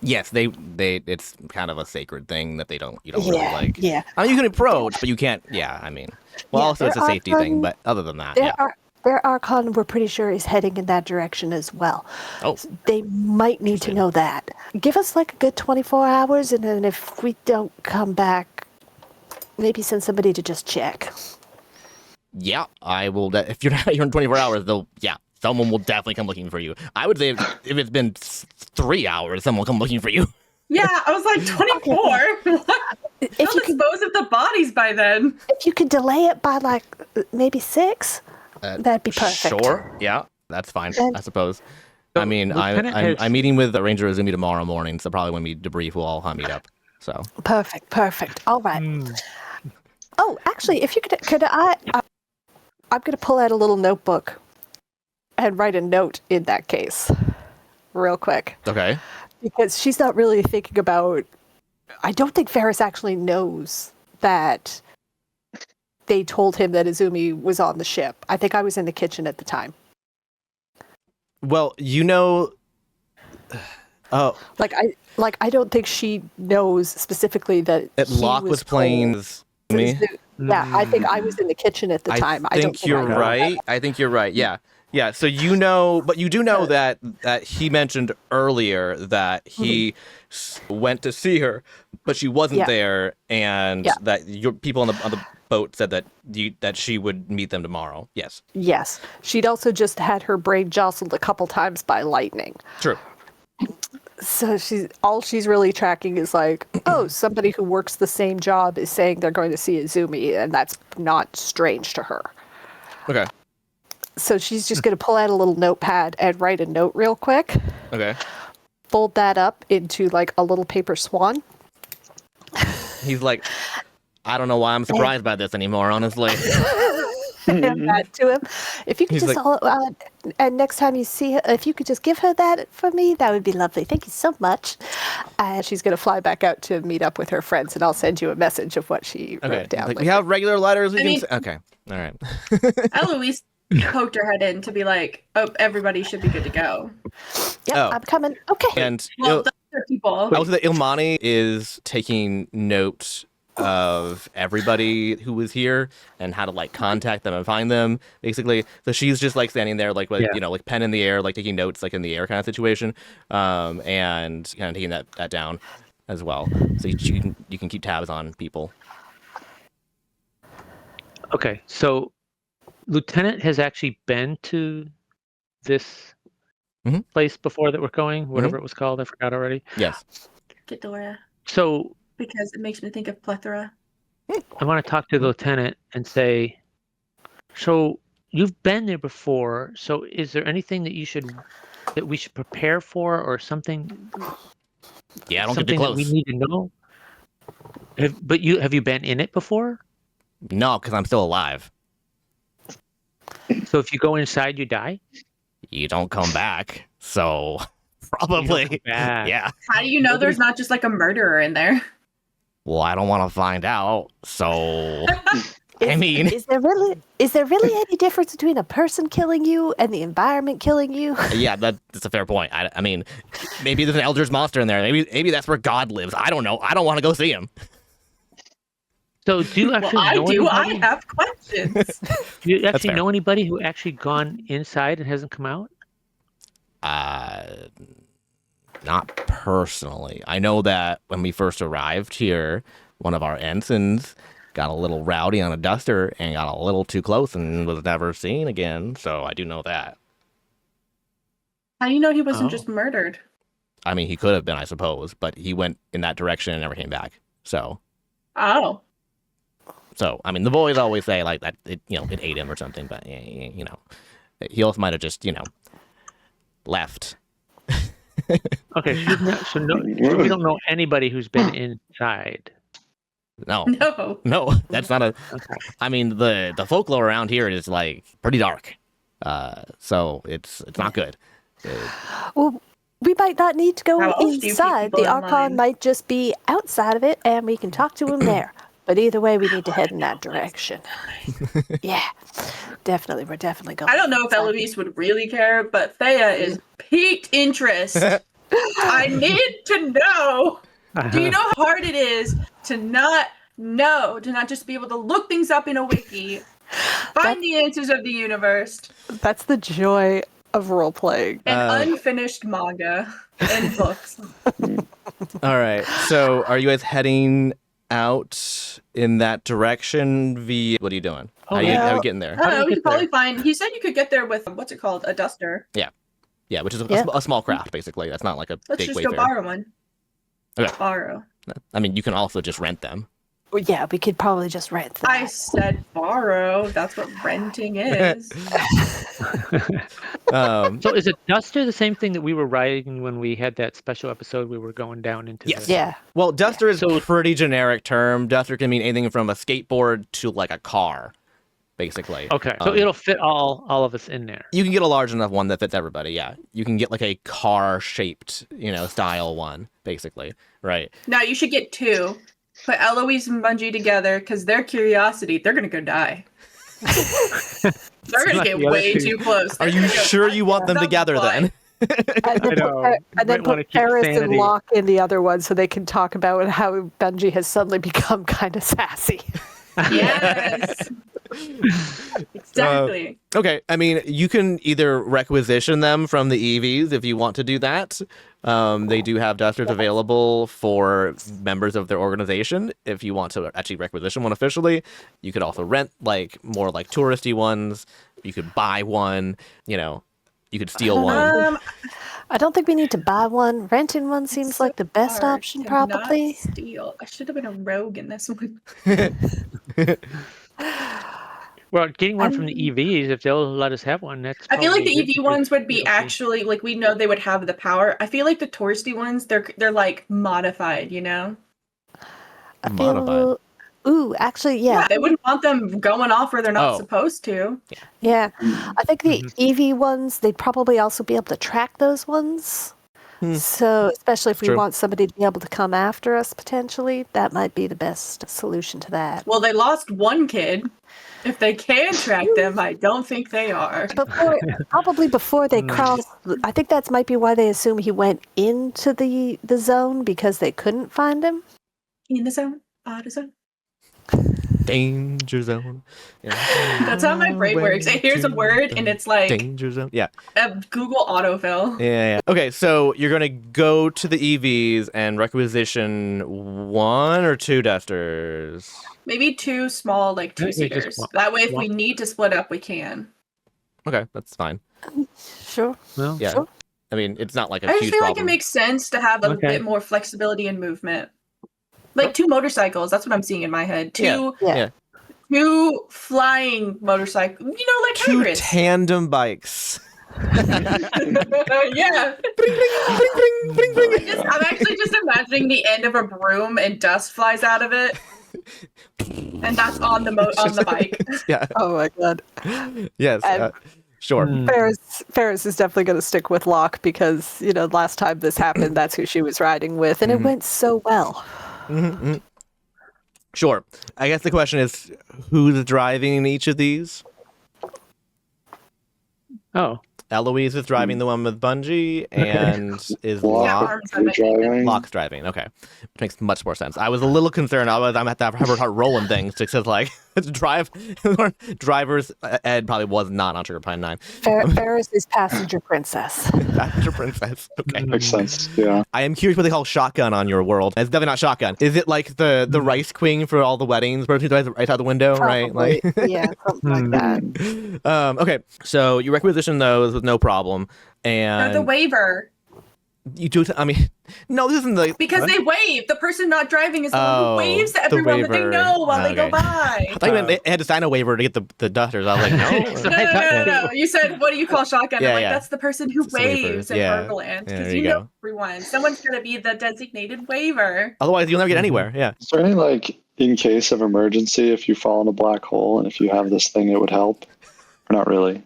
S1: Yes, they it's kind of a sacred thing that you don't really like.
S3: Yeah.
S1: I mean, you can approach, but you can't. Yeah, I mean, well,
S3: Yeah,
S1: also it's a
S3: there are
S1: safety thing, but other than that, yeah.
S3: Their Archon, we're pretty sure, is heading in that direction as well.
S1: Oh.
S3: They might need to know that. Give us like a good 24 hours, and then if we don't come back, maybe send somebody to just check.
S1: Yeah, I will. If you're not here in 24 hours, someone will definitely come looking for you. I would say if it's been 3 hours, someone will come looking for you.
S4: Yeah, I was like 24.
S3: If
S4: They'll
S3: you could,
S4: dispose of the bodies by then.
S3: if you could delay it by like maybe 6, that'd be perfect.
S1: Sure. Yeah, that's fine.
S3: And-
S1: I suppose.
S2: So
S1: I mean,
S2: Lieutenant has-
S1: I'm meeting with Ranger Izumi tomorrow morning, so probably when we debrief, we'll all meet up. So
S3: Perfect. All right. Oh, actually, if you could I'm going to pull out a little notebook and write a note in that case, real quick.
S1: okay.
S3: Because she's not really thinking about. I don't think Ferris actually knows that they told him that Izumi was on the ship. I think I was in the kitchen at the time.
S1: Well, you know. Oh,
S3: I don't think she knows specifically that
S1: that
S3: he
S1: Locke was playing me.
S3: Yeah, I think I was in the kitchen at the time.
S1: I think you're right. I think you're right. Yeah. Yeah. So you know, but you do know that he mentioned earlier that he went to see her, but she wasn't
S3: Yeah.
S1: there, and
S3: Yeah.
S1: that your people on the boat said that that she would meet them tomorrow. Yes.
S3: Yes, she'd also just had her brain jostled a couple times by lightning.
S1: True.
S3: So she's really tracking is like, oh, somebody who works the same job is saying they're going to see Izumi, and that's not strange to her.
S1: Okay.
S3: So she's just going to pull out a little notepad and write a note real quick,
S1: Okay.
S3: fold that up into like a little paper swan.
S1: He's like, I don't know why I'm surprised by this anymore, honestly.
S3: hand that to him. If you could
S1: He's
S3: just, and next time you see her, if you could just give her that for me, that would be lovely. Thank you so much. And she's going to fly back out to meet up with her friends, and I'll send you a message of what she
S1: Okay.
S3: wrote down.
S1: Like, we have regular letters. Okay. All right.
S4: Eloise poked her head in to be like, "Oh, everybody should be good to go."
S3: Yep,
S1: Oh.
S3: I'm coming. Okay.
S1: And
S4: Well, the other people.
S1: also that Ilmani is taking note of everybody who was here and how to like contact them and find them, basically. So she's just like standing there, like with like pen in the air, like taking notes, like in the air kind of situation, and kind of taking that down as well. So you can keep tabs on people.
S2: Okay, so Lieutenant has actually been to this place before that we're going, whatever it was called. I forgot already.
S1: Yes.
S4: Ghidorah.
S2: So
S4: Because it makes me think of plethora.
S2: I want to talk to the lieutenant and say, so you've been there before. So is there anything that we should prepare for, or something?
S1: Yeah, I don't get too
S2: something that we
S1: close.
S2: need to know. Have you been in it before?
S1: No, because I'm still alive.
S2: So if you go inside, you die.
S1: You don't come back. So probably. Yeah.
S4: How do you know there's not just like a murderer in there?
S1: Well, I don't want to find out. So I mean,
S3: is there really any difference between a person killing you and the environment killing you?
S1: yeah, that's a fair point. I mean, maybe there's an Elder's monster in there. Maybe that's where God lives. I don't know. I don't want to go see him.
S2: So do you actually
S4: Well, I
S2: know
S4: do.
S2: anybody?
S4: I have questions.
S2: Do you actually
S1: fair.
S2: know anybody who actually gone inside and hasn't come out?
S1: Not personally. I know that when we first arrived here, one of our ensigns got a little rowdy on a duster and got a little too close and was never seen again. So I do know that.
S4: How do you know he wasn't
S2: Oh.
S4: just murdered?
S1: I mean, he could have been, I suppose, but he went in that direction and never came back. So I mean, the boys always say like that it ate him or something, but he also might have just left.
S2: Okay, so we don't know anybody who's been inside.
S1: No,
S4: No.
S1: that's not a.
S2: Okay.
S1: I mean, the folklore around here is like pretty dark, so it's not good.
S3: Well, we might not need to go
S4: How else do you keep
S3: inside.
S4: people
S3: The
S4: in
S3: Archon
S4: line?
S3: might just be outside of it, and we can talk to him there. But either way, we need to head in that direction. Yeah, definitely. We're definitely going.
S4: I don't know if
S3: inside.
S4: Eloise would really care, but Thea is piqued interest. I need to know. Do you know how hard it is to not know, to not just be able to look things up in a wiki, find the answers of the universe,
S3: That's the joy of role playing.
S4: and unfinished manga and books?
S1: All right, so are you guys heading out in that direction? What are you doing? How are you getting there?
S4: I don't know.
S2: do you
S4: You
S2: get
S4: could probably
S2: there?
S4: find. He said you could get there with what's it called, a duster.
S1: Yeah, which is
S3: Yeah.
S1: a small craft, basically. That's not like a
S4: Let's
S1: big
S4: just go
S1: wayfair.
S4: borrow one.
S1: Okay.
S4: Borrow.
S1: I mean, you can also just rent them.
S3: Well, yeah, we could probably just rent that.
S4: I said borrow. That's what renting is.
S2: So is a duster the same thing that we were riding when we had that special episode? We were going down into.
S1: Yes.
S2: The...
S3: Yeah.
S1: Well, duster is
S2: So-
S1: a pretty generic term. Duster can mean anything from a skateboard to like a car, basically.
S2: Okay, so it'll fit all of us in there.
S1: You can get a large enough one that fits everybody. Yeah, you can get like a car-shaped, style one, basically. Right.
S4: No, you should get two. Put Eloise and Bungee together because their curiosity, they're gonna go die. They're gonna
S2: Like
S4: get
S2: the other
S4: way
S2: two.
S4: too close.
S1: Are you sure you want them together then?
S3: And then
S2: know.
S3: and then
S2: Might wanna
S3: put
S2: keep
S3: Paris and
S2: sanity.
S3: Locke in the other one so they can talk about how Bungee has suddenly become kind of sassy.
S4: Yes. Exactly.
S1: Okay, I mean, you can either requisition them from the EVs if you want to do that. They do have dusters available for members of their organization. If you want to actually requisition one officially, you could also rent more like touristy ones. You could buy one. You could steal one.
S3: I don't think we need to buy one. Renting one seems like the best
S4: Hard
S3: option,
S4: to not
S3: probably.
S4: steal. I should have been a rogue in this one.
S2: Well, getting one from the EVs, if they'll let us have one, that's.
S4: I feel like
S2: probably
S4: the
S2: good
S4: EV ones would be
S2: because-
S4: actually like we know they would have the power. I feel like the touristy ones, they're like modified,
S3: I
S1: Modified.
S3: feel Ooh, actually, yeah.
S4: They wouldn't want them going off where they're not
S1: Oh.
S4: supposed to.
S3: Yeah. I think the EV ones, they'd probably also be able to track those ones. So, especially if we
S1: True.
S3: want somebody to be able to come after us potentially, that might be the best solution to that.
S4: Well, they lost one kid. If they can track them, I don't think they are.
S3: Probably before they crossed, I think that might be why they assume he went into the zone because they couldn't find him.
S4: In the zone, out of zone.
S1: Danger zone. Yeah.
S4: That's how my brain works. It hears a word and it's like
S1: danger zone. Yeah.
S4: a Google autofill.
S1: Yeah. Okay, so you're gonna go to the EVs and requisition 1 or 2 dusters.
S4: Maybe 2 small, like
S2: Maybe just
S4: 2-seaters.
S2: one.
S4: That way, if we need to split up, we can.
S1: Okay, that's fine.
S3: Sure.
S2: Well,
S1: Yeah.
S3: Sure.
S1: I mean, it's not like a
S4: I just
S1: huge
S4: feel like
S1: problem.
S4: it makes sense to have a
S2: Okay.
S4: bit more flexibility and movement. Like 2 motorcycles. That's what I'm seeing in my head. Two
S3: Yeah.
S4: flying motorcycles. You know, like
S1: 2
S4: hybrids.
S1: tandem bikes.
S4: Yeah. I'm actually just imagining the end of a broom and dust flies out of it, and that's on the on the bike.
S1: Yeah.
S3: Oh my god.
S1: Yes.
S3: And-
S1: Sure.
S3: Ferris is definitely going to stick with Locke because, last time this happened, that's who she was riding with, and it went so well.
S1: Sure. I guess the question is, who's driving each of these?
S2: Oh,
S1: Eloise is driving the one with Bungee, and is
S5: Locke,
S4: arms
S5: you're driving.
S1: Locke's driving. Okay, which makes much more sense. I was a little concerned. I'm gonna have to have her start rolling things because like drivers. Ed probably was not on Sugar Pine 9.
S3: Ferris is passenger princess.
S1: Passenger princess. Okay.
S5: Makes sense. Yeah.
S1: I am curious what they call shotgun on your world. It's definitely not shotgun. Is it like the rice queen for all the weddings? Where people right out the window, right?
S3: Probably.
S1: Like.
S3: Yeah, something like that.
S1: Okay, so you requisition those with no problem,
S4: Or
S1: and
S4: the waiver.
S1: you do. I mean, no, this isn't the.
S4: Because they wave. The person not driving is the one
S1: Oh,
S4: who waves to
S1: the
S4: everyone that they
S1: waiver.
S4: know while they go
S1: Okay.
S4: by.
S1: I thought you meant they had to sign a waiver to get the dusters. I was like, no.
S4: No. You said, what do you call shotgun?
S1: Yeah,
S4: I'm like,
S1: yeah.
S4: that's the person who
S1: It's a waiver.
S4: waves in
S1: Yeah.
S4: Burgerland.
S1: Yeah,
S4: Because
S1: there
S4: you
S1: you
S4: know
S1: go.
S4: everyone. Someone's going to be the designated waiver.
S1: Otherwise, you'll never get anywhere. Yeah.
S5: Is there any like in case of emergency if you fall in a black hole and if you have this thing it would help? Or not really.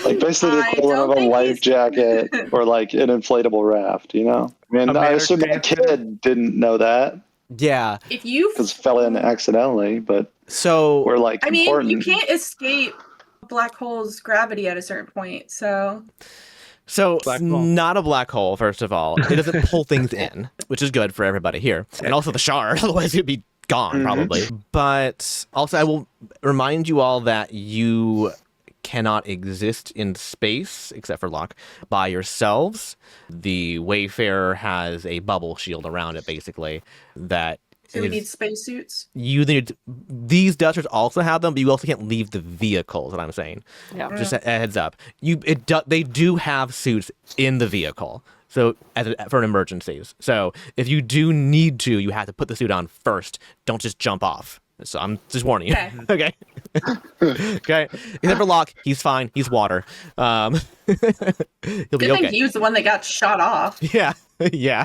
S5: Like basically the
S4: I
S5: equivalent
S4: don't
S5: of a
S4: think
S5: life
S4: he's-
S5: jacket or like an inflatable raft, I mean, I assume that kid didn't know that
S1: Yeah.
S4: If you...
S5: because fell in accidentally, but
S1: So
S5: we're like
S4: I mean,
S5: important.
S4: you can't escape a black hole's gravity at a certain point, so...
S1: So
S2: Black
S1: it's
S2: hole.
S1: not a black hole, first of all. It doesn't pull things in, which is good for everybody here. And also the shard, otherwise it'd be gone probably. But also I will remind you all that you cannot exist in space, except for Locke, by yourselves. The Wayfarer has a bubble shield around it, basically, that
S4: So we
S1: is-
S4: need spacesuits.
S1: you need these dusters also have them, but you also can't leave the vehicle. Is what I'm saying.
S3: Yeah.
S1: Just a heads up. They do have suits in the vehicle, so for emergencies. So if you do need to, you have to put the suit on first. Don't just jump off. So I'm just warning you.
S4: Okay.
S1: Okay. Okay. Except for Locke, he's fine. He's water. He'll be
S4: Good thing
S1: okay.
S4: he was the one that got shot off.
S1: Yeah. Yeah.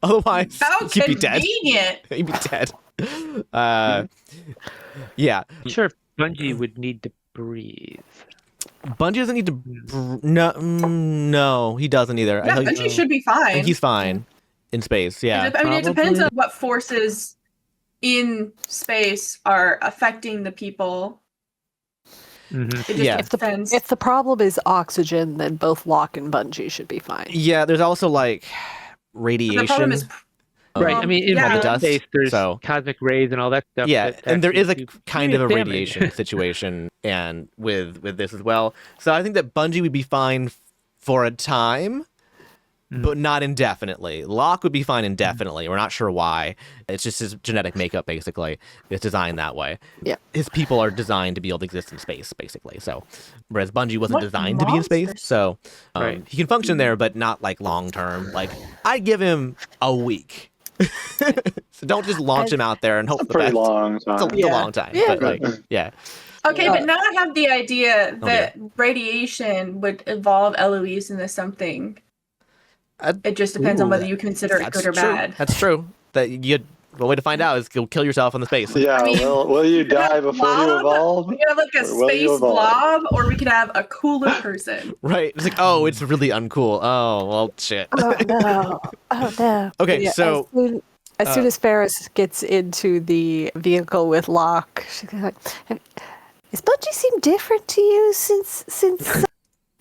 S1: Otherwise,
S4: How
S1: he'd be dead.
S4: convenient!
S1: He'd be dead. Yeah.
S2: I'm sure if Bungee would need to breathe.
S1: Bungee doesn't need to. No, he doesn't either.
S4: Yeah,
S1: I
S4: Bungee should be fine.
S1: think he's fine in space. Yeah.
S4: I mean, it depends
S2: probably.
S4: on what forces in space are affecting the people.
S2: Mhm.
S4: It just
S1: Yeah.
S4: depends.
S3: If the problem is oxygen, then both Locke and Bungee should be fine.
S1: Yeah. There's also like
S4: the
S1: radiation.
S4: problem is
S2: Right. I mean, in
S4: yeah.
S2: outer
S1: Dust,
S2: space, there's
S1: so-
S2: cosmic rays and all that stuff.
S1: Yeah,
S2: that
S1: and there is a
S2: actually do
S1: kind of a
S2: serious
S1: radiation
S2: damage.
S1: situation, and with this as well. So I think that Bungee would be fine for a time, but not indefinitely. Locke would be fine indefinitely. We're not sure why. It's just his genetic makeup, basically. It's designed that way.
S3: Yeah.
S1: His people are designed to be able to exist in space, basically. So, whereas Bungee wasn't
S4: What
S1: designed to be in space,
S4: monsters.
S1: so
S2: Right.
S1: he can function there, but not like long term. Like I'd give him a week. So don't just launch him out there and hope for the
S5: Pretty
S1: best.
S5: long
S1: It's
S5: time.
S1: a
S3: Yeah.
S1: long time,
S3: Yeah.
S1: but like, yeah.
S4: okay, but now I have the idea
S1: Oh,
S4: that radiation would evolve Eloise into something.
S1: I'd-
S4: It just depends on
S1: Ooh,
S4: whether you consider it
S1: That's
S4: good or
S1: true.
S4: bad.
S1: That's true. That you The way to find out is you'll kill yourself in the space.
S5: Yeah,
S4: I mean,
S5: will you die before you evolve?
S4: We could have like a
S5: Or will you
S4: space
S5: evolve?
S4: blob, or we could have a cooler person.
S1: Right. It's like, oh, it's really uncool. Oh, well, shit.
S3: Oh no! Oh no!
S1: Okay,
S3: Yeah,
S1: so
S3: as soon as Ferris gets into the vehicle with Locke, she's like, "Has Bungee seemed different to you since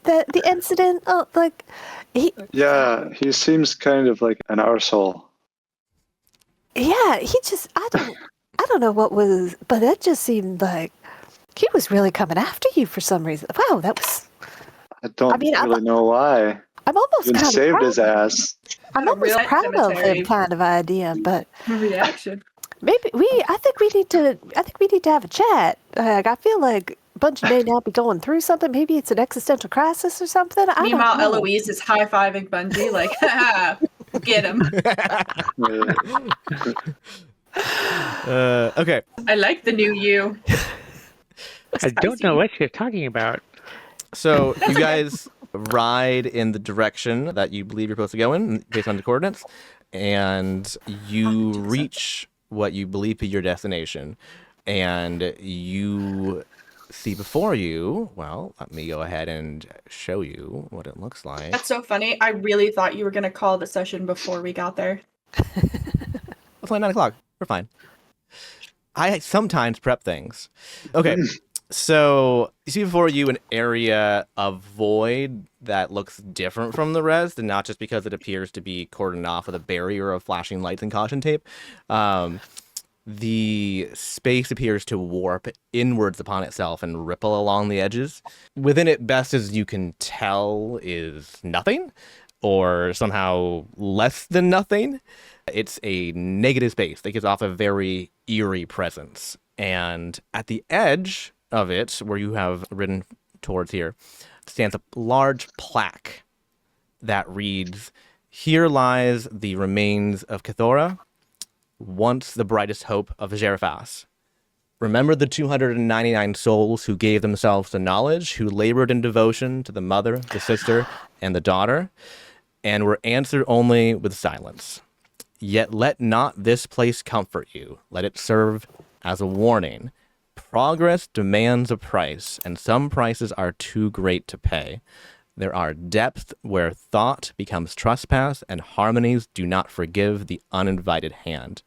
S3: the incident? Oh, like
S5: Yeah, he seems kind of like an arsehole.
S3: yeah, he just I don't know what was, but it just seemed like he was really coming after you for some reason. Wow, that was.
S5: I don't really know why.
S3: I'm almost
S5: Even
S3: kind of
S5: saved
S3: proud.
S5: his ass.
S3: I'm
S4: A
S3: almost
S4: real
S3: proud of
S4: cemetery.
S3: him, kind of idea, but.
S4: Reaction.
S3: Maybe I think we need to have a chat. Like, I feel like Bungee may now be going through something. Maybe it's an existential crisis or something. I
S4: Meanwhile,
S3: don't know.
S4: Eloise is high-fiving Bungee like, haha, get him.
S1: Okay.
S4: I like the new you.
S2: I don't know what you're talking about.
S1: So you guys ride in the direction that you believe you're supposed to go in based on the coordinates, and you reach what you believe to be your destination, and you see before you, well, let me go ahead and show you what it looks like.
S4: That's so funny. I really thought you were going to call the session before we got there.
S1: It's only 9 o'clock. We're fine. I sometimes prep things. Okay. So you see before you an area of void that looks different from the rest, and not just because it appears to be cordoned off with a barrier of flashing lights and caution tape. The space appears to warp inwards upon itself and ripple along the edges. Within it, best as you can tell, is nothing, or somehow less than nothing. It's a negative space that gives off a very eerie presence. And at the edge of it, where you have ridden towards here, stands a large plaque that reads, "Here lies the remains of Cathora, once the brightest hope of Gerifas. Remember the 299 souls who gave themselves to knowledge, who labored in devotion to the mother, the sister, and the daughter, and were answered only with silence. Yet let not this place comfort you. Let it serve as a warning. Progress demands a price, and some prices are too great to pay. There are depths where thought becomes trespass, and harmonies do not forgive the uninvited hand.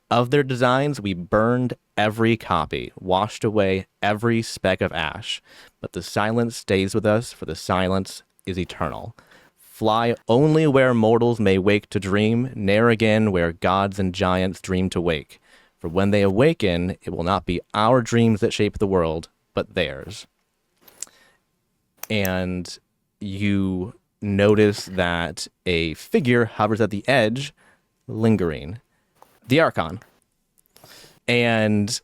S1: Of their designs we burned every copy, washed away every speck of ash. But the silence stays with us, for the silence is eternal. Fly only where mortals may wake to dream, ne'er again where gods and giants dream to wake. For when they awaken, it will not be our dreams that shape the world, but theirs." And you notice that a figure hovers at the edge, lingering. The Archon. And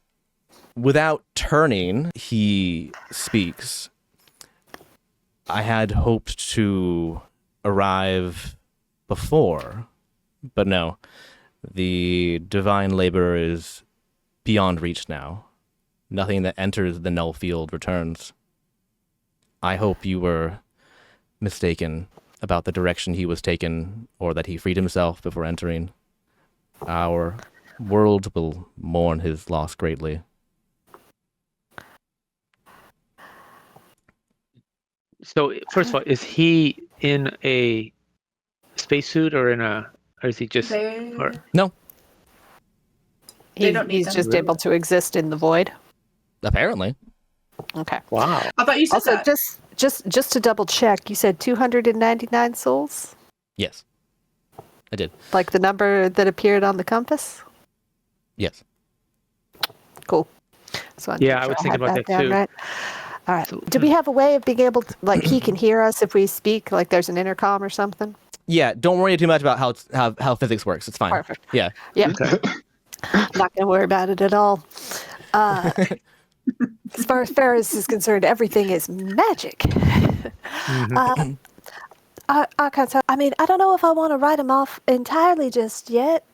S1: without turning, he speaks. "I had hoped to arrive before, but no. The divine labor is beyond reach now. Nothing that enters the null field returns. I hope you were mistaken about the direction he was taken, or that he freed himself before entering. Our world will mourn his loss greatly."
S2: So, first of all, is he in a spacesuit or is he just? Or,
S1: No,
S4: They don't need
S3: He's
S4: them.
S3: just able to exist in the void.
S1: apparently.
S3: Okay.
S2: wow.
S4: I thought you said
S3: Also,
S4: that.
S3: just to double check, you said 299 souls,
S1: Yes, I did.
S3: like the number that appeared on the compass.
S1: Yes.
S3: Cool. So
S2: Yeah, I was thinking about that too.
S3: Right? All right.
S2: So-
S3: Do we have a way of being able to, like, he can hear us if we speak? Like, there's an intercom or something?
S1: Yeah, don't worry too much about how physics works. It's fine.
S3: Perfect.
S1: Yeah.
S3: Yeah. Not gonna worry about it at all. As far as Ferris is concerned, everything is magic. Archon, so, I mean, I don't know if I want to write him off entirely just yet.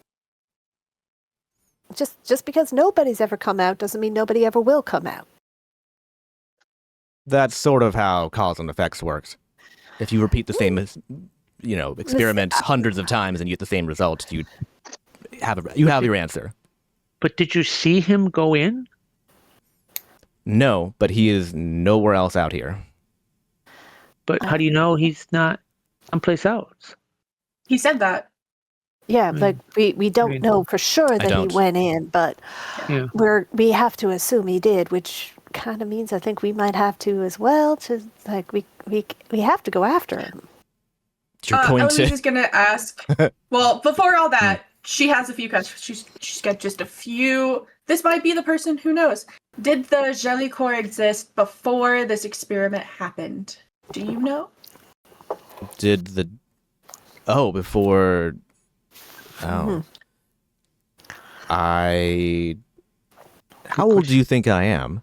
S3: Just because nobody's ever come out doesn't mean nobody ever will come out.
S1: That's sort of how cause and effects works. If you repeat the same, experiments hundreds of times and you get the same results, you have your answer.
S2: But did you see him go in?
S1: No, but he is nowhere else out here.
S2: But how do you know he's not someplace else?
S4: He said that.
S3: Yeah, like we don't
S2: mean,
S3: know for sure that he
S1: don't.
S3: went in, but
S2: Yeah.
S3: we have to assume he did, which kind of means I think we might have to as well. To like we have to go after him.
S1: You're going
S4: Eloise
S1: to.
S4: is gonna ask. Well, before all that, she has a few questions. She's got just a few. This might be the person. Who knows? Did the jelly core exist before this experiment happened? Do you know?
S1: Did the. Oh, before. Oh. How old do you think I am?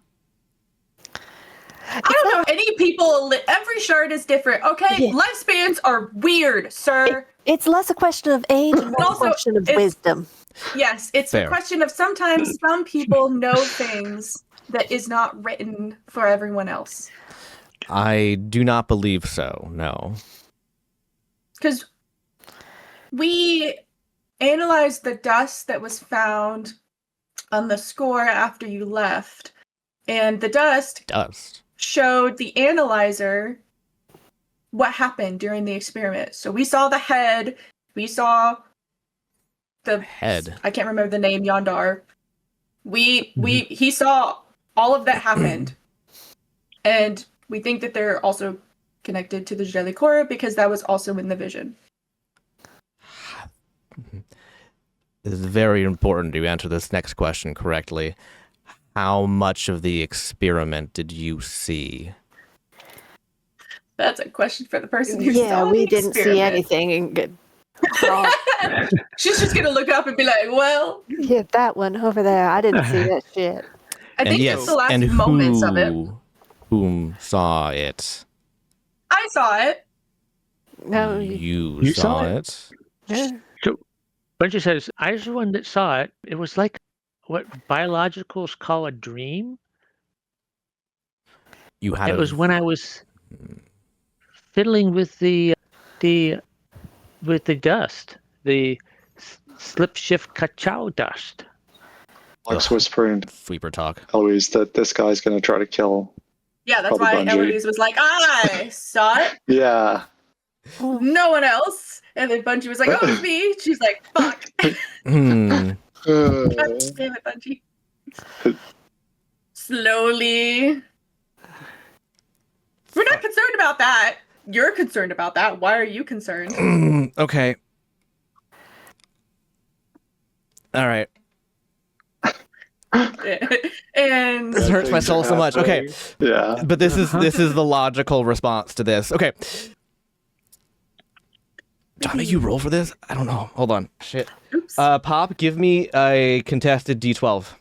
S4: I don't know. Any people. Every shard is different. Okay,
S3: Yeah.
S4: lifespans are weird, sir.
S3: It's less a question of age and more a
S4: Also,
S3: question of
S4: it's-
S3: wisdom.
S4: Yes, it's
S1: Fair.
S4: a question of sometimes some people know things that is not written for everyone else.
S1: I do not believe so. No.
S4: Because we analyzed the dust that was found on the score after you left, and the dust
S1: Dust.
S4: showed the analyzer what happened during the experiment. So we saw the head, we saw the
S1: Head.
S4: I can't remember the name, Yondar. He saw all of that happened. And we think that they're also connected to the jelly core because that was also in the vision.
S1: It is very important to answer this next question correctly. How much of the experiment did you see?
S4: That's a question for the person who
S3: Yeah,
S4: saw
S3: we
S4: the
S3: didn't see
S4: experiment.
S3: anything. And
S4: She's just gonna look up and be like, well,
S3: yeah, that one over there. I didn't see that shit.
S4: I think
S1: yes,
S4: it's the last
S1: and
S4: moments of it.
S1: Whom saw it?
S4: I saw it.
S3: No,
S1: You
S2: saw
S1: saw
S2: it?
S1: it?
S3: yeah.
S2: Bungee says, I was the one that saw it. It was like what biologicals call a dream.
S1: You had
S2: It was when I was fiddling with the dust, the slip shift ka-chow dust.
S5: Alex whispering to
S1: Sweeper talk.
S5: Eloise that this guy's going to try to kill.
S4: Yeah, that's
S5: Probably
S4: why
S5: Bungee.
S4: Eloise was like, I saw it.
S5: Yeah.
S4: No one else. And then Bungee was like, oh, it's me. She's like, fuck.
S1: Hmm.
S4: God damn it, Bungee. Slowly. We're not concerned about that. You're concerned about that. Why are you concerned?
S1: Okay. All right.
S4: And
S1: This hurts my
S5: Things
S1: soul
S5: are
S1: so much. Okay.
S5: happening. Yeah.
S1: But this is the logical response to this. Okay. Do I make you roll for this? I don't know. Hold on. Shit.
S4: oops.
S1: Pop, give me a contested D12.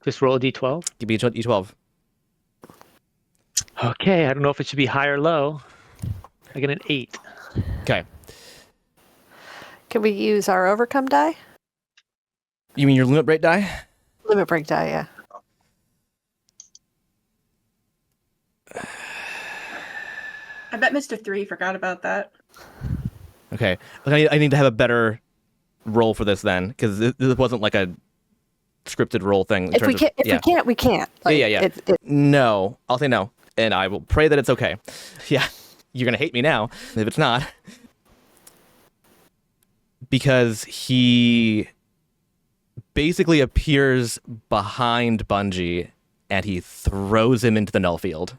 S2: Just roll a d12.
S1: Give me a D12.
S2: Okay, I don't know if it should be high or low. I get an 8.
S1: Okay.
S3: Can we use our overcome die?
S1: You mean your limit break die?
S3: Limit break die, yeah.
S4: I bet Mr. 3 forgot about that.
S1: Okay. I need to have a better roll for this then, because this wasn't like a scripted roll thing.
S3: If we can't, we can't. Like,
S1: Yeah. No. I'll say no. And I will pray that it's okay. Yeah. You're going to hate me now if it's not. Because he basically appears behind Bungee and he throws him into the null field.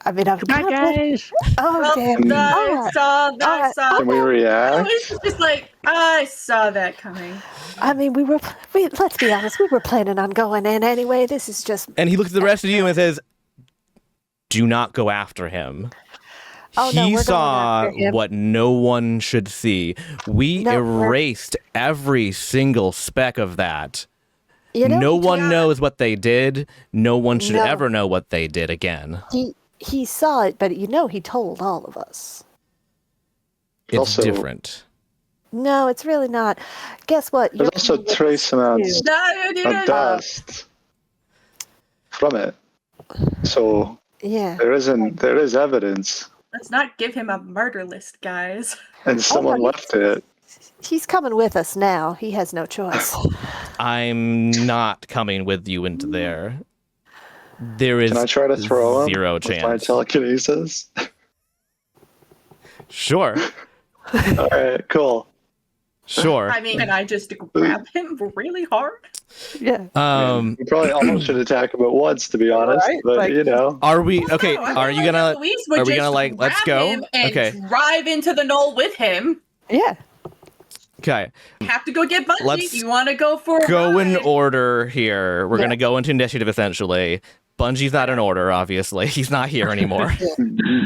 S3: I mean, I'm
S2: Goodbye, guys.
S3: Oh, damn.
S4: I saw that. I saw
S5: Can we react?
S4: Eloise was just like, I saw that coming.
S3: I mean, let's be honest, we were planning on going in anyway. This is just.
S1: And he looks at the rest of you and says, do not go after him.
S3: Oh, no,
S1: He
S3: we're going
S1: saw
S3: after him.
S1: what no one should see. We
S3: No, we're-
S1: erased every single speck of that.
S3: You know,
S1: No
S3: he
S1: one
S4: told-
S1: knows what they did. No one should
S3: No.
S1: ever know what they did again.
S3: He saw it, but he told all of us.
S1: It's
S5: Also-
S1: different.
S3: No, it's really not. Guess what?
S5: There's also trace amounts of dust from it. So
S3: Yeah.
S5: there is evidence.
S4: Let's not give him a murder list, guys.
S5: And someone
S3: no,
S5: left it.
S3: He's coming with us now. He has no choice.
S1: I'm not coming with you into there. There is
S5: Can I try to throw him
S1: zero
S5: with my
S1: chance.
S5: telekinesis?
S1: Sure.
S5: All right, cool.
S1: Sure.
S4: I mean, can I just grab him really hard?
S3: Yeah.
S5: You probably almost should attack him at once, to be honest.
S3: Right,
S5: But
S3: like-
S5: you know,
S1: Are we okay?
S4: No, I
S1: Are
S4: feel
S1: you
S4: like
S1: gonna?
S4: Eloise would
S1: Are we
S4: just
S1: gonna like? Let's
S4: grab
S1: go.
S4: him and
S1: Okay.
S4: drive into the knoll with him.
S3: Yeah.
S1: Okay.
S4: Have to go get Bungee.
S1: Let's
S4: You want to go for a
S1: Go in
S4: ride?
S1: order here. We're
S3: Yeah.
S1: gonna go into initiative essentially. Bungee's not in order, obviously. He's not here anymore.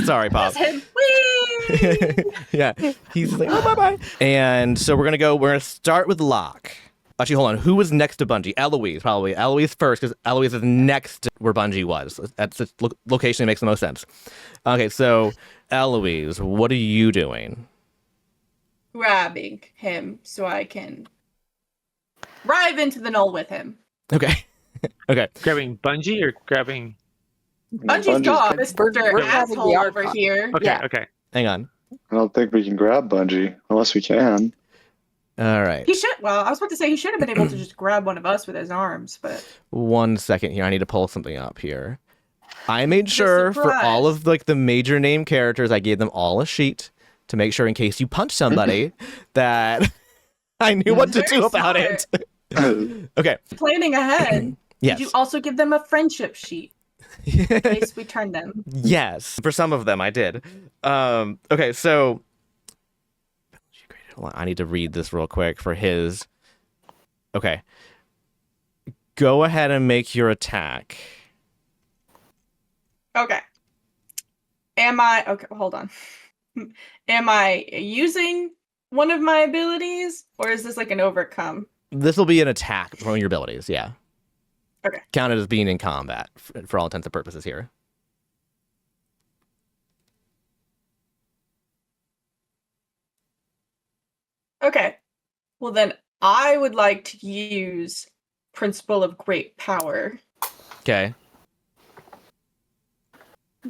S1: Sorry, Pop.
S4: That's him. Whee!
S1: Yeah. He's like, oh, bye-bye. And so we're gonna start with Locke. Actually, hold on. Who was next to Bungee? Eloise, probably. Eloise first, because Eloise is next to where Bungee was. That's the location that makes the most sense. Okay, so Eloise, what are you doing?
S4: Grabbing him so I can drive into the knoll with him.
S1: Okay. Okay.
S2: Grabbing Bungee or grabbing?
S4: Bungee's gone.
S3: We're
S4: Mr.
S3: grabbing
S4: Asshole
S3: the
S4: over
S3: archon.
S4: here.
S2: Okay,
S3: Yeah.
S2: okay.
S1: Hang on.
S5: I don't think we can grab Bungee unless we can.
S1: All right.
S4: He should. Well, I was about to say he should have been able to just grab one of us with his arms, but
S1: 1 second here. I need to pull something up here. I made
S4: The
S1: sure for all
S4: surprise.
S1: of like the major name characters, I gave them all a sheet to make sure in case you punch somebody that I knew what to
S4: Very
S1: do about
S4: smart.
S1: it. Okay.
S4: planning ahead.
S1: Yes.
S4: Did you also give them a friendship sheet in case we turn them?
S1: Yes. For some of them, I did. Okay. So hold on, I need to read this real quick for his. Okay. Go ahead and make your attack.
S4: Okay. Am I okay? Hold on. Am I using one of my abilities, or is this like an overcome?
S1: This will be an attack from your abilities. Yeah.
S4: Okay.
S1: Counted as being in combat for all intents and purposes here.
S4: Okay. Well, then I would like to use Principle of Great Power.
S1: Okay.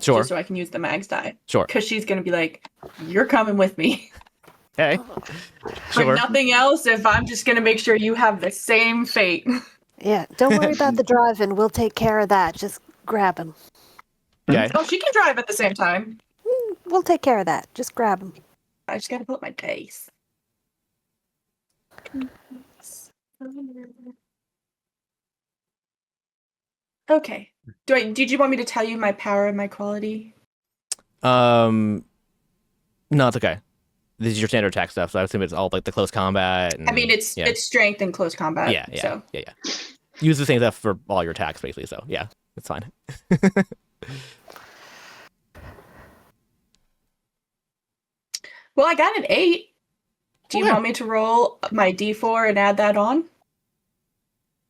S1: Sure.
S4: Just so I can use the mag's die.
S1: Sure.
S4: Because she's going to be like, you're coming with me.
S1: Okay.
S4: For
S1: Sure.
S4: nothing else, if I'm just going to make sure you have the same fate.
S3: Yeah. Don't worry about the driving. We'll take care of that. Just grab him.
S1: Okay.
S4: Oh, she can drive at the same time.
S3: We'll take care of that. Just grab him.
S4: I just got to pull up my dice. Okay. Did you want me to tell you my power and my quality?
S1: No, it's okay. This is your standard attack stuff, so I assume it's all like the close combat. And,
S4: I mean, it's strength and close combat.
S1: yeah.
S4: So.
S1: Use the same stuff for all your attacks, basically. So yeah, it's fine.
S4: Well, I got an 8. Do you
S1: Okay.
S4: want me to roll my D4 and add that on?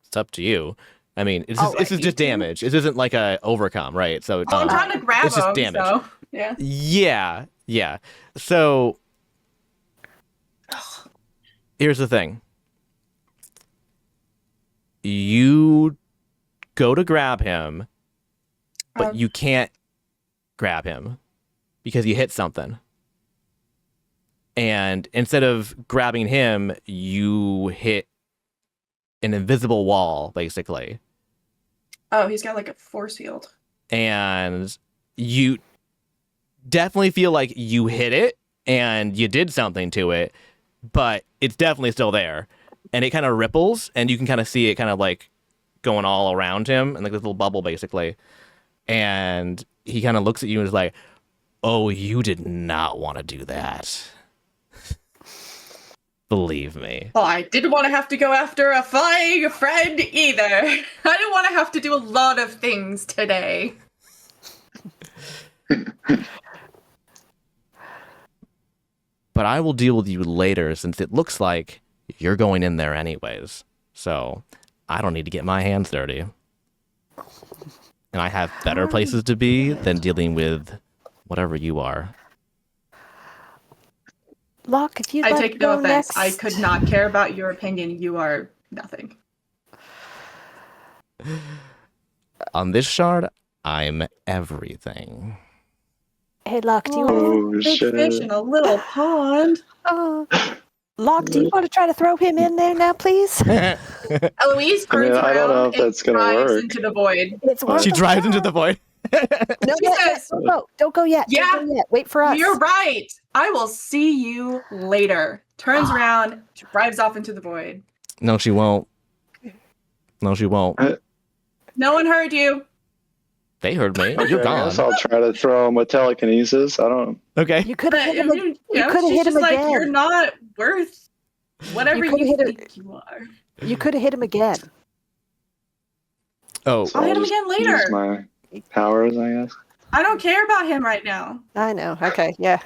S1: It's up to you. I mean, this
S4: Oh,
S1: is
S4: right,
S1: just
S4: you do?
S1: damage. This isn't like a overcome, right? So
S4: Oh, I'm trying to grab
S1: it's just
S4: him,
S1: damage.
S4: so yeah.
S1: Yeah. So here's the thing. You go to grab him, but you can't grab him because you hit something. And instead of grabbing him, you hit an invisible wall, basically.
S4: Oh, he's got like a force field.
S1: And you definitely feel like you hit it and you did something to it, but it's definitely still there. And it kind of ripples, and you can kind of see it kind of like going all around him, and like this little bubble, basically. And he kind of looks at you and is like, oh, you did not want to do that. Believe me.
S4: Well, I didn't want to have to go after a flying friend either. I didn't want to have to do a lot of things today.
S1: But I will deal with you later, since it looks like you're going in there anyways. So I don't need to get my hands dirty. And I have better places to be than dealing with whatever you are.
S3: Locke, if you'd
S4: I
S3: like
S4: take
S3: to
S4: no
S3: go
S4: offense.
S3: next.
S4: I could not care about your opinion. You are nothing.
S1: On this shard, I'm everything.
S3: Hey, Locke, do you
S5: Oh,
S4: Big
S5: shit.
S4: fish in a little pond.
S3: Locke, do you want to try to throw him in there now, please?
S4: Eloise
S5: I mean,
S4: turns
S5: I don't know
S4: around
S5: if that's
S4: and
S5: gonna
S4: drives
S5: work.
S4: into the void.
S3: It's worth
S1: She
S3: a
S1: drives
S3: shot.
S1: into the void.
S3: No,
S4: She says,
S3: don't go. Don't go yet.
S4: Yeah,
S3: Don't go yet. Wait for us.
S4: "You're right. I will see you later." Turns around, drives off into the void.
S1: No, she won't. No, she won't.
S4: No one heard you.
S1: They heard me.
S5: Okay,
S1: You're
S5: I
S1: gone.
S5: guess I'll try to throw him with telekinesis. I don't.
S1: Okay.
S3: You could
S4: But
S3: have hit
S4: if
S3: him.
S4: you
S3: You
S4: know,
S3: could have
S4: she's
S3: hit him
S4: just like,
S3: again.
S4: "You're not worth whatever
S3: You coulda
S4: you
S3: hit it-
S4: think you are."
S3: You could have hit him again.
S1: Oh,
S5: So
S4: I'll hit him
S5: just
S4: again
S5: Use
S4: later.
S5: my powers, I guess.
S4: I don't care about him right now.
S3: I know. Okay. Yeah.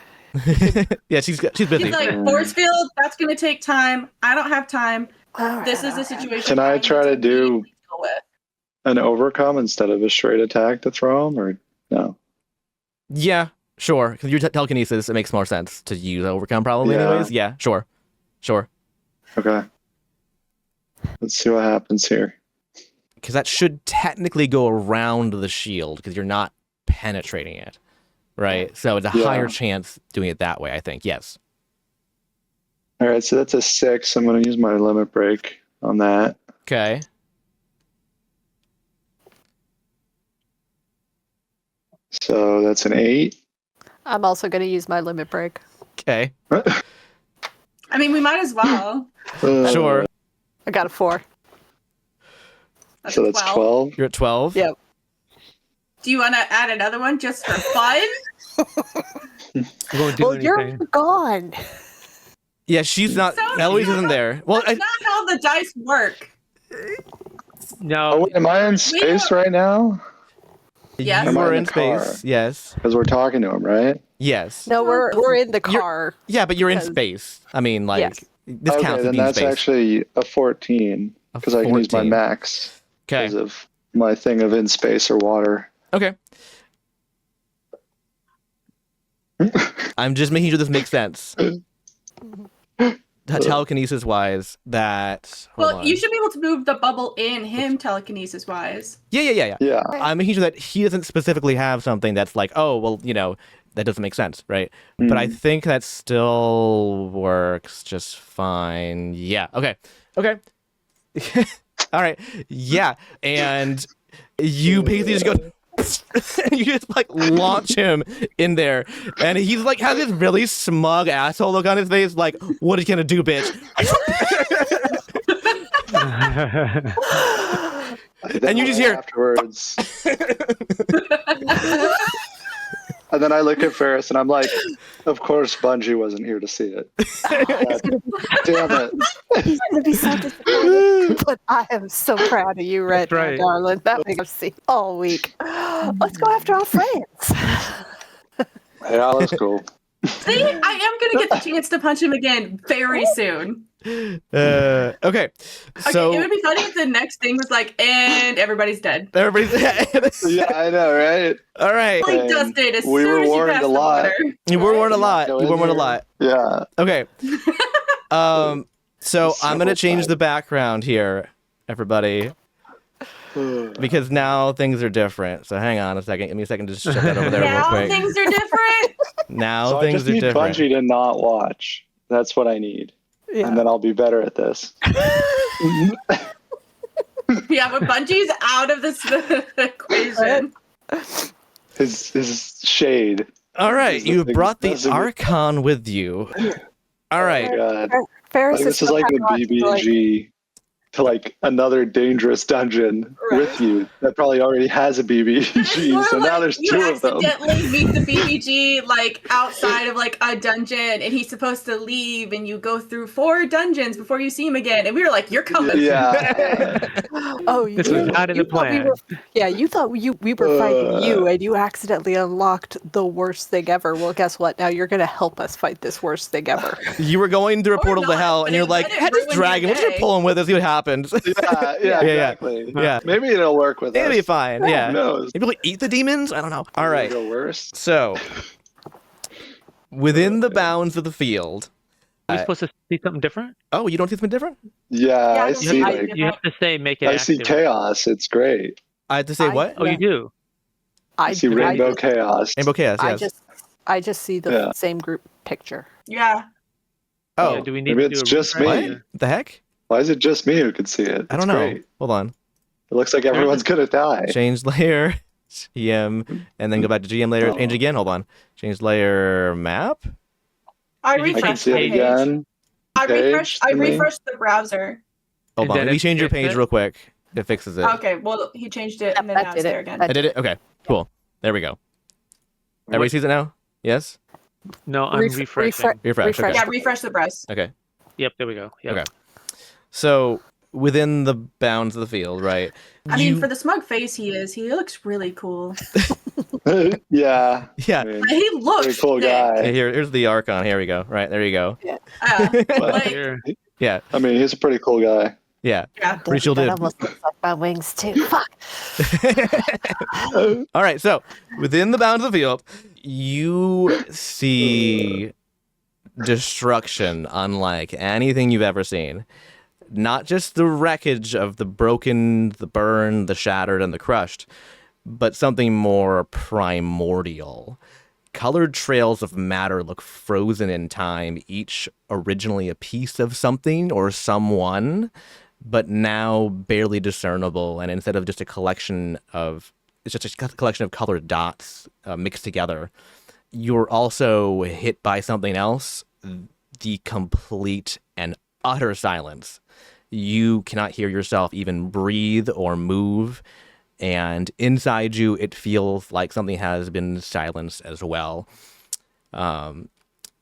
S1: yeah, she's busy.
S4: He's like, force field, that's going to take time. I don't have time.
S3: All
S4: This
S3: right,
S4: is a
S3: all right.
S4: situation.
S5: Can I
S4: need
S5: try to do
S4: immediately deal with.
S5: an overcome instead of a straight attack to throw him, or no?
S1: Yeah, sure. Because you're telekinesis, it makes more sense to use overcome probably
S5: Yeah.
S1: anyways. Yeah, sure.
S5: Okay. Let's see what happens here.
S1: Because that should technically go around the shield because you're not penetrating it, right? So it's a
S5: Yeah.
S1: higher chance doing it that way, I think. Yes.
S5: All right, so that's a 6. I'm going to use my limit break on that.
S1: Okay.
S5: So that's an 8.
S3: I'm also going to use my limit break.
S1: Okay.
S4: I mean, we might as well.
S1: Sure.
S3: I got a 4.
S4: That's
S5: So that's 12.
S1: You're at 12?
S3: Yep.
S4: Do you want to add another one just for fun?
S2: It won't do
S3: Well,
S2: anything.
S3: you're gone.
S1: Yeah, she's not.
S4: So-
S1: Eloise isn't there. Well,
S4: That's not how the dice work.
S2: No,
S5: Oh, wait, am I in space right now?
S4: Yes.
S1: you
S5: Am I
S1: were
S5: in
S1: in
S5: the car?
S1: space. Yes.
S5: Because we're talking to him, right?
S1: Yes.
S3: No, we're in the
S1: You're-
S3: car.
S1: Yeah, but you're in
S3: Because-
S1: space. I mean, like,
S3: Yes.
S1: this
S5: Okay,
S1: counts as
S5: then
S1: being
S5: that's
S1: space.
S5: actually a 14.
S1: A
S5: Because I can use my
S1: 14.
S5: max
S1: Okay.
S5: because of my thing of in space or water.
S1: Okay. I'm just making sure this makes sense. Telekinesis wise, that. Hold
S4: Well,
S1: on.
S4: you should be able to move the bubble in him telekinesis wise.
S1: Yeah.
S5: Yeah.
S1: I'm making sure that he doesn't specifically have something that's like, oh, well, that doesn't make sense, right? But I think that still works just fine. Yeah. Okay. All right. Yeah. And you basically just go. You just like launch him in there, and he's like has this really smug asshole look on his face, like, "What are you gonna do, bitch?" And you just hear-
S5: afterwards. And then I look at Ferris and I'm like, of course Bungee wasn't here to see it. God damn it.
S3: He's going to be so disappointed. But I am so proud of you right
S2: That's right.
S3: now, darling. That makes us see all week. Let's go after our friends.
S5: Yeah, that's cool.
S4: See, I am going to get the chance to punch him again very soon.
S1: Okay.
S4: Okay,
S1: So
S4: it would be funny if the next thing was like, and everybody's dead.
S1: everybody's
S5: Yeah, I know, right?
S1: all right.
S4: Like
S5: And
S4: dusted as
S5: we
S4: soon
S5: were
S4: as you
S5: warned
S4: pass
S5: a
S4: the
S5: lot.
S4: water.
S1: You were warned a lot.
S5: Go
S1: You
S5: in
S1: were warned a
S5: here.
S1: lot.
S5: Yeah.
S1: Okay. So I'm gonna change
S5: Simplified.
S1: the background here, everybody, because now things are different. So hang on a second. Give me a second to just shut that over there real
S4: Now
S1: quick.
S4: things are different.
S1: Now
S5: So I
S1: things
S5: just
S1: are
S5: need
S1: different.
S5: Bungee to not watch. That's what I need.
S3: Yeah.
S5: And then I'll be better at this.
S4: Yeah, but Bungee's out of this equation.
S5: His shade.
S1: All right,
S5: This is the
S1: you
S5: thing
S1: brought the
S5: that doesn't-
S1: Archon with you. All right.
S5: God.
S3: Ferris
S5: Like, this is like the BBG to like another dangerous dungeon with you that probably already has a BBG.
S4: Or,
S5: So now
S4: like,
S5: there's
S4: you
S5: two of them.
S4: accidentally meet the BBG like outside of like a dungeon, and he's supposed to leave, and you go through 4 dungeons before you see him again. And we were like, "You're coming."
S5: Yeah.
S3: Oh,
S2: This was not in the
S3: thought we
S2: plan.
S3: you thought we were fighting you, and you accidentally unlocked the worst thing ever. Well, guess what? Now you're going to help us fight this worst thing ever.
S1: You were going through a
S4: Or
S1: portal to
S4: not,
S1: hell,
S4: but
S1: and you're
S4: it
S1: like,
S4: might have
S1: "Head this
S4: ruined your
S1: dragon. We're just
S4: day."
S1: pulling with us. See what happens."
S5: Yeah,
S1: Yeah.
S5: exactly.
S1: Yeah.
S5: Maybe it'll work with
S1: It'll
S5: us.
S1: be fine.
S5: Who
S1: Yeah.
S5: knows?
S1: Maybe we'll eat the demons. I don't know. All right.
S5: It'll go worse.
S1: So, within the bounds of the field.
S2: Are we supposed to see something different?
S1: Oh, you don't see something different?
S5: Yeah,
S4: Yeah,
S5: I
S4: I
S5: see.
S4: don't-
S5: Like,
S2: You have to say make it
S5: I see
S2: active.
S5: chaos. It's great.
S1: I had to say what?
S2: Oh, you do.
S5: I see rainbow chaos.
S1: Rainbow chaos.
S3: I
S1: Yes.
S3: just I just see the
S5: Yeah.
S3: same group picture.
S4: Yeah.
S1: Oh,
S2: Yeah, do we need
S5: maybe
S2: to do
S5: it's
S2: a
S5: just
S2: refresh?
S5: me.
S1: what the heck?
S5: Why is it just me who can see it?
S1: I don't
S5: It's
S1: know.
S5: great.
S1: Hold on.
S5: It looks like everyone's gonna die.
S1: Change layer, GM, and then go back to GM layer. Change
S5: Oh.
S1: again. Hold on. Change layer map.
S4: I
S2: I can
S5: I can
S4: refreshed
S5: see
S4: the
S5: it
S4: page.
S5: again.
S4: I
S5: Page to me.
S4: refreshed the browser.
S1: Hold
S2: Is
S1: on.
S2: that
S1: Let me
S2: it?
S1: change your
S2: Fix
S1: page
S2: it?
S1: real quick. It fixes it.
S4: Okay, well he changed it and then
S3: That
S4: now
S3: did
S4: it's there
S3: it.
S4: again.
S3: That
S1: I did it. Okay. Cool. There we go. Everybody
S2: What-
S1: sees it now. Yes.
S2: No, I'm refreshing.
S1: Refresh. Okay.
S4: Yeah, refresh the browser.
S1: Okay.
S2: Yep, there we go. Yep.
S1: Okay. So within the bounds of the field, right?
S4: I mean,
S1: you-
S4: for the smug face he looks really cool.
S5: Yeah.
S1: yeah.
S5: I mean,
S4: He looks
S5: pretty cool
S4: sick.
S5: guy.
S1: Here's the Archon. Here we go. Right there you go.
S4: Like,
S2: Here.
S1: Yeah.
S5: I mean, he's a pretty cool guy.
S1: Yeah.
S4: yeah.
S1: Pretty sure
S3: that
S1: did.
S3: almost looks like my wings too. Fuck.
S1: All right, so within the bounds of the field, you see destruction unlike anything you've ever seen. Not just the wreckage of the broken, the burned, the shattered, and the crushed, but something more primordial. Colored trails of matter look frozen in time, each originally a piece of something or someone, but now barely discernible. And instead of just a collection of, it's just a collection of colored dots mixed together. You're also hit by something else, the complete and utter silence. You cannot hear yourself even breathe or move. And inside you, it feels like something has been silenced as well.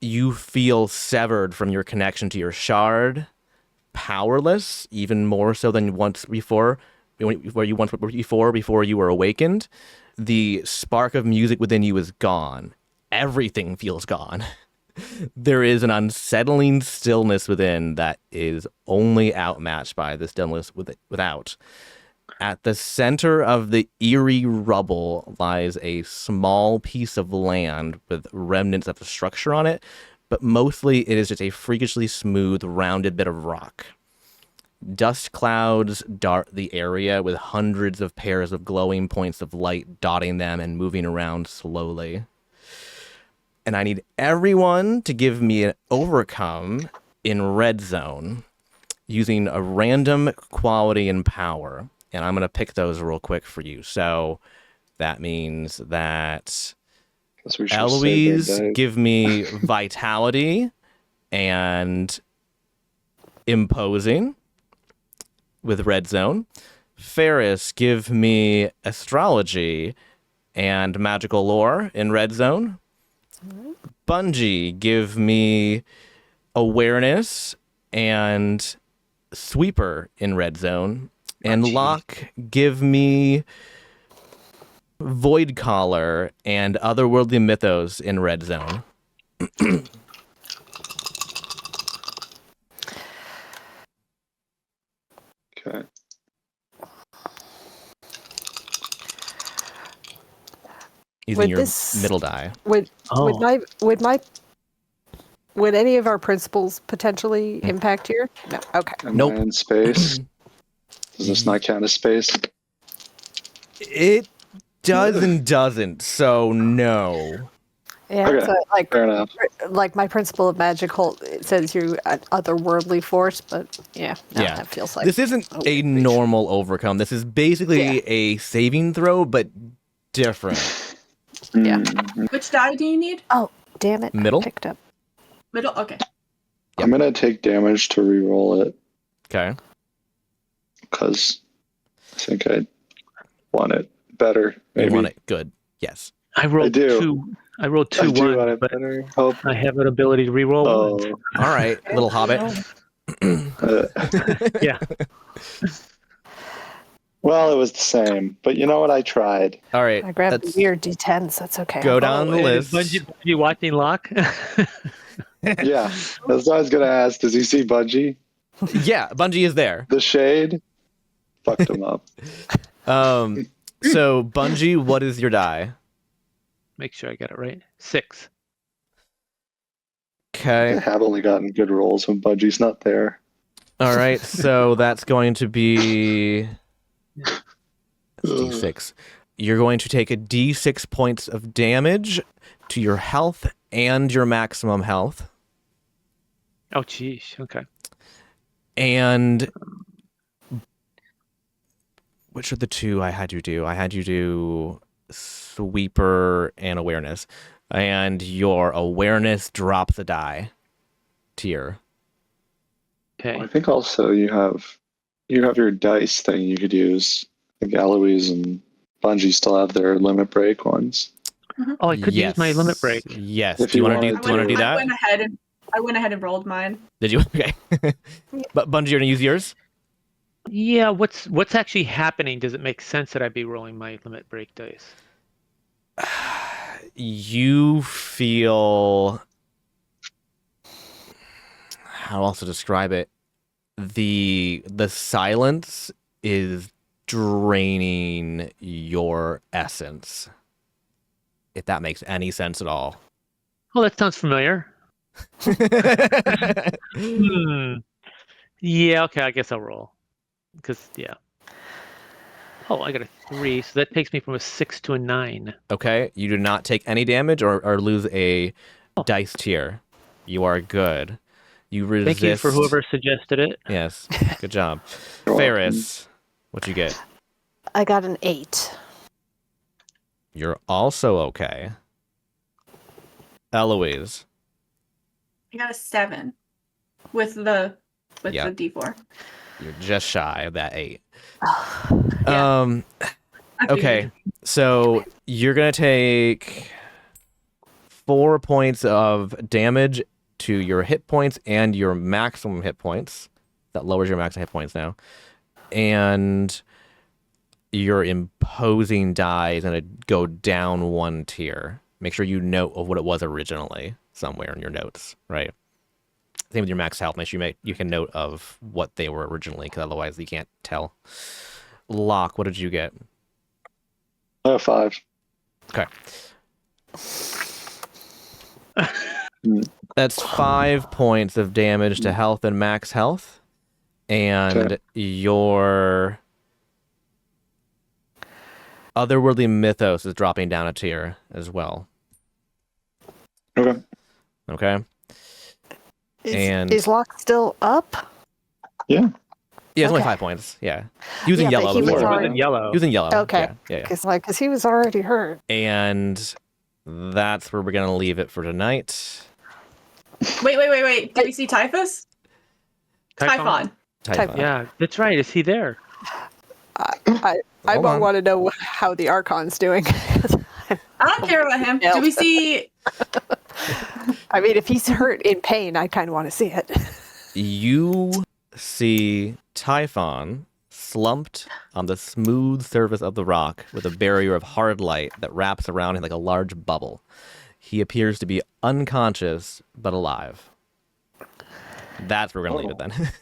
S1: You feel severed from your connection to your shard, powerless, even more so than once before, where you once were before you were awakened. The spark of music within you is gone. Everything feels gone. There is an unsettling stillness within that is only outmatched by the stillness without. At the center of the eerie rubble lies a small piece of land with remnants of a structure on it, but mostly it is just a freakishly smooth, rounded bit of rock. Dust clouds dart the area with hundreds of pairs of glowing points of light dotting them and moving around slowly. And I need everyone to give me an overcome in red zone using a random quality and power. And I'm going to pick those real quick for you. So that means that
S5: Guess we should
S1: Eloise,
S5: save their day.
S1: give me vitality and imposing with red zone. Ferris, give me astrology and magical lore in red zone. Bungee, give me awareness and sweeper in red zone. And
S5: Bungee.
S1: Locke, give me void collar and otherworldly mythos in red zone.
S5: Okay.
S1: Using
S3: With
S1: your
S3: this-
S1: middle die.
S3: Would
S2: Oh.
S3: would any of our principles potentially impact here? No. Okay.
S5: Am
S1: Nope.
S5: I in space? Does this not count as space?
S1: It does and doesn't, so no.
S3: Yeah.
S5: Okay.
S3: So
S5: Fair enough.
S3: like my principle of magical, it says you're an otherworldly force, but yeah, no,
S1: Yeah.
S3: that feels like
S1: This isn't a normal overcome. This is basically a saving throw, but different.
S3: Yeah.
S5: Mm,
S4: Which die do you need?
S3: Oh, damn it! I
S1: Middle?
S3: picked up.
S4: Middle. Okay.
S5: I'm gonna take damage to re-roll it
S1: Okay.
S5: because I think I want it better.
S1: You
S5: Maybe.
S1: want it good. Yes.
S2: I rolled
S5: do.
S2: two. I rolled
S5: I
S2: two
S5: do want
S2: one,
S5: it
S2: but
S5: better. Hope.
S2: I have an ability to reroll ones.
S5: Oh.
S1: All right, little hobbit.
S2: Yeah.
S5: Well, it was the same, but you know what? I tried.
S1: All right.
S3: I grabbed
S1: let's
S3: the weird D10s. That's okay.
S1: go down the
S2: Oh,
S1: list.
S2: Bungee watching Locke?
S5: Yeah, that's what I was gonna ask. Does he see Bungee?
S1: Yeah, Bungee is there.
S5: The shade fucked him up.
S1: So Bungee, what is your die?
S2: Make sure I got it right. 6.
S5: I
S1: Okay.
S5: have only gotten good rolls when Bungie's not there.
S1: All right. So that's going to be D6. you're going to take a d6 points of damage to your health and your maximum health.
S2: Oh, geez. Okay.
S1: And which are the two I had you do? I had you do Sweeper and Awareness. And your Awareness drops a die tier.
S2: Okay.
S5: I think also you have your dice thing you could use. I think Eloise and Bungee still have their limit break ones.
S2: Oh, I could use my limit break.
S1: Yes.
S5: If
S1: Do you
S5: you
S1: want to
S5: wanted
S1: do
S5: to.
S1: that?
S4: I went ahead and rolled mine.
S1: Did you? Okay. But Bungee, you're gonna use yours?
S2: Yeah, what's actually happening? Does it make sense that I'd be rolling my limit break dice?
S1: You feel, how else to describe it? The silence is draining your essence. If that makes any sense at all.
S2: Oh, that sounds familiar. Yeah, okay, I guess I'll roll. Because, yeah. Oh, I got a 3, so that takes me from a 6 to a 9.
S1: Okay, you do not take any damage or lose a dice tier. You are good. You resist.
S2: Thank you for whoever suggested it.
S1: Yes, good job.
S5: You're welcome.
S1: Ferris, what you get?
S3: I got an 8.
S1: You're also okay. Eloise.
S4: I got a 7 with the
S1: Yeah.
S4: D4.
S1: You're just shy of that 8.
S4: Yeah.
S1: Okay, so you're going to take 4 points of damage to your hit points and your maximum hit points. That lowers your maximum hit points now. And your imposing die is going to go down 1 tier. Make sure you note of what it was originally somewhere in your notes, right? Same with your max health. Make sure you can note of what they were originally, because otherwise you can't tell. Locke, what did you get?
S5: I have 5.
S1: Okay. That's 5 points of damage to health and max health. And
S5: Okay.
S1: your otherworldly mythos is dropping down a tier as well.
S5: Okay.
S1: Okay? And-
S3: Is Locke still up?
S5: Yeah.
S1: Yeah, it's only
S3: Okay.
S1: 5 points. Yeah. Using
S3: Yeah, but
S1: yellow
S3: he was
S1: before.
S3: already-
S2: In yellow.
S1: Using yellow.
S3: Okay.
S1: Yeah.
S3: Because he was already hurt.
S1: And that's where we're going to leave it for tonight.
S4: Wait. Did we see Typhus? Typhon.
S1: Typhon.
S2: Yeah, that's right. Is he there?
S3: I
S1: Hold on.
S3: want to know how the Archon's doing.
S4: I don't care about him. Do we see?
S3: I mean, if he's hurt in pain, I kind of want to see it.
S1: You see Typhon slumped on the smooth surface of the rock with a barrier of hard light that wraps around him like a large bubble. He appears to be unconscious but alive. That's where we're going to leave it then.